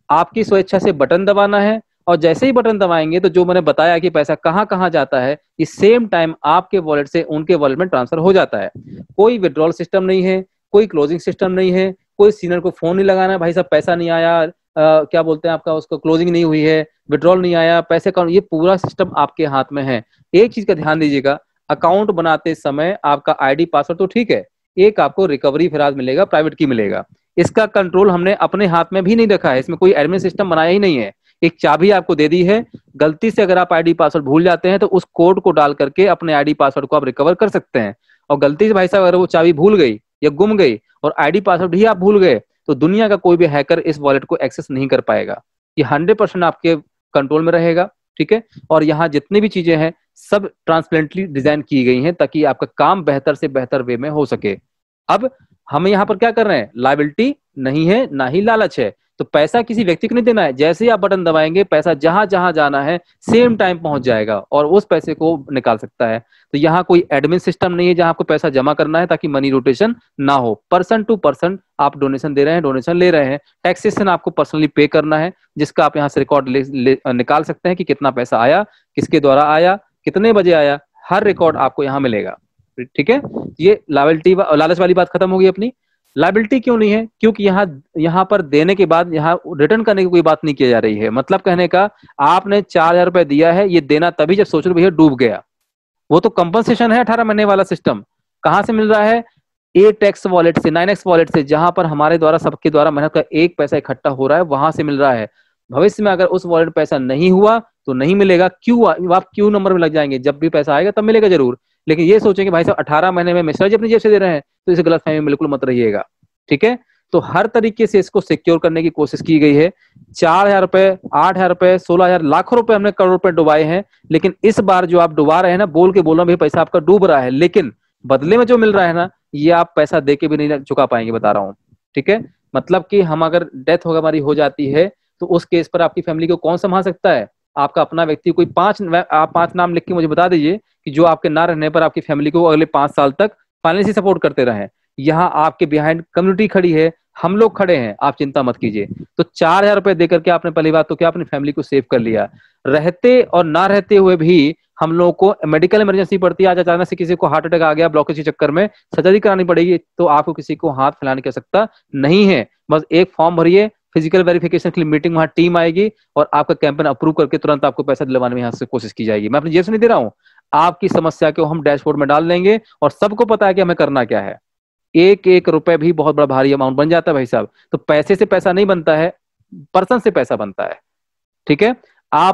आपकी स्वेच्छा से बटन दबाना है, और जैसे ही बटन दबाएंगे तो जो मैंने बताया कि पैसा कहां कहां जाता है, इस सेम टाइम आपके वॉलेट से उनके वॉलेट में ट्रांसफर हो जाता है। कोई विड्रॉल सिस्टम नहीं है, कोई क्लोजिंग सिस्टम नहीं है, कोई सीनियर को फोन नहीं लगाना है, भाई साहब पैसा नहीं आया, क्या बोलते हैं आपका, उसको क्लोजिंग नहीं हुई है, विड्रॉल नहीं आया, पैसे का, ये पूरा सिस्टम आपके हाथ में है। एक चीज का ध्यान दीजिएगा, अकाउंट बनाते समय आपका आईडी पासवर्ड तो ठीक है, एक आपको रिकवरी फ्राज मिलेगा, प्राइवेट की मिलेगा। इसका कंट्रोल हमने अपने हाथ में भी नहीं रखा है, इसमें कोई एडमिन सिस्टम बनाया ही नहीं है। एक चाबी आपको दे दी है, गलती से अगर आप आईडी पासवर्ड भूल जाते हैं तो उस कोड को डाल करके अपने आईडी पासवर्ड को आप रिकवर कर सकते हैं। और गलती से भाई साहब अगर वो चाबी भूल गई या गुम गई और आईडी पासवर्ड ही आप भूल गए, तो दुनिया का कोई भी हैकर इस वॉलेट को एक्सेस नहीं कर पाएगा। ये 100% आपके कंट्रोल में रहेगा, ठीक है। और यहाँ जितनी भी चीजें हैं सब ट्रांसपेरेंटली डिजाइन की गई हैं ताकि आपका काम बेहतर से बेहतर वे में हो सके। अब हम यहाँ पर क्या कर रहे हैं? लायबिलिटी नहीं है, ना ही लालच है, तो पैसा किसी व्यक्ति को नहीं देना है। जैसे ही आप बटन दबाएंगे पैसा जहां जहां जाना है सेम टाइम पहुंच जाएगा और उस पैसे को निकाल सकता है। तो यहाँ कोई एडमिन सिस्टम नहीं है जहां आपको पैसा जमा करना है ताकि मनी रोटेशन ना हो। पर्सन टू पर्सन आप डोनेशन दे रहे हैं, डोनेशन ले रहे हैं, टैक्सेशन आपको पर्सनली पे करना है, जिसका आप यहाँ से रिकॉर्ड निकाल सकते हैं कि कितना पैसा आया, किसके द्वारा आया, कितने बजे आया, हर रिकॉर्ड आपको यहाँ मिलेगा, ठीक है। ये लायबिलिटी लालच वाली बात खत्म होगी अपनी। लायबिलिटी क्यों नहीं है? क्योंकि यहाँ पर देने के बाद यहाँ रिटर्न करने की कोई बात नहीं की जा रही है। मतलब कहने का, आपने 4,000 रुपए दिया है, ये देना तभी जब सोच लो भैया डूब गया। वो तो कंपनसेशन है 18 महीने वाला सिस्टम। कहां से मिल रहा है? 8x वॉलेट से, 9x वॉलेट से, जहां पर हमारे द्वारा, सबके द्वारा मेहनत का एक पैसा इकट्ठा हो रहा है, वहां से मिल रहा है। भविष्य में अगर उस वॉलेट में पैसा नहीं हुआ तो नहीं मिलेगा। क्यों? आप क्यों नंबर में लग जाएंगे, जब भी पैसा आएगा तब मिलेगा जरूर। लेकिन ये सोचेंगे भाई साहब 18 महीने में मिश्रा जी अपनी जेब से दे रहे हैं, तो इस गलतफहमी में बिल्कुल मत रहिएगा, ठीक है। तो हर तरीके से इसको सिक्योर करने की कोशिश की गई है। 4,000 रुपए, 8,000 रुपए, 16,000, लाखों रुपए हमने, करोड़ रुपए डुबाए हैं। लेकिन इस बार जो आप डुबा रहे हैं ना, बोल के बोल रहे हैं भाई पैसा आपका डूब रहा है, लेकिन बदले में जो मिल रहा है ना, ये आप पैसा दे के भी नहीं चुका पाएंगे, बता रहा हूँ, ठीक है। मतलब कि हम अगर डेथ होगा हमारी हो जाती है तो उस केस पर आपकी फैमिली को कौन संभाल सकता है? आपका अपना व्यक्ति। कोई आप 5 नाम लिख के मुझे बता दीजिए कि जो आपके ना रहने पर आपकी फैमिली को अगले 5 साल तक फाइनेंशियली सपोर्ट करते रहे। यहाँ आपके बिहाइंड कम्युनिटी खड़ी है, हम लोग खड़े हैं, आप चिंता मत कीजिए। तो 4,000 रुपए देकर के आपने पहली बात तो क्या अपनी फैमिली को सेव कर लिया। रहते और ना रहते हुए भी हम लोगों को मेडिकल इमरजेंसी पड़ती है, आज अचानक से किसी को हार्ट अटैक आ गया, ब्लॉकेज के चक्कर में सर्जरी करानी पड़ेगी, तो आपको किसी को हाथ फैलाने की आवश्यकता नहीं है। बस एक फॉर्म भरिए, फिजिकल वेरिफिकेशन के लिए मीटिंग, वहां टीम आएगी और आपका कैंपेन अप्रूव करके तुरंत आपको पैसा दिलवाने में यहाँ से कोशिश की जाएगी। मैं अपनी जेब से नहीं दे रहा हूँ, आपकी समस्या को हम डैशबोर्ड में डाल देंगे और सबको पता है कि हमें करना क्या है। एक एक रुपए भी बहुत बड़ा भारी अमाउंट बन जाता है भाई साहब। तो पैसे से पैसा नहीं बनता है, पर्सन से पैसा बनता है। ठीक है,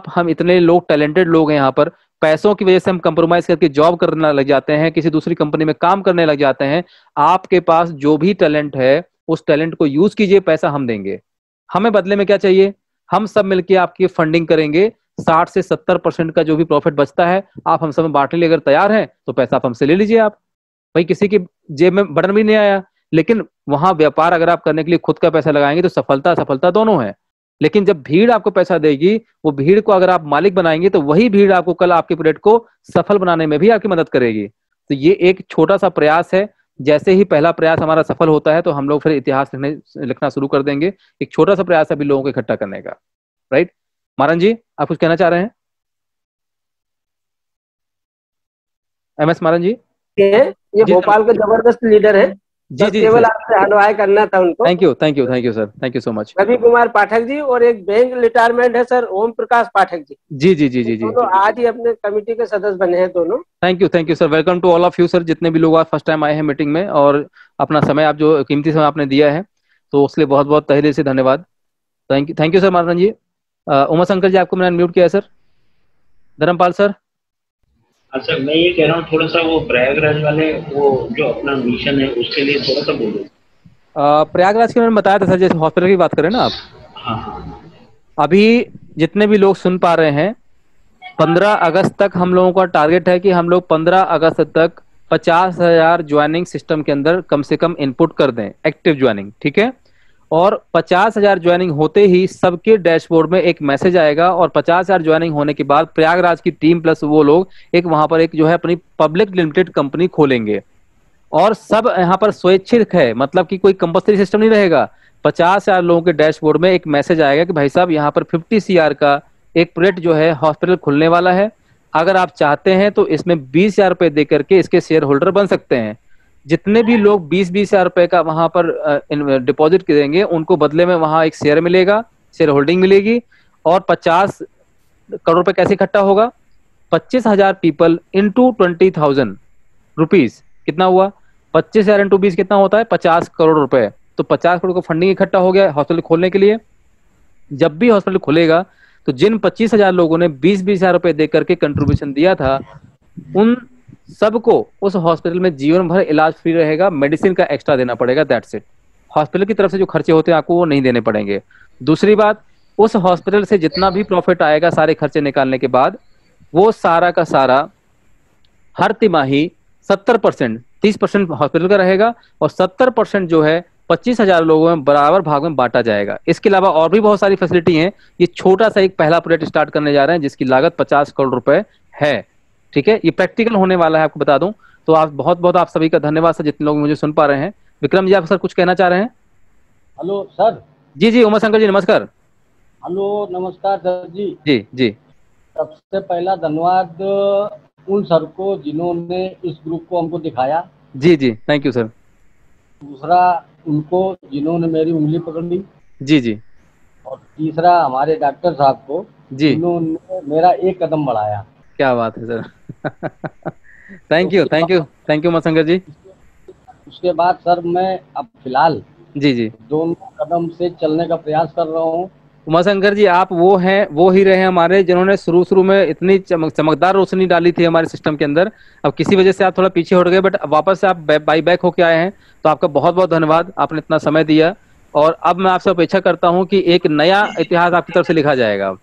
हम इतने लोग टैलेंटेड लोग हैं यहाँ पर, पैसों की वजह से हम कंप्रोमाइज करके जॉब करने लग जाते हैं, किसी दूसरी कंपनी में काम करने लग जाते हैं। आपके पास जो भी टैलेंट है उस टैलेंट को यूज कीजिए, पैसा हम देंगे। हमें बदले में क्या चाहिए? हम सब मिलकर आपकी फंडिंग करेंगे। 60 से 70% का जो भी प्रॉफिट बचता है आप हम सब में बांटने लिए अगर तैयार हैं तो पैसा आप हमसे ले लीजिए। आप भाई किसी की जेब में बटन भी नहीं आया, लेकिन वहां व्यापार अगर आप करने के लिए खुद का पैसा लगाएंगे तो सफलता दोनों है। लेकिन जब भीड़ आपको पैसा देगी, वो भीड़ को अगर आप मालिक बनाएंगे तो वही भीड़ आपको कल आपके प्रोजेक्ट को सफल बनाने में भी आपकी मदद करेगी। तो ये एक छोटा सा प्रयास है। जैसे ही पहला प्रयास हमारा सफल होता है तो हम लोग फिर इतिहास लिखना शुरू कर देंगे। एक छोटा सा प्रयास अभी लोगों को इकट्ठा करने का। राइट मारन जी, आप कुछ कहना चाह रहे हैं? MS मारन जी,
ये भोपाल का जबरदस्त लीडर है।
जी जी
केवल आपसे हलवाई करना था उनको।
Thank you sir, thank you so much.
Ravi Kumar Pathak ji और एक बैंक रिटायरमेंट है सर, ओम प्रकाश पाठक जी।
जी जी जी जी जी,
तो आज ही अपने कमेटी के सदस्य बने हैं दोनों।
Thank you sir, welcome to all of you sir. जितने भी लोग आज फर्स्ट टाइम आए हैं मीटिंग में और अपना समय आप जो कीमती समय आपने दिया है, तो उसके लिए बहुत बहुत तहे दिल से धन्यवाद। थैंक यू सर मारन जी। उमा शंकर जी, आपको मैंने अनम्यूट किया है सर। धर्मपाल सर।
अच्छा, मैं ये कह रहा हूँ थोड़ा सा वो प्रयागराज वाले वो जो अपना मिशन है उसके लिए थोड़ा सा बोलो।
प्रयागराज के मैंने बताया था सर, जैसे हॉस्पिटल की बात करें ना आप।
हाँ।
अभी जितने भी लोग सुन पा रहे हैं, 15 अगस्त तक हम लोगों का टारगेट है कि हम लोग 15 अगस्त तक 50,000 ज्वाइनिंग सिस्टम के अंदर कम से कम इनपुट कर दें, एक्टिव ज्वाइनिंग। ठीक है, और 50,000 ज्वाइनिंग होते ही सबके डैशबोर्ड में एक मैसेज आएगा और 50,000 ज्वाइनिंग होने के बाद प्रयागराज की टीम प्लस वो लोग एक वहां पर एक जो है अपनी पब्लिक लिमिटेड कंपनी खोलेंगे और सब यहाँ पर स्वैच्छिक है, मतलब कि कोई कंपल्सरी सिस्टम नहीं रहेगा। 50,000 लोगों के डैशबोर्ड में एक मैसेज आएगा कि भाई साहब यहाँ पर 50 CR का एक प्रोजेक्ट जो है हॉस्पिटल खुलने वाला है, अगर आप चाहते हैं तो इसमें 20,000 रुपए दे करके इसके शेयर होल्डर बन सकते हैं। जितने भी लोग 20,000 रुपए का वहां पर डिपॉजिट करेंगे उनको बदले में वहां एक शेयर मिलेगा, शेयर होल्डिंग मिलेगी। और 50 करोड़ रुपए कैसे इकट्ठा होगा? 25,000 पीपल इंटू 20,000 रुपीज, कितना हुआ? 25,000 इंटू 20 कितना होता है? 50 करोड़ रुपए। तो 50 करोड़ का फंडिंग इकट्ठा हो गया हॉस्पिटल खोलने के लिए। जब भी हॉस्पिटल खुलेगा तो जिन 25,000 लोगों ने 20,000 रुपए दे करके कंट्रीब्यूशन दिया था, उन सबको उस हॉस्पिटल में जीवन भर इलाज फ्री रहेगा, मेडिसिन का एक्स्ट्रा देना पड़ेगा, दैट्स इट। हॉस्पिटल की तरफ से जो खर्चे होते हैं आपको वो नहीं देने पड़ेंगे। दूसरी बात, उस हॉस्पिटल से जितना भी प्रॉफिट आएगा सारे खर्चे निकालने के बाद, वो सारा का सारा हर तिमाही 70%, 30% हॉस्पिटल का रहेगा और 70% जो है 25,000 लोगों में बराबर भाग में बांटा जाएगा। इसके अलावा और भी बहुत सारी फैसिलिटी हैं। ये छोटा सा एक पहला प्रोजेक्ट स्टार्ट करने जा रहे हैं जिसकी लागत 50 करोड़ रुपए है। ठीक है, ये प्रैक्टिकल होने वाला है, आपको बता दूं। तो आप बहुत बहुत आप सभी का धन्यवाद सर, जितने लोग मुझे सुन पा रहे हैं। विक्रम जी, आप सर कुछ कहना चाह रहे हैं?
Hello sir.
जी जी, उमा शंकर जी नमस्कार।
हेलो नमस्कार सर जी।
जी जी,
सबसे पहला धन्यवाद उन सर को जिन्होंने इस ग्रुप को हमको दिखाया।
जी जी, थैंक यू सर।
दूसरा उनको जिन्होंने मेरी उंगली पकड़ी।
जी जी।
और तीसरा हमारे डॉक्टर साहब को
जी,
जिन्होंने मेरा एक कदम बढ़ाया।
क्या बात है sir. Thank you Uma Shankar ji.
उसके बाद सर मैं अब फिलहाल
जी जी,
दोनों कदम से चलने का प्रयास कर रहा हूँ।
उमा शंकर जी, आप वो हैं, वो ही रहे हमारे जिन्होंने शुरू में इतनी चमकदार रोशनी डाली थी हमारे सिस्टम के अंदर। अब किसी वजह से आप थोड़ा पीछे हट गए, बट वापस से आप बाई बैक होके आए हैं, तो आपका बहुत बहुत धन्यवाद, आपने इतना समय दिया। और अब मैं आपसे अपेक्षा करता हूँ कि एक नया इतिहास आपकी तरफ से लिखा जाएगा।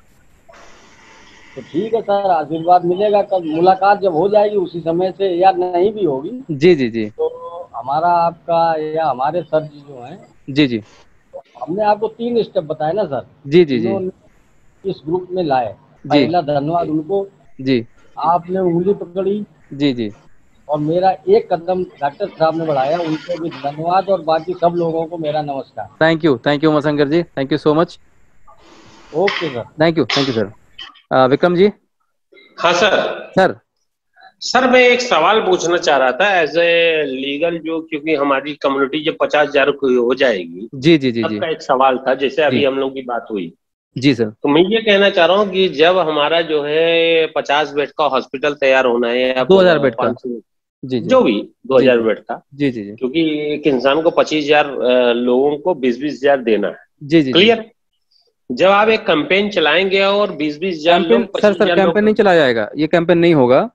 तो ठीक है सर, आशीर्वाद मिलेगा। कल मुलाकात जब हो जाएगी उसी समय से, या नहीं भी होगी,
जी जी जी,
तो हमारा आपका या हमारे सर जी जो हैं,
जी जी,
हमने आपको 3 स्टेप बताए ना सर,
जी जी जी
उन्होंने इस ग्रुप में लाए।
जी
पहला धन्यवाद उनको,
जी
आपने उंगली पकड़ी
जी जी
और मेरा एक कदम डॉक्टर साहब ने बढ़ाया, उनको भी धन्यवाद और बाकी सब लोगों को मेरा नमस्कार।
Thank you Umashankar ji, thank you so much,
okay sir.
Thank you sir. Vikram ji.
हाँ सर।
सर
सर मैं एक सवाल पूछना चाह रहा था एज ए लीगल, जो क्योंकि हमारी कम्युनिटी जब 50,000 की हो जाएगी,
जी जी जी
तब
जी
का एक सवाल था, जैसे अभी
जी
हम लोग की बात हुई।
जी सर।
तो मैं ये कहना चाह रहा हूँ कि जब हमारा जो है 50 बेड का हॉस्पिटल तैयार होना है या
2000 बेड का,
500,
जी जी
जो भी
जी
2000 बेड का,
जी जी जी
क्योंकि एक इंसान को 25,000 लोगों को 20,000 देना है।
जी जी।
क्लियर। जब आप एक कैंपेन चलाएंगे और 20,000
कैंपेन
लोग,
सर
25,000
कैंपेन
लोग,
नहीं चलाया जाएगा, ये कैंपेन नहीं होगा।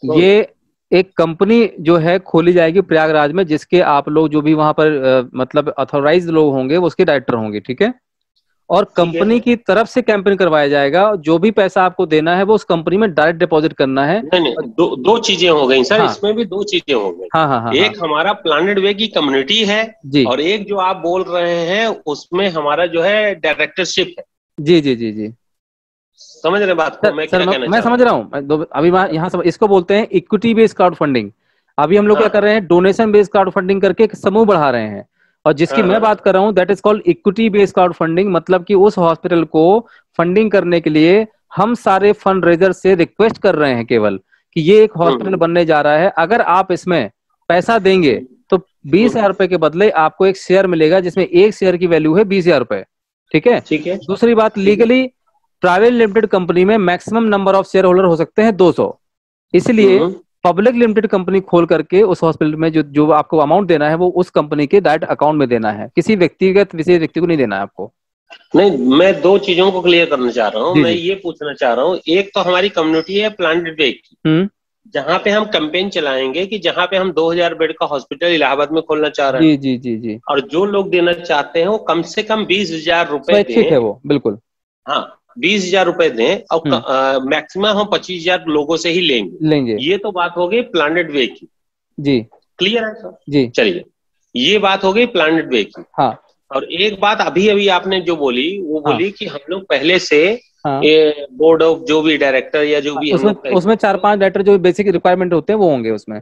तो
ये एक कंपनी जो है खोली जाएगी प्रयागराज में, जिसके आप लोग जो भी वहां पर मतलब अथॉराइज्ड लोग होंगे वो उसके डायरेक्टर होंगे, ठीक है। और
ठीक है।
कंपनी की तरफ से कैंपेन करवाया जाएगा, जो भी पैसा आपको देना है वो उस कंपनी में डायरेक्ट डिपॉजिट करना है।
नहीं नहीं, दो चीजें हो गई सर,
हाँ
इसमें भी 2 चीजें हो गई।
हाँ हाँ हाँ हाँ
एक हमारा प्लानेट वे की कम्युनिटी है,
जी
और एक जो आप बोल रहे हैं उसमें हमारा जो है डायरेक्टरशिप है।
जी जी जी जी
समझ रहे बात को मैं
सर
क्या कहना
मैं
चाह रहा
समझ
हूँ?
रहा हूँ। अभी यहाँ इसको बोलते हैं इक्विटी बेस्ड क्राउड फंडिंग। अभी हम लोग क्या
हाँ
कर रहे हैं, डोनेशन बेस्ड क्राउड फंडिंग करके एक समूह बढ़ा रहे हैं, और जिसकी
हाँ
मैं बात कर रहा हूँ that is called equity based crowd funding. मतलब कि उस हॉस्पिटल को फंडिंग करने के लिए हम सारे फंड रेजर से रिक्वेस्ट कर रहे हैं केवल कि ये एक हॉस्पिटल बनने जा रहा है, अगर आप इसमें पैसा देंगे तो 20,000 रुपए के बदले आपको एक शेयर मिलेगा, जिसमें एक शेयर की वैल्यू है 20,000 रुपए, ठीक है।
ठीक है।
दूसरी बात, लीगली प्राइवेट लिमिटेड कंपनी में maximum number of share holder हो सकते हैं 200, इसलिए पब्लिक लिमिटेड कंपनी खोल करके उस हॉस्पिटल में जो जो आपको अमाउंट देना है वो उस कंपनी के डायरेक्ट अकाउंट में देना है, किसी व्यक्तिगत विशेष व्यक्ति को नहीं देना है आपको।
नहीं, मैं 2 चीजों को क्लियर करना चाह रहा हूँ।
जी
मैं
जी
ये पूछना चाह रहा हूँ, एक तो हमारी कम्युनिटी है प्लानेट वे की, जहाँ पे हम कैंपेन चलाएंगे कि जहाँ पे हम 2,000 बेड का हॉस्पिटल इलाहाबाद में खोलना चाह रहे हैं,
जी जी जी जी
और जो लोग देना चाहते हैं वो कम से कम 20,000 रुपए
ठीक है
दें।
वो बिल्कुल,
हाँ, 20,000 रुपए दें, और मैक्सिमम हम 25,000 लोगों से ही लेंगे। ये तो बात हो गई प्लानेट वे की।
जी
क्लियर है सर?
जी
चलिए, ये बात हो गई प्लानेट वे की।
हाँ
और एक बात अभी अभी आपने जो बोली, वो बोली कि हम लोग पहले से
हाँ
बोर्ड ऑफ जो भी डायरेक्टर या जो भी हम लोग
उसमें 4-5 डायरेक्टर जो बेसिक रिक्वायरमेंट होते हैं वो होंगे उसमें,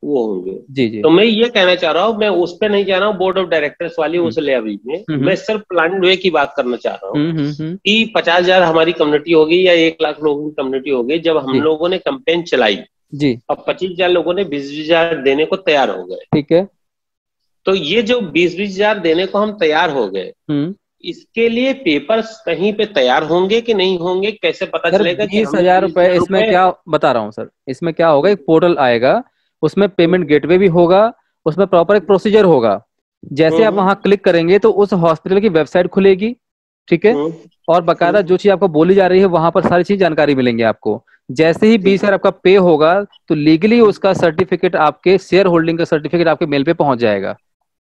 वो होंगे।
जी जी।
तो मैं ये कहना चाह रहा हूँ, मैं उस पे नहीं जा रहा हूँ बोर्ड ऑफ डायरेक्टर्स वाली उस लेवल में, मैं सिर्फ प्लानेट वे की बात करना चाह रहा हूँ कि 50,000 हमारी कम्युनिटी होगी या 1,00,000 लोगों की कम्युनिटी होगी, जब हम लोगों ने कैंपेन चलाई
जी,
और 25,000 लोगों ने 20,000 देने को तैयार हो गए,
ठीक है।
तो ये जो 20,000 देने को हम तैयार हो गए, इसके लिए पेपर्स कहीं पे तैयार होंगे कि नहीं होंगे, कैसे पता चलेगा?
20,000 रुपए इसमें क्या बता रहा हूँ सर, इसमें क्या होगा, एक पोर्टल आएगा, उसमें पेमेंट गेटवे भी होगा, उसमें प्रॉपर एक प्रोसीजर होगा। जैसे आप वहां क्लिक करेंगे तो उस हॉस्पिटल की वेबसाइट खुलेगी, ठीक है, और बकायदा जो चीज आपको बोली जा रही है वहां पर सारी चीज जानकारी मिलेंगे आपको। जैसे ही 20,000 आपका पे होगा तो लीगली उसका सर्टिफिकेट, आपके शेयर होल्डिंग का सर्टिफिकेट आपके मेल पे पहुंच जाएगा,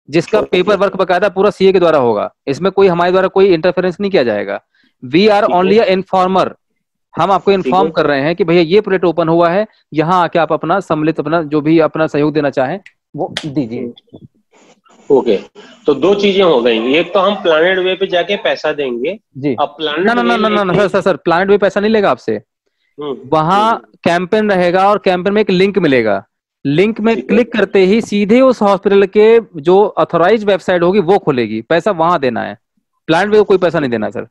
जिसका पेपर वर्क बकायदा पूरा सीए के द्वारा होगा। इसमें कोई हमारे द्वारा कोई इंटरफेरेंस नहीं किया जाएगा। We are only a informer, हम आपको इन्फॉर्म कर रहे हैं कि भैया ये प्रोजेक्ट ओपन हुआ है, यहाँ आके आप अपना सम्मिलित, अपना जो भी अपना सहयोग देना चाहें वो दीजिए।
ओके, तो 2 चीजें हो गई, एक तो हम प्लानेट वे पे जाके पैसा देंगे
जी।
अब प्लानेट
ना सर प्लानेट वे पैसा नहीं लेगा आपसे, वहां कैंपेन रहेगा और कैंपेन में एक लिंक मिलेगा, लिंक में क्लिक करते ही सीधे उस हॉस्पिटल के जो ऑथोराइज वेबसाइट होगी वो खुलेगी, पैसा वहां देना है, प्लानेट वे को कोई पैसा नहीं देना सर।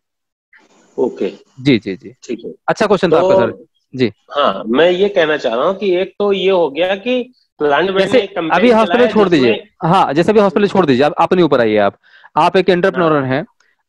ओके,
जी जी जी,
ठीक है।
अच्छा क्वेश्चन था आपका सर जी।
हाँ, मैं ये कहना चाह रहा हूँ कि एक तो ये हो गया कि
जैसे अभी हॉस्पिटल छोड़ दीजिए, हाँ जैसे अभी हॉस्पिटल छोड़ दीजिए, आप अपने ऊपर आइए, आप एक एंटरप्रेन्योर हैं,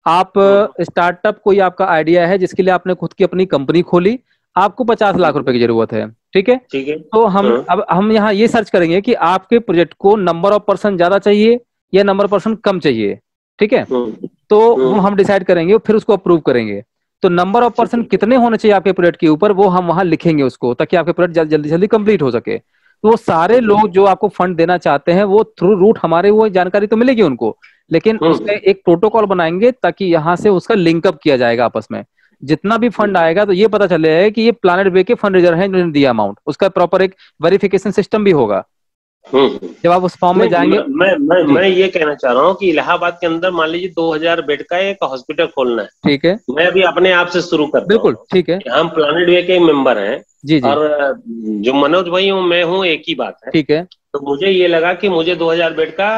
आप स्टार्टअप, कोई आपका आइडिया है जिसके लिए आपने खुद की अपनी कंपनी खोली, आपको 50 लाख रुपए की जरूरत है, ठीक है, तो हम यहाँ ये सर्च करेंगे कि आपके प्रोजेक्ट को नंबर ऑफ पर्सन ज्यादा चाहिए या नंबर ऑफ पर्सन कम चाहिए, ठीक है, तो वो हम डिसाइड करेंगे, फिर उसको अप्रूव करेंगे। तो नंबर ऑफ पर्सन कितने होने चाहिए आपके प्रोजेक्ट के ऊपर, वो हम वहां लिखेंगे उसको, ताकि आपके प्रोजेक्ट जल्दी जल्दी कंप्लीट हो सके। तो वो सारे लोग जो आपको फंड देना चाहते हैं वो थ्रू रूट हमारे वो जानकारी तो मिलेगी उनको, लेकिन उसका एक प्रोटोकॉल बनाएंगे ताकि यहाँ से उसका लिंकअप किया जाएगा आपस में। जितना भी फंड आएगा तो ये पता चलेगा कि ये प्लानेट वे के फंड रेजर हैं जिन्होंने दिया अमाउंट, उसका प्रॉपर एक वेरिफिकेशन सिस्टम भी होगा।
जब
आप उस फॉर्म में जाएंगे।
मैं ये कहना चाह रहा हूँ कि इलाहाबाद के अंदर मान लीजिए 2000 बेड का एक हॉस्पिटल खोलना है।
ठीक है,
मैं अभी अपने आप से शुरू करता हूँ।
बिल्कुल ठीक है,
हम प्लानेट वे के मेंबर हैं।
जी जी,
और जो मनोज भाई हूँ मैं हूँ, एक ही बात है।
ठीक है,
तो मुझे ये लगा कि मुझे 2000 बेड का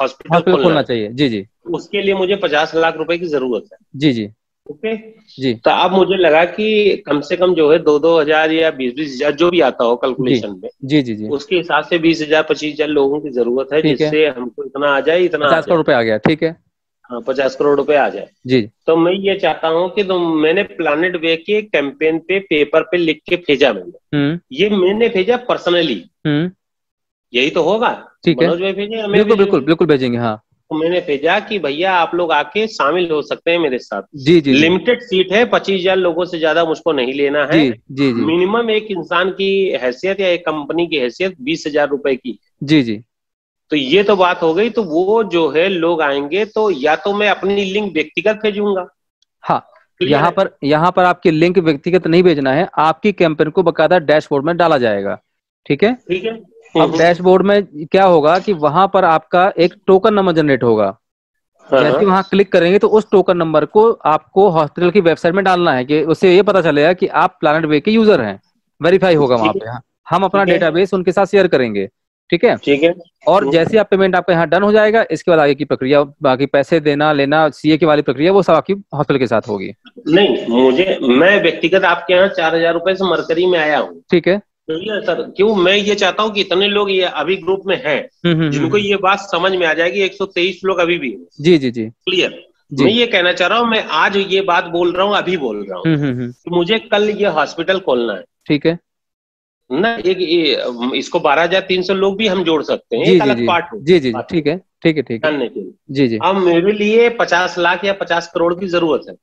हॉस्पिटल
खोलना चाहिए। जी जी,
उसके लिए मुझे 50 लाख रुपए की जरूरत है।
जी जी,
ओके
जी,
तो अब मुझे लगा कि कम से कम जो है 2-2 हजार या 20-20 हजार जो भी आता हो कैलकुलेशन में,
जी जी, जी,
उसके हिसाब से 20,000-25,000 लोगों की जरूरत है,
ठीक है,
जिससे हमको इतना आ जाए, इतना
50 करोड़ रुपए आ गया। ठीक है,
हाँ 50 करोड़ रुपए आ जाए।
जी,
तो मैं ये चाहता हूँ कि मैंने प्लानेट वे के कैंपेन पे पेपर पे लिख के भेजा मैंने। ये मैंने भेजा पर्सनली। यही तो होगा,
ठीक है,
मनोज भाई भेजे,
बिल्कुल बिल्कुल बिल्कुल भेजेंगे। हाँ,
तो मैंने भेजा कि भैया आप लोग आके शामिल हो सकते हैं मेरे साथ।
जी जी,
लिमिटेड सीट है, 25,000 लोगों से ज्यादा मुझको नहीं लेना है।
जी जी, जी,
मिनिमम एक इंसान की हैसियत या एक कंपनी की हैसियत 20,000 रुपए की।
जी जी,
तो ये तो बात हो गई। तो वो जो है लोग आएंगे तो या तो मैं अपनी लिंक व्यक्तिगत भेजूंगा।
हाँ, यहाँ पर आपकी लिंक व्यक्तिगत नहीं भेजना है, आपकी कैंपेन को बकायदा डैशबोर्ड में डाला जाएगा। ठीक है,
ठीक है।
अब डैशबोर्ड में क्या होगा कि वहां पर आपका एक टोकन नंबर जनरेट होगा। जैसे वहां क्लिक करेंगे तो उस टोकन नंबर को आपको हॉस्पिटल की वेबसाइट में डालना है कि उससे ये पता चलेगा कि आप प्लानेट वे के यूजर हैं, वेरीफाई होगा वहां पे। हम अपना डेटाबेस उनके साथ शेयर करेंगे। ठीक है,
ठीक है।
और जैसे आप पेमेंट आपका यहाँ डन हो जाएगा, इसके बाद आगे की प्रक्रिया, बाकी पैसे देना लेना, सीए की वाली प्रक्रिया, वो सब आपकी हॉस्पिटल के साथ होगी।
नहीं, मैं व्यक्तिगत आपके यहाँ 4,000 रुपए से मरकरी में आया हूँ।
ठीक है
सर, क्यों मैं ये चाहता हूँ कि इतने लोग ये अभी ग्रुप में हैं जिनको ये बात समझ में आ जाएगी। 123 लोग अभी भी हैं।
जी जी जी,
क्लियर। मैं ये कहना चाह रहा हूँ, मैं आज ये बात बोल रहा हूँ, अभी बोल रहा हूँ कि मुझे कल ये हॉस्पिटल खोलना है।
ठीक है
ना, इसको 12,300 लोग भी हम जोड़ सकते हैं, एक अलग पार्ट हो।
जी जी, ठीक है ठीक है ठीक है,
जानने के लिए।
जी जी,
अब मेरे लिए 50 लाख या 50 करोड़ की जरूरत है।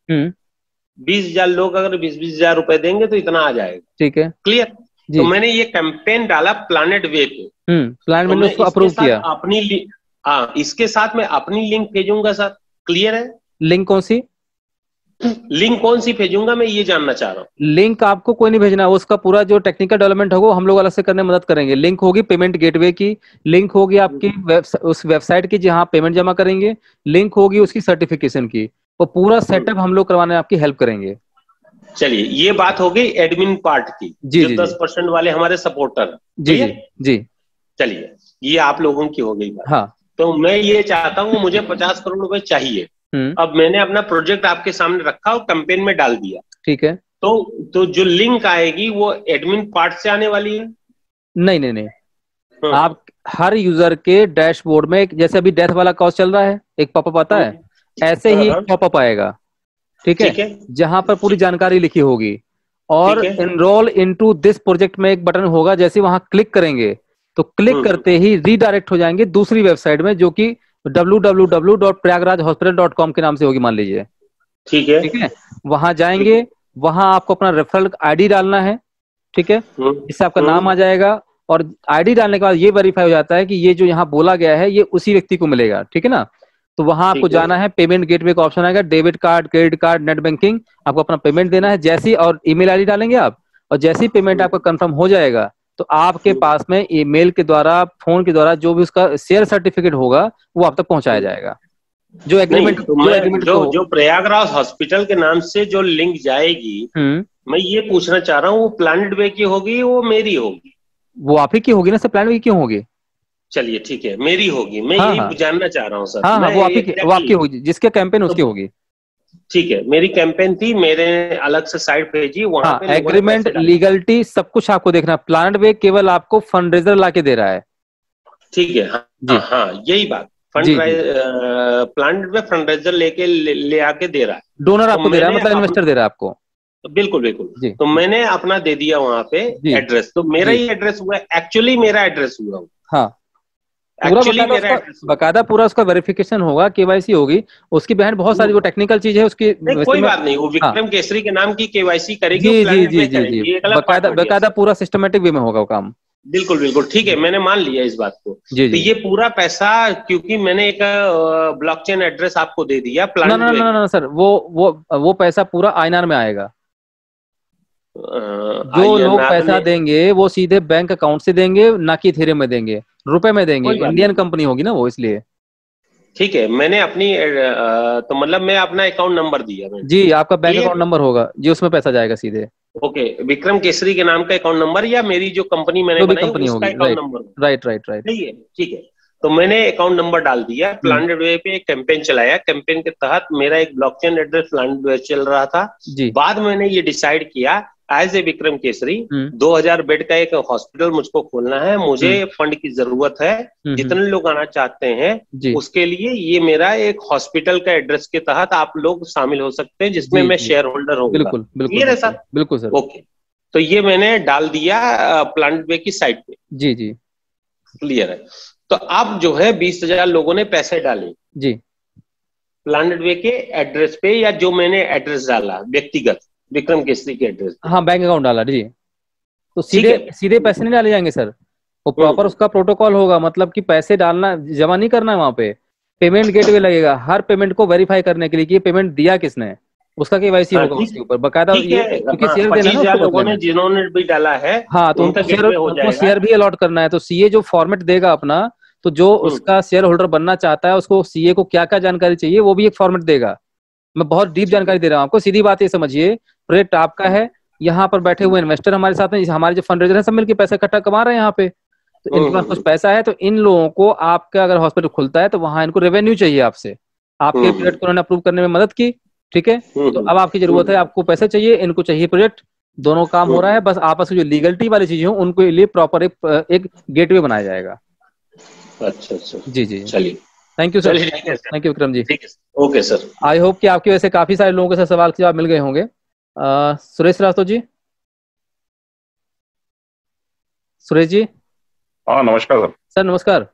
20,000 लोग अगर 20-20 हजार रुपए देंगे तो इतना आ जाएगा।
ठीक है,
क्लियर। तो मैंने ये कैंपेन डाला प्लानेट वे पे।
प्लानेट वे ने उसको अप्रूव किया।
हाँ, इसके साथ मैं अपनी लिंक भेजूंगा सर। क्लियर है।
लिंक कौन सी?
लिंक कौन सी भेजूंगा, मैं ये जानना चाह रहा हूँ।
लिंक आपको कोई नहीं भेजना, उसका पूरा जो टेक्निकल डेवलपमेंट होगा हम लोग अलग से करने में मदद करेंगे। लिंक होगी पेमेंट गेटवे की, लिंक होगी आपकी उस वेबसाइट की जहां पेमेंट जमा करेंगे, लिंक होगी उसकी सर्टिफिकेशन की, वो पूरा सेटअप हम लोग करवाने में आपकी हेल्प करेंगे।
चलिए, ये बात हो गई एडमिन पार्ट की, जो 10% वाले हमारे सपोर्टर।
जी जी जी,
चलिए, ये आप लोगों की हो गई बात।
हाँ,
तो मैं ये चाहता हूँ, मुझे 50 करोड़ रुपए चाहिए। अब मैंने अपना प्रोजेक्ट आपके सामने रखा और कैंपेन में डाल दिया।
ठीक है,
तो जो लिंक आएगी वो एडमिन पार्ट से आने वाली है?
नहीं नहीं नहीं, आप हर यूजर के डैशबोर्ड में, जैसे अभी डेथ वाला कॉस्ट चल रहा है, एक पॉपअप आता है, ऐसे ही एक पॉपअप आएगा। ठीक है, जहां पर पूरी जानकारी लिखी होगी, और एनरोल इनटू दिस प्रोजेक्ट में एक बटन होगा। जैसे वहां क्लिक करेंगे तो क्लिक करते ही रीडायरेक्ट हो जाएंगे दूसरी वेबसाइट में, जो कि www.prayagrajhospital.com के नाम से होगी, मान लीजिए।
ठीक है,
ठीक है, वहां जाएंगे, वहां आपको अपना रेफरल आईडी डालना है। ठीक है, इससे आपका नाम आ जाएगा, और आईडी डालने के बाद ये वेरीफाई हो जाता है कि ये जो यहाँ बोला गया है ये उसी व्यक्ति को मिलेगा। ठीक है ना, तो वहां आपको जाना है, पेमेंट गेटवे का ऑप्शन आएगा, debit card, credit card, net banking, आपको अपना पेमेंट देना है। जैसी और ईमेल आईडी डालेंगे आप, और जैसी पेमेंट आपका कंफर्म हो जाएगा तो आपके पास में ईमेल के द्वारा, फोन के द्वारा, जो भी उसका शेयर सर्टिफिकेट होगा वो आप तक पहुंचाया जाएगा। जो एग्रीमेंट
जो प्रयागराज हॉस्पिटल के नाम से जो लिंक जाएगी, मैं ये पूछना चाह रहा हूँ, वो प्लानेट वे की होगी, वो मेरी होगी?
वो आप ही की होगी ना सर, प्लानेट वे की क्यों होगी?
चलिए ठीक है, मेरी होगी। मैं यही जानना चाह रहा हूँ सर।
हाँ, वो आपकी होगी, जिसके कैंपेन उसकी होगी।
ठीक है, मेरी कैंपेन थी, मेरे अलग से साइट भेजी, वहां पे
एग्रीमेंट, लीगलिटी, सब कुछ आपको देखना। प्लानेट वे केवल आपको फंडरेजर लाके दे रहा है।
ठीक है, हाँ, यही बात। प्लानेट वे फंडरेजर ले आके दे रहा है,
डोनर आपको दे रहा है, मतलब इन्वेस्टर दे रहा है आपको।
बिल्कुल बिल्कुल। तो मैंने अपना दे दिया वहां पे एड्रेस, तो मेरा ही एड्रेस हुआ, एक्चुअली मेरा एड्रेस हुआ।
हाँ, बकायदा पूरा उसका वेरिफिकेशन होगा, केवाईसी होगी उसकी। बहन बहुत सारी वो टेक्निकल चीज है उसकी,
कोई बात नहीं, वो विक्रम केसरी के नाम की केवाईसी करेगी।
जी जी जी जी जी, बकायदा पूरा सिस्टमेटिक वे में होगा वो काम।
बिल्कुल बिल्कुल, ठीक है, मैंने मान लिया इस बात को। तो ये पूरा पैसा, क्योंकि मैंने एक ब्लॉकचेन एड्रेस आपको दे दिया,
ना सर, वो पैसा पूरा आईएनआर में आएगा। जो लोग पैसा देंगे वो सीधे बैंक अकाउंट से देंगे, ना कि इथेरियम में देंगे। रुपए में देंगे,
कोई बात
इंडियन
नहीं।
कंपनी होगी ना वो, इसलिए।
ठीक है, मैंने अपनी तो मतलब मैं अपना अकाउंट नंबर दिया मैंने।
जी, आपका बैंक
ये
अकाउंट नंबर होगा जी, उसमें पैसा जाएगा सीधे।
ओके, विक्रम केसरी के नाम का अकाउंट नंबर या मेरी जो कंपनी मैंने
जो भी
बनाई
कंपनी
उसका
होगी,
account
right
number?
Right right right.
ठीक है, ठीक है। तो मैंने अकाउंट नंबर डाल दिया। प्लानेट वे पे एक कैंपेन चलाया, कैंपेन के तहत मेरा एक ब्लॉकचेन एड्रेस प्लानेट वे चल रहा था
जी।
बाद मैंने ये डिसाइड किया as a Vikram Kesari 2000 bed का एक हॉस्पिटल मुझको खोलना है, मुझे फंड की जरूरत है, जितने लोग आना चाहते हैं उसके लिए ये मेरा एक हॉस्पिटल का एड्रेस के तहत आप लोग शामिल हो सकते हैं, जिसमें मैं शेयर होल्डर हूँ।
बिल्कुल बिल्कुल
क्लियर है सर?
बिल्कुल सर।
ओके, तो ये मैंने डाल दिया प्लानेट वे की साइट पे।
जी जी,
क्लियर है। तो अब जो है 20,000 लोगों ने पैसे डाले
जी
प्लानेट वे के एड्रेस पे, या जो मैंने एड्रेस डाला व्यक्तिगत विक्रम केसरी के एड्रेस पे।
हाँ, बैंक अकाउंट डाला जी। तो सीधे सीधे पैसे नहीं डाले जाएंगे सर, वो प्रॉपर उसका प्रोटोकॉल होगा, मतलब कि पैसे डालना, जमा नहीं करना है वहां पे। पेमेंट गेटवे लगेगा हर पेमेंट को वेरीफाई करने के लिए कि ये पेमेंट दिया किसने, उसका केवाईसी होगा उसके ऊपर बकायदा। ये क्योंकि शेयर देना है ना उसको,
लोगों ने जिन्होंने भी डाला है
हाँ, तो उनको शेयर भी अलॉट करना है। तो सीए जो फॉर्मेट देगा अपना, तो जो उसका शेयर होल्डर बनना चाहता है उसको सीए को क्या क्या जानकारी चाहिए वो भी एक फॉर्मेट देगा। मैं बहुत डीप जानकारी दे रहा हूँ आपको, सीधी बात ये समझिए, प्रोजेक्ट आपका है, यहाँ पर बैठे हुए इन्वेस्टर हमारे साथ में, हमारे जो फंड रेजर है सब मिलकर पैसा इकट्ठा कमा रहे हैं यहाँ पे, तो इनके पास कुछ पैसा है, तो इन लोगों को आपका अगर हॉस्पिटल खुलता है तो वहां इनको रेवेन्यू चाहिए आपसे, आपके प्रोजेक्ट को उन्होंने अप्रूव करने में मदद की, ठीक है। तो अब आपकी जरूरत है, आपको पैसे चाहिए, इनको चाहिए प्रोजेक्ट, दोनों काम हो रहा है, बस आपस में जो लीगलिटी वाली चीजें हो उनके लिए प्रॉपर एक गेटवे बनाया जाएगा।
अच्छा अच्छा,
जी जी,
चलिए,
thank you sir, thank you Vikram ji.
Okay sir,
I hope कि आपके वैसे काफी सारे लोगों के साथ सवाल के जवाब मिल गए होंगे। सुरेश श्रीवास्तव जी। सुरेश जी।
हाँ नमस्कार सर।
सर नमस्कार।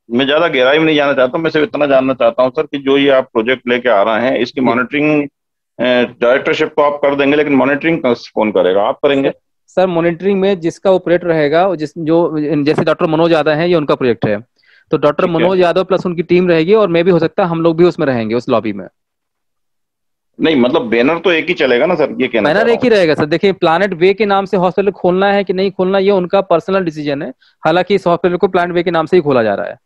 मैं ज्यादा गहराई में नहीं जाना चाहता हूँ, मैं सिर्फ इतना जानना चाहता हूँ सर कि जो ये आप प्रोजेक्ट लेके आ रहे हैं इसकी मॉनिटरिंग डायरेक्टरशिप तो आप कर देंगे, लेकिन मॉनिटरिंग कौन करेगा, आप करेंगे?
सर मॉनिटरिंग में जिसका ऑपरेटर रहेगा, जैसे डॉक्टर मनोज यादव है, ये उनका प्रोजेक्ट है, तो डॉक्टर मनोज यादव प्लस उनकी टीम रहेगी, और मैं भी हो सकता है हम लोग भी उसमें रहेंगे, उस लॉबी में।
नहीं मतलब बैनर तो एक ही चलेगा ना सर, ये कहना?
बैनर एक ही रहेगा सर। देखिए, प्लानेट वे के नाम से हॉस्पिटल खोलना है कि नहीं खोलना, ये उनका पर्सनल डिसीजन है, हालांकि इस हॉस्पिटल को प्लानेट वे के नाम से ही खोला जा रहा है।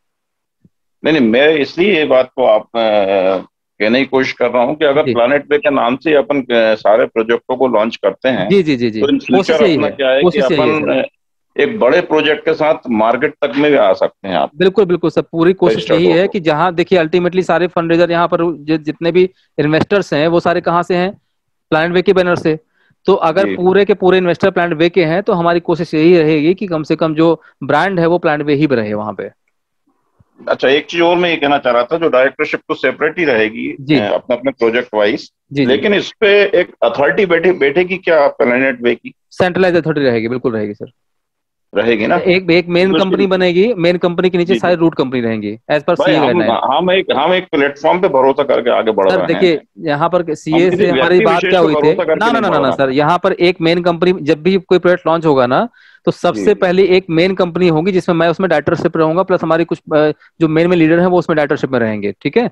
नहीं, मैं इसलिए ये बात को आप कहने की कोशिश कर रहा हूँ कि अगर प्लानेट वे के नाम से अपन सारे प्रोजेक्टों को लॉन्च करते हैं,
जी जी जी जी,
तो इन फ्यूचर अपना क्या है कि अपन एक बड़े प्रोजेक्ट के साथ मार्केट तक में भी आ सकते हैं आप।
बिल्कुल बिल्कुल सर, पूरी कोशिश यही है कि जहां देखिए अल्टीमेटली सारे फंड रेजर यहाँ पर जितने भी इन्वेस्टर्स हैं वो सारे कहाँ से हैं, प्लानेट वे के बैनर से। तो अगर पूरे के पूरे इन्वेस्टर प्लानेट वे के हैं तो हमारी कोशिश यही रहेगी कि कम से कम जो ब्रांड है वो प्लानेट वे ही रहे वहां पे।
अच्छा, एक चीज और मैं ये कहना चाह रहा था, जो डायरेक्टरशिप तो सेपरेट ही रहेगी अपने अपने प्रोजेक्ट वाइज, लेकिन इस पे एक अथॉरिटी बैठेगी क्या प्लानेट वे की?
सेंट्रलाइज अथॉरिटी रहेगी, बिल्कुल रहेगी सर,
रहेगी ना।
एक मेन कंपनी बनेगी, मेन कंपनी के नीचे सारी रूट कंपनी रहेंगी एज पर सीए गाइडलाइन।
हम एक प्लेटफॉर्म पे भरोसा करके आगे बढ़ रहे हैं।
देखिए यहाँ पर सीए से हमारी बात क्या हुई थी ना ना ना ना सर, यहाँ पर एक मेन कंपनी, जब भी कोई प्रोजेक्ट लॉन्च होगा ना तो सबसे पहले एक मेन कंपनी होगी जिसमें मैं उसमें डायरेक्टरशिप रहूंगा, प्लस हमारी कुछ जो मेन लीडर है वो उसमें डायरेक्टरशिप में रहेंगे, ठीक है।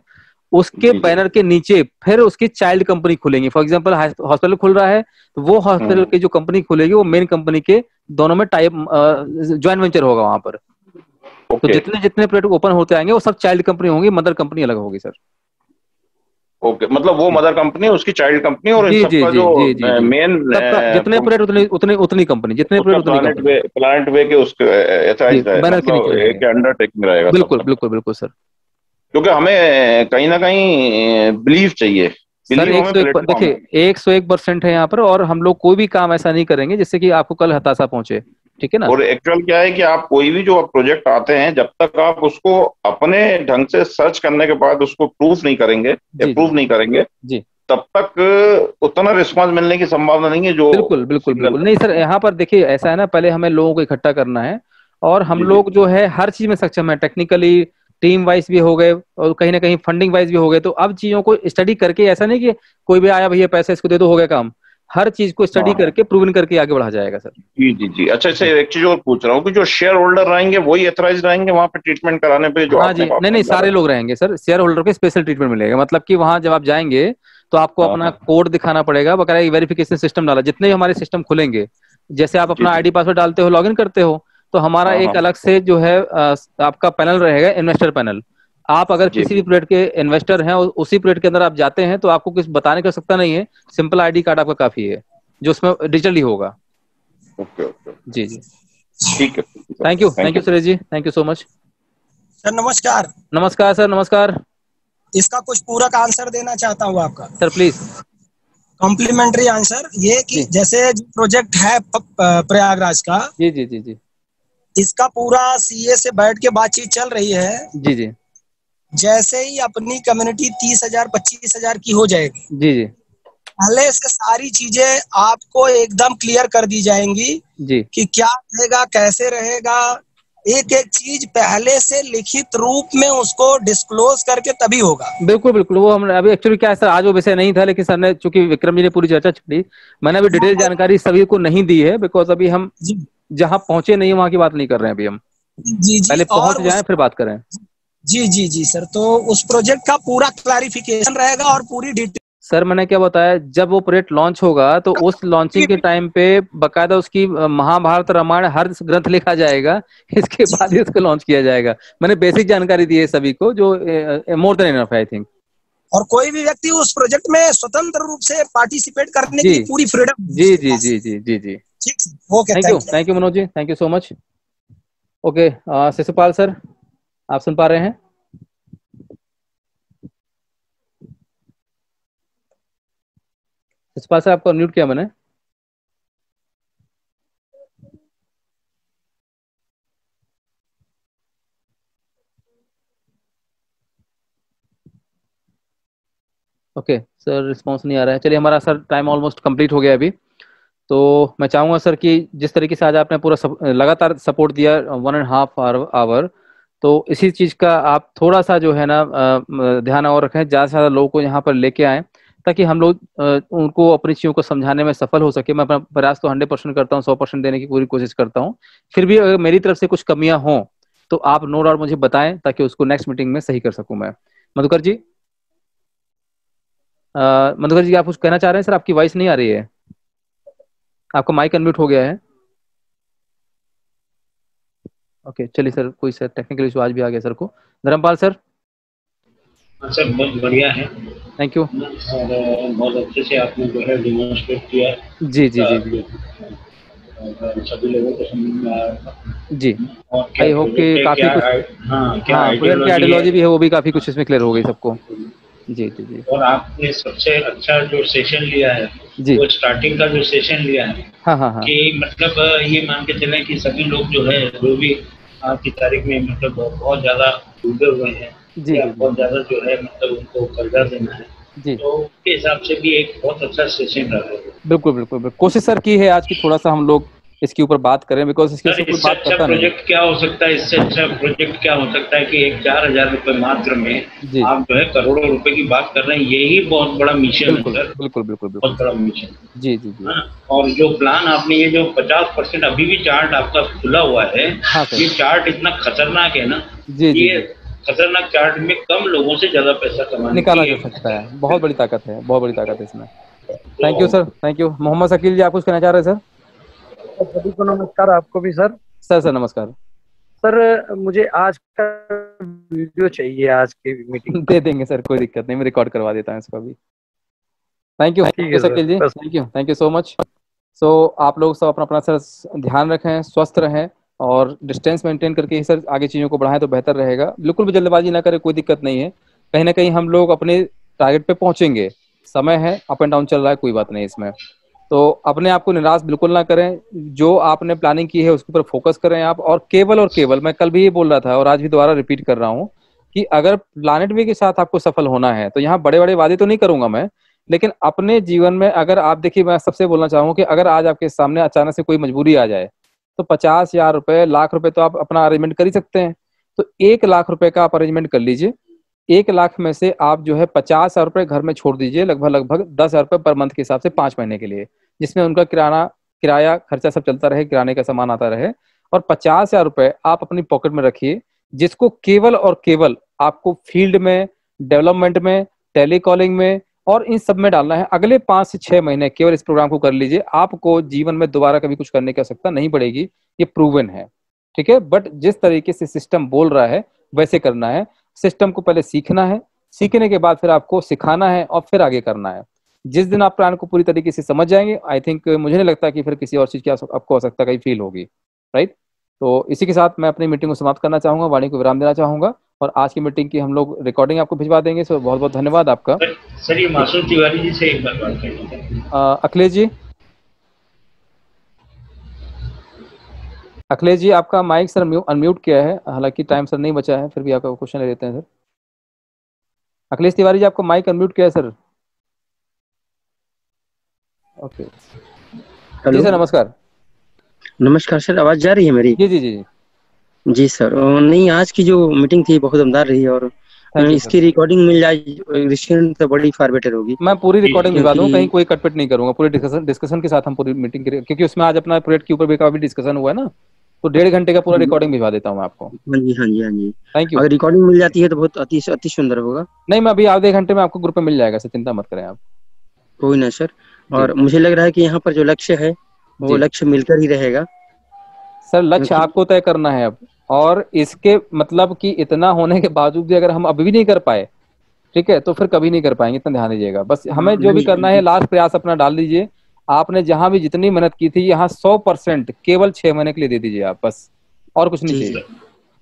उसके बैनर के नीचे फिर उसकी चाइल्ड कंपनी खुलेंगी। फॉर एग्जांपल हॉस्पिटल खुल रहा है तो वो हॉस्पिटल की जो कंपनी खुलेगी वो मेन कंपनी के दोनों में टाइप ज्वाइंट वेंचर होगा वहां पर। तो जितने जितने प्रोजेक्ट ओपन होते आएंगे वो सब चाइल्ड कंपनी होंगी, मदर कंपनी अलग होगी सर।
ओके, मतलब वो मदर कंपनी, उसकी चाइल्ड कंपनी, और इन सबका जो मेन
जितने प्रोजेक्ट उतनी कंपनी, जितने प्रोजेक्ट
प्लानेट वे के उसके अंडरटेकिंग रहेगा।
बिल्कुल बिल्कुल बिल्कुल सर,
क्योंकि हमें कहीं ना कहीं बिलीव चाहिए
सर। 101% है यहाँ पर, और हम लोग कोई भी काम ऐसा नहीं करेंगे जिससे कि आपको कल हताशा पहुंचे, ठीक है ना।
और एक्चुअल क्या है कि आप कोई भी जो प्रोजेक्ट आते हैं, जब तक आप उसको अपने ढंग से सर्च करने के बाद उसको प्रूफ नहीं करेंगे, अप्रूव नहीं करेंगे जी, तब तक उतना रिस्पांस मिलने की संभावना नहीं है। जो
बिल्कुल बिल्कुल बिल्कुल नहीं सर, यहाँ पर देखिए ऐसा है ना, पहले हमें लोगों को इकट्ठा करना है, और हम लोग जो है हर चीज में सक्षम है, टेक्निकली टीम वाइज भी हो गए और कहीं ना कहीं फंडिंग वाइज भी हो गए। तो अब चीजों को स्टडी करके, ऐसा नहीं कि कोई भी आया भैया पैसा इसको दे दो हो गया काम, हर चीज को स्टडी करके प्रूवन करके आगे बढ़ा जाएगा सर।
जी जी जी। अच्छा, इससे एक चीज और पूछ रहा हूँ कि जो शेयर होल्डर रहेंगे वही ऑथराइज रहेंगे वहाँ पे ट्रीटमेंट कराने पे? जो
हाँ जी, नहीं सारे लोग रहेंगे सर, शेयर होल्डर को स्पेशल ट्रीटमेंट मिलेगा। मतलब कि वहाँ जब आप जाएंगे तो आपको अपना कोड दिखाना पड़ेगा, बकायदा वेरिफिकेशन सिस्टम डाला, जितने भी हमारे सिस्टम खुलेंगे, जैसे आप अपना आईडी पासवर्ड डालते हो, लॉगिन करते हो, तो हमारा एक अलग से जो है आपका पैनल रहेगा, इन्वेस्टर पैनल। आप अगर किसी भी प्रोजेक्ट के इन्वेस्टर हैं और उसी प्रोजेक्ट के अंदर आप जाते हैं तो आपको कुछ बताने की आवश्यकता नहीं है, सिंपल आईडी कार्ड आपका काफी है जो उसमें डिजिटली होगा।
ओके ओके
जी जी
ठीक है।
Thank you Suresh ji, thank you so much.
Sir नमस्कार।
नमस्कार सर, नमस्कार।
इसका कुछ पूरक आंसर देना चाहता हूँ आपका।
Sir please.
कॉम्प्लीमेंट्री आंसर ये कि जैसे प्रोजेक्ट है प्रयागराज का,
जी जी जी जी,
इसका पूरा सीए से बैठ के बातचीत चल रही है।
जी जी,
जैसे ही अपनी कम्युनिटी 30,000 25,000 की हो जाएगी,
जी जी,
पहले से सारी चीजें आपको एकदम क्लियर कर दी जाएंगी
जी
कि क्या रहेगा, कैसे रहेगा। एक एक चीज पहले से लिखित रूप में उसको डिस्क्लोज करके तभी होगा।
बिल्कुल बिल्कुल। वो हमने अभी एक्चुअली क्या है सर, आज वो विषय नहीं था, लेकिन सर ने, चूंकि विक्रम जी ने पूरी चर्चा छोड़ी, मैंने अभी डिटेल जानकारी सभी को नहीं दी है, बिकॉज अभी हम जहाँ पहुंचे नहीं वहां की बात नहीं कर रहे हैं अभी हम।
जी जी,
पहले पहुंच जाएं फिर बात करें।
जी जी जी सर, तो उस प्रोजेक्ट का पूरा क्लैरिफिकेशन रहेगा और पूरी डिटेल।
सर मैंने क्या बताया, जब वो प्रोजेक्ट लॉन्च होगा तो उस लॉन्चिंग के टाइम पे बकायदा उसकी महाभारत रामायण हर ग्रंथ लिखा जाएगा, इसके बाद ही उसको लॉन्च किया जाएगा। मैंने बेसिक जानकारी दी है सभी को, जो more than enough I think.
और कोई भी व्यक्ति उस प्रोजेक्ट में स्वतंत्र रूप से पार्टिसिपेट करने की पूरी फ्रीडम।
जी जी जी जी जी जी,
okay,
thank you Manoj ji, thank you so much. Okay Shishupal sir, आप सुन पा रहे हैं? शिशुपाल सर आपको म्यूट किया मैंने। ओके सर, रिस्पॉन्स नहीं आ रहा है। चलिए, हमारा सर टाइम ऑलमोस्ट कंप्लीट हो गया अभी। तो मैं चाहूंगा सर कि जिस तरीके से आज आपने पूरा लगातार सपोर्ट दिया 1.5 आवर, तो इसी चीज का आप थोड़ा सा जो है ना ध्यान और रखें, ज्यादा से ज्यादा लोगों को यहाँ पर लेके आए, ताकि हम लोग उनको अपनी चीजों को समझाने में सफल हो सके। मैं अपना प्रयास तो 100% करता हूँ, 100% देने की पूरी कोशिश करता हूँ। फिर भी अगर मेरी तरफ से कुछ कमियां हों तो आप नो डाउट मुझे बताएं, ताकि उसको नेक्स्ट मीटिंग में सही कर सकूं मैं। मधुकर जी, मधुकर जी आप कुछ कहना चाह रहे हैं? सर आपकी वॉइस नहीं आ रही है, आपका माइक अनम्यूट हो गया है। ओके चलिए सर, कोई सर टेक्निकल इशू आज भी आ गया सर को। धर्मपाल सर।
सर बहुत बढ़िया है,
थैंक यू।
और बहुत अच्छे से आपने जो है डेमोन्स्ट्रेट किया।
जी जी जी जी,
सभी लोगों को समझ में आया
जी। आई होप कि काफी कुछ,
क्या
आइडियोलॉजी भी है, वो भी काफी कुछ इसमें क्लियर हो गई सबको। जी जी जी।
और आपने सबसे अच्छा जो सेशन लिया है
जी,
वो स्टार्टिंग का जो सेशन लिया है,
हाँ हाँ हाँ,
कि मतलब ये मान के चलें कि सभी लोग जो है, जो भी आज की तारीख में मतलब बहुत ज्यादा डूबे हुए हैं,
जी,
बहुत ज्यादा जो है मतलब उनको कर्जा देना है,
जी,
तो उसके हिसाब से भी एक बहुत अच्छा सेशन रहा है।
बिल्कुल बिल्कुल। कोशिश सर की है आज की थोड़ा सा हम लोग इसके ऊपर बात करें, बिकॉज इसके ऊपर
इससे
बात
अच्छा
करता नहीं।
प्रोजेक्ट क्या हो सकता है? इससे अच्छा प्रोजेक्ट क्या हो सकता है कि एक 4,000 रुपए मात्र में आप जो है करोड़ों रुपए की बात कर रहे हैं। यही बहुत बड़ा मिशन है सर,
बिल्कुल बिल्कुल,
बहुत बड़ा मिशन।
जी जी जी।
और जो प्लान आपने, ये जो 50% अभी भी चार्ट आपका खुला हुआ है, ये चार्ट इतना खतरनाक है ना, ये खतरनाक चार्ट में कम लोगों से ज्यादा पैसा कमाने
निकाला जा सकता है। बहुत बड़ी ताकत है, बहुत बड़ी ताकत है इसमें। Thank you sir, thank you. Mohammed Shakeel ji आप कुछ कहना चाह रहे हैं सर?
सभी को नमस्कार, आपको भी सर।
सर नमस्कार
सर। मुझे आज का वीडियो चाहिए, आज की मीटिंग
दे देंगे सर, कोई दिक्कत नहीं, मैं रिकॉर्ड करवा देता हूँ इसका भी। Thank you Shakeel ji, thank you so much. So आप लोग सब अपना अपना सर ध्यान रखें, स्वस्थ रहें और डिस्टेंस मेंटेन करके ही सर आगे चीज़ों को बढ़ाएं तो बेहतर रहेगा। बिल्कुल भी जल्दबाजी ना करें, कोई दिक्कत नहीं है। कहीं ना कहीं हम लोग अपने टारगेट पे पहुंचेंगे, समय है, अप एंड डाउन चल रहा है, कोई बात नहीं इसमें। तो अपने आप को निराश बिल्कुल ना करें, जो आपने प्लानिंग की है उसके ऊपर फोकस करें आप। और केवल मैं कल भी ये बोल रहा था और आज भी दोबारा रिपीट कर रहा हूँ कि अगर प्लैनेट वे के साथ आपको सफल होना है तो यहाँ बड़े बड़े वादे तो नहीं करूंगा मैं, लेकिन अपने जीवन में अगर आप देखिए, मैं सबसे बोलना चाहूंगा कि अगर आज आपके सामने अचानक से कोई मजबूरी आ जाए तो 50,000 रुपए, लाख रुपए तो आप अपना अरेंजमेंट कर ही सकते हैं। तो 1 लाख रुपए का आप अरेंजमेंट कर लीजिए। 1 लाख में से आप जो है 50,000 रुपए घर में छोड़ दीजिए, लगभग 10,000 रुपए पर मंथ के हिसाब से 5 महीने के लिए, जिसमें उनका किराया खर्चा सब चलता रहे, किराने का सामान आता रहे। और 50,000 रुपए आप अपनी पॉकेट में रखिए, जिसको केवल और केवल आपको फील्ड में, डेवलपमेंट में, टेलीकॉलिंग में और इन सब में डालना है। अगले 5 से 6 महीने केवल इस प्रोग्राम को कर लीजिए, आपको जीवन में दोबारा कभी कुछ करने की आवश्यकता नहीं पड़ेगी, ये प्रूवन है। ठीक है, बट जिस तरीके से सिस्टम बोल रहा है वैसे करना है। सिस्टम को पहले सीखना है, सीखने के बाद फिर आपको सिखाना है और फिर आगे करना है। जिस दिन आप प्लान को पूरी तरीके से समझ जाएंगे, आई थिंक मुझे नहीं लगता कि फिर किसी और चीज की आपको आवश्यकता कहीं फील होगी, राइट। तो इसी के साथ मैं अपनी मीटिंग को समाप्त करना चाहूंगा, वाणी को विराम देना चाहूंगा, और आज की मीटिंग की हम लोग रिकॉर्डिंग आपको भिजवा देंगे। सो बहुत बहुत धन्यवाद आपका।
सर ये मासूम तिवारी जी से एक बार बात करेंगे।
अखिलेश जी, अखिलेश जी आपका माइक सर अनम्यूट किया है, हालांकि टाइम सर नहीं बचा है, फिर भी आपका क्वेश्चन ले लेते हैं सर। अखिलेश तिवारी जी आपको माइक अनम्यूट किया है सर। ओके जी सर, नमस्कार।
नमस्कार सर, आवाज जा रही है मेरी?
जी जी जी
जी सर। नहीं, आज की जो मीटिंग थी बहुत दमदार रही, और इसकी रिकॉर्डिंग मिल जाए तो बड़ी फार बेटर होगी।
मैं पूरी रिकॉर्डिंग भिजवा दूं, कहीं कोई कटपिट नहीं करूंगा। पूरी डिस्कशन के साथ हम पूरी मीटिंग करेंगे, क्योंकि उसमें आज अपना प्रोजेक्ट के ऊपर भी काफी डिस्कशन हुआ है ना, तो 1.5 घंटे का पूरा रिकॉर्डिंग भिजवा देता हूँ आपको।
हाँ जी हाँ जी हाँ जी,
थैंक यू।
अगर रिकॉर्डिंग मिल जाती है तो बहुत अति सुंदर होगा।
नहीं, मैं अभी आधे घंटे में आपको ग्रुप में मिल जाएगा सर, चिंता मत करें आप।
कोई ना सर। और मुझे लग रहा है कि यहाँ पर जो लक्ष्य है वो लक्ष्य मिलकर ही रहेगा
सर। लक्ष्य आपको तय करना है अब, और इसके मतलब कि इतना होने के बावजूद भी अगर हम अभी भी नहीं कर पाए, ठीक है, तो फिर कभी नहीं कर पाएंगे, इतना ध्यान दीजिएगा। बस हमें जो भी करना है लास्ट प्रयास अपना डाल दीजिए। आपने जहां भी जितनी मेहनत की थी, यहाँ 100% केवल 6 महीने के लिए दे दीजिए आप, बस, और कुछ नहीं चाहिए।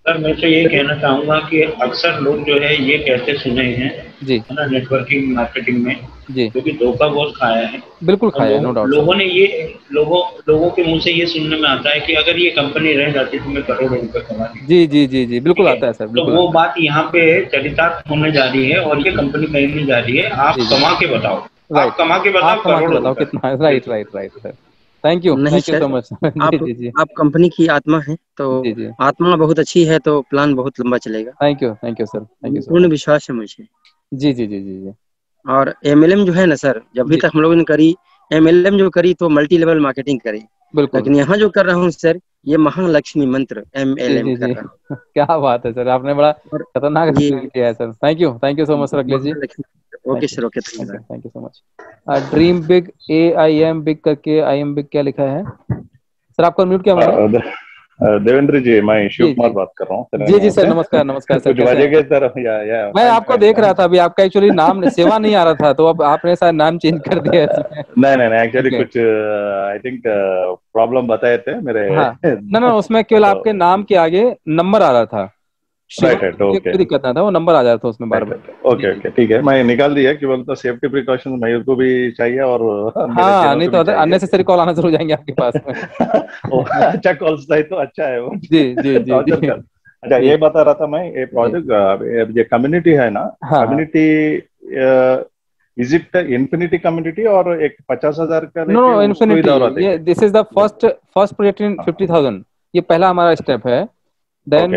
सर मैं तो ये कहना चाहूंगा कि अक्सर लोग जो है ये कहते सुने हैं
जी
है ना, नेटवर्किंग मार्केटिंग में
जी,
क्योंकि धोखा बहुत खाया है।
बिल्कुल खाया है, नो डाउट।
लोगों ने ये लोगों के मुंह से ये सुनने में आता है कि अगर ये कंपनी रह जाती तो मैं करोड़ों रुपए कमाती।
जी जी जी जी, बिल्कुल आता है सर,
तो वो बात यहाँ पे चरितार्थ होने जा रही है, और ये कंपनी कहीं नहीं जा रही है। आप कमा के बताओ, आप कमा के बताओ
कितना। Right right right sir, thank you so much.
आप कंपनी की आत्मा है, तो आत्मा बहुत अच्छी है तो प्लान बहुत लंबा चलेगा।
Thank you sir, thank you.
पूर्ण विश्वास है मुझे।
जी जी जी जी जी।
और MLM जो है ना सर, जब भी तक हम लोगों ने करी, MLM जो करी तो मल्टी लेवल मार्केटिंग करी, लेकिन यहाँ जो कर रहा हूँ सर, ये महालक्ष्मी मंत्र MLM कर रहा हूँ।
क्या बात है सर, आपने बड़ा खतरनाक किया है sir. Thank you so much sir Akhilesh ji.
Okay sir, okay,
thank you so much. Dream big AIM big करके IM बिग क्या लिखा है सर? आपको म्यूट किया मैंने।
देवेंद्र जी, मैं शिव कुमार बात कर रहा हूँ।
जी जी सर, नमस्कार सर। मैं आपको देख रहा था अभी, आपका एक्चुअली नाम सेवा नहीं आ रहा था, तो अब आपने शायद नाम चेंज कर दिया है।
नहीं एक्चुअली कुछ आई थिंक प्रॉब्लम बताए थे मेरे।
ना उसमें केवल आपके नाम के आगे नंबर आ रहा था,
राइट, ओके,
दिक्कत ना था, वो नंबर आ जा रहा था उसमें बार-बार।
ओके, ठीक है, मैं निकाल दिया कि बोलता सेफ्टी प्रिकॉशन मेरे को भी चाहिए, और
हाँ, नहीं तो अननेसेसरी कॉल आना शुरू हो जाएंगे आपके पास में।
अच्छा कॉल्स तो अच्छा है वो।
जी।
अच्छा, ये बता रहा था मैं, ये प्रोजेक्ट ये कम्युनिटी है ना, community is it infinity community और एक 50,000 का?
No, infinity, this is the first project in 50,000। ये पहला हमारा स्टेप है। देन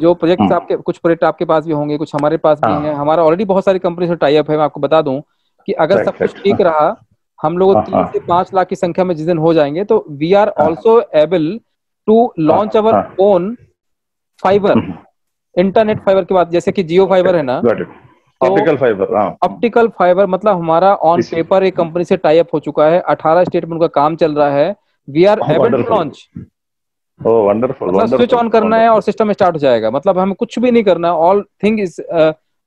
जो प्रोजेक्ट आपके, कुछ प्रोजेक्ट आपके पास भी होंगे, कुछ हमारे पास भी हैं। हमारा ऑलरेडी बहुत सारी कंपनी से टाई अप है। मैं आपको बता दूं कि अगर सब कुछ ठीक रहा, हम लोग 3 से 5 लाख की संख्या में जिस दिन हो जाएंगे, तो we are also able to launch our own fibre, internet fibre के बाद, जैसे कि जियो फाइबर है ना, ऑप्टिकल फाइबर मतलब हमारा ऑन पेपर एक कंपनी से टाई अप हो चुका है। 18 स्टेट में उनका काम चल रहा है। We are able to launch.
Wonderful,
switch on करना है और सिस्टम स्टार्ट हो जाएगा। मतलब हमें कुछ भी नहीं करना, all thing is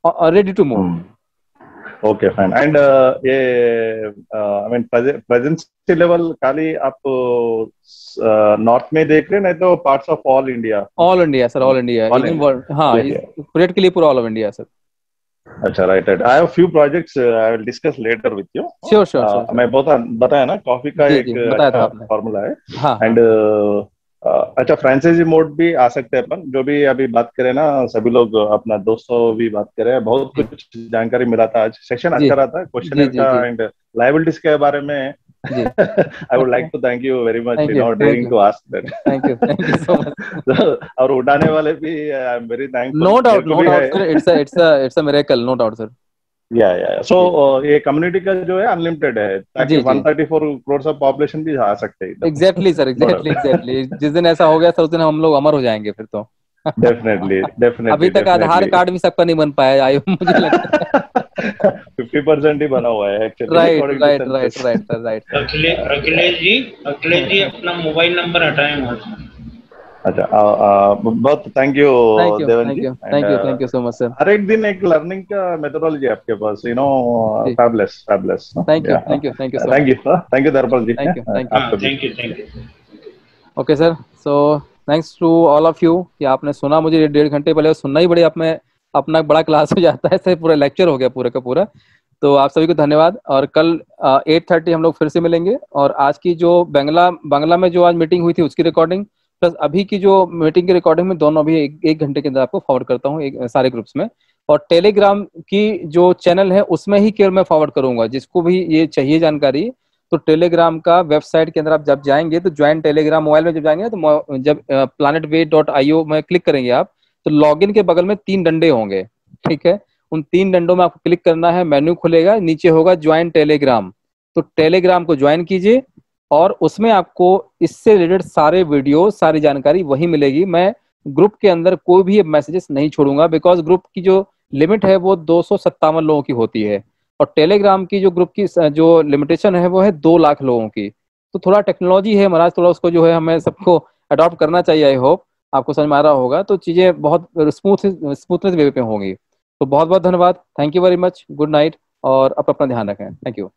ready to move.
Okay, fine. And ये आई मीन प्रेजेंसी लेवल खाली आप नॉर्थ में देख रहे हैं, नहीं तो parts of all India?
All India sir, all India. हाँ, प्रोजेक्ट के लिए पूरा ऑल ऑफ इंडिया सर।
अच्छा, right. I have few projects, I will discuss later with you.
Sure.
मैं बताया ना, कॉफी का एक फॉर्मूला है। एंड अच्छा, फ्रेंचाइजी मोड भी आ सकते हैं अपन, जो भी अभी बात करें ना, सभी लोग अपना दोस्तों भी बात करें। बहुत कुछ जानकारी मिला था आज, सेशन अच्छा रहा था, क्वेश्चन का एंड लायबिलिटीज के बारे में। I would like to thank you very much, daring to ask that.
Thank you so much.
और उड़ाने वाले भी, I am very thankful.
No doubt sir, it's a miracle, no doubt sir.
Yeah. So ये कम्युनिटी का जो है अनलिमिटेड है, ताकि 134 करोड़ ऑफ पॉपुलेशन भी आ सकते हैं।
Exactly sir, exactly. जिस दिन ऐसा हो गया सर, उस दिन हम लोग अमर हो जाएंगे फिर तो।
Definitely.
अभी तक आधार कार्ड भी सबका नहीं बन पाया, मुझे लगता है
50% ही बना हुआ है एक्चुअली।
राइट।
अखिलेश जी अपना मोबाइल नंबर हटाएं वहां से।
अच्छा, बहुत thank you Devan ji,
thank you so much sir.
हर एक दिन एक लर्निंग का मेथोडोलॉजी आपके पास, fabulous fabulous.
Thank you
Darpan ji,
thank you.
Okay sir, so thanks to all of you कि आपने सुना मुझे 1.5 घंटे पहले, सुनना ही बड़े आप में अपना बड़ा क्लास हो जाता है, ऐसे पूरा लेक्चर हो गया पूरा का पूरा। तो आप सभी को धन्यवाद, और कल 8:30 हम लोग फिर से मिलेंगे, और आज की जो बांग्ला में जो आज मीटिंग हुई थी उसकी रिकॉर्डिंग प्लस अभी की जो मीटिंग की रिकॉर्डिंग में दोनों अभी एक घंटे के अंदर आपको फॉरवर्ड करता हूँ सारे ग्रुप्स में। और टेलीग्राम की जो चैनल है उसमें ही केवल मैं फॉरवर्ड करूंगा, जिसको भी ये चाहिए जानकारी तो टेलीग्राम का वेबसाइट के अंदर आप जब जाएंगे तो ज्वाइन टेलीग्राम मोबाइल में जब जाएंगे तो जब planetway.io में क्लिक करेंगे आप तो लॉगिन के बगल में 3 डंडे होंगे, ठीक है। उन 3 डंडों में आपको क्लिक करना है, मेन्यू खुलेगा, नीचे होगा ज्वाइन टेलीग्राम, तो टेलीग्राम को ज्वाइन कीजिए और उसमें आपको इससे रिलेटेड सारे वीडियो सारी जानकारी वही मिलेगी। मैं ग्रुप के अंदर कोई भी मैसेजेस नहीं छोड़ूंगा, बिकॉज ग्रुप की जो लिमिट है वो 257 लोगों की होती है, और टेलीग्राम की जो ग्रुप की जो लिमिटेशन है वो है 2 लाख लोगों की। तो थोड़ा टेक्नोलॉजी है महाराज, थोड़ा उसको जो है हमें सबको अडॉप्ट करना चाहिए। आई होप आपको समझ में आ रहा होगा, तो चीजें बहुत स्मूथनेस वे पे होंगी। तो बहुत बहुत धन्यवाद, thank you very much, good night, और आप अपना ध्यान रखें, थैंक यू।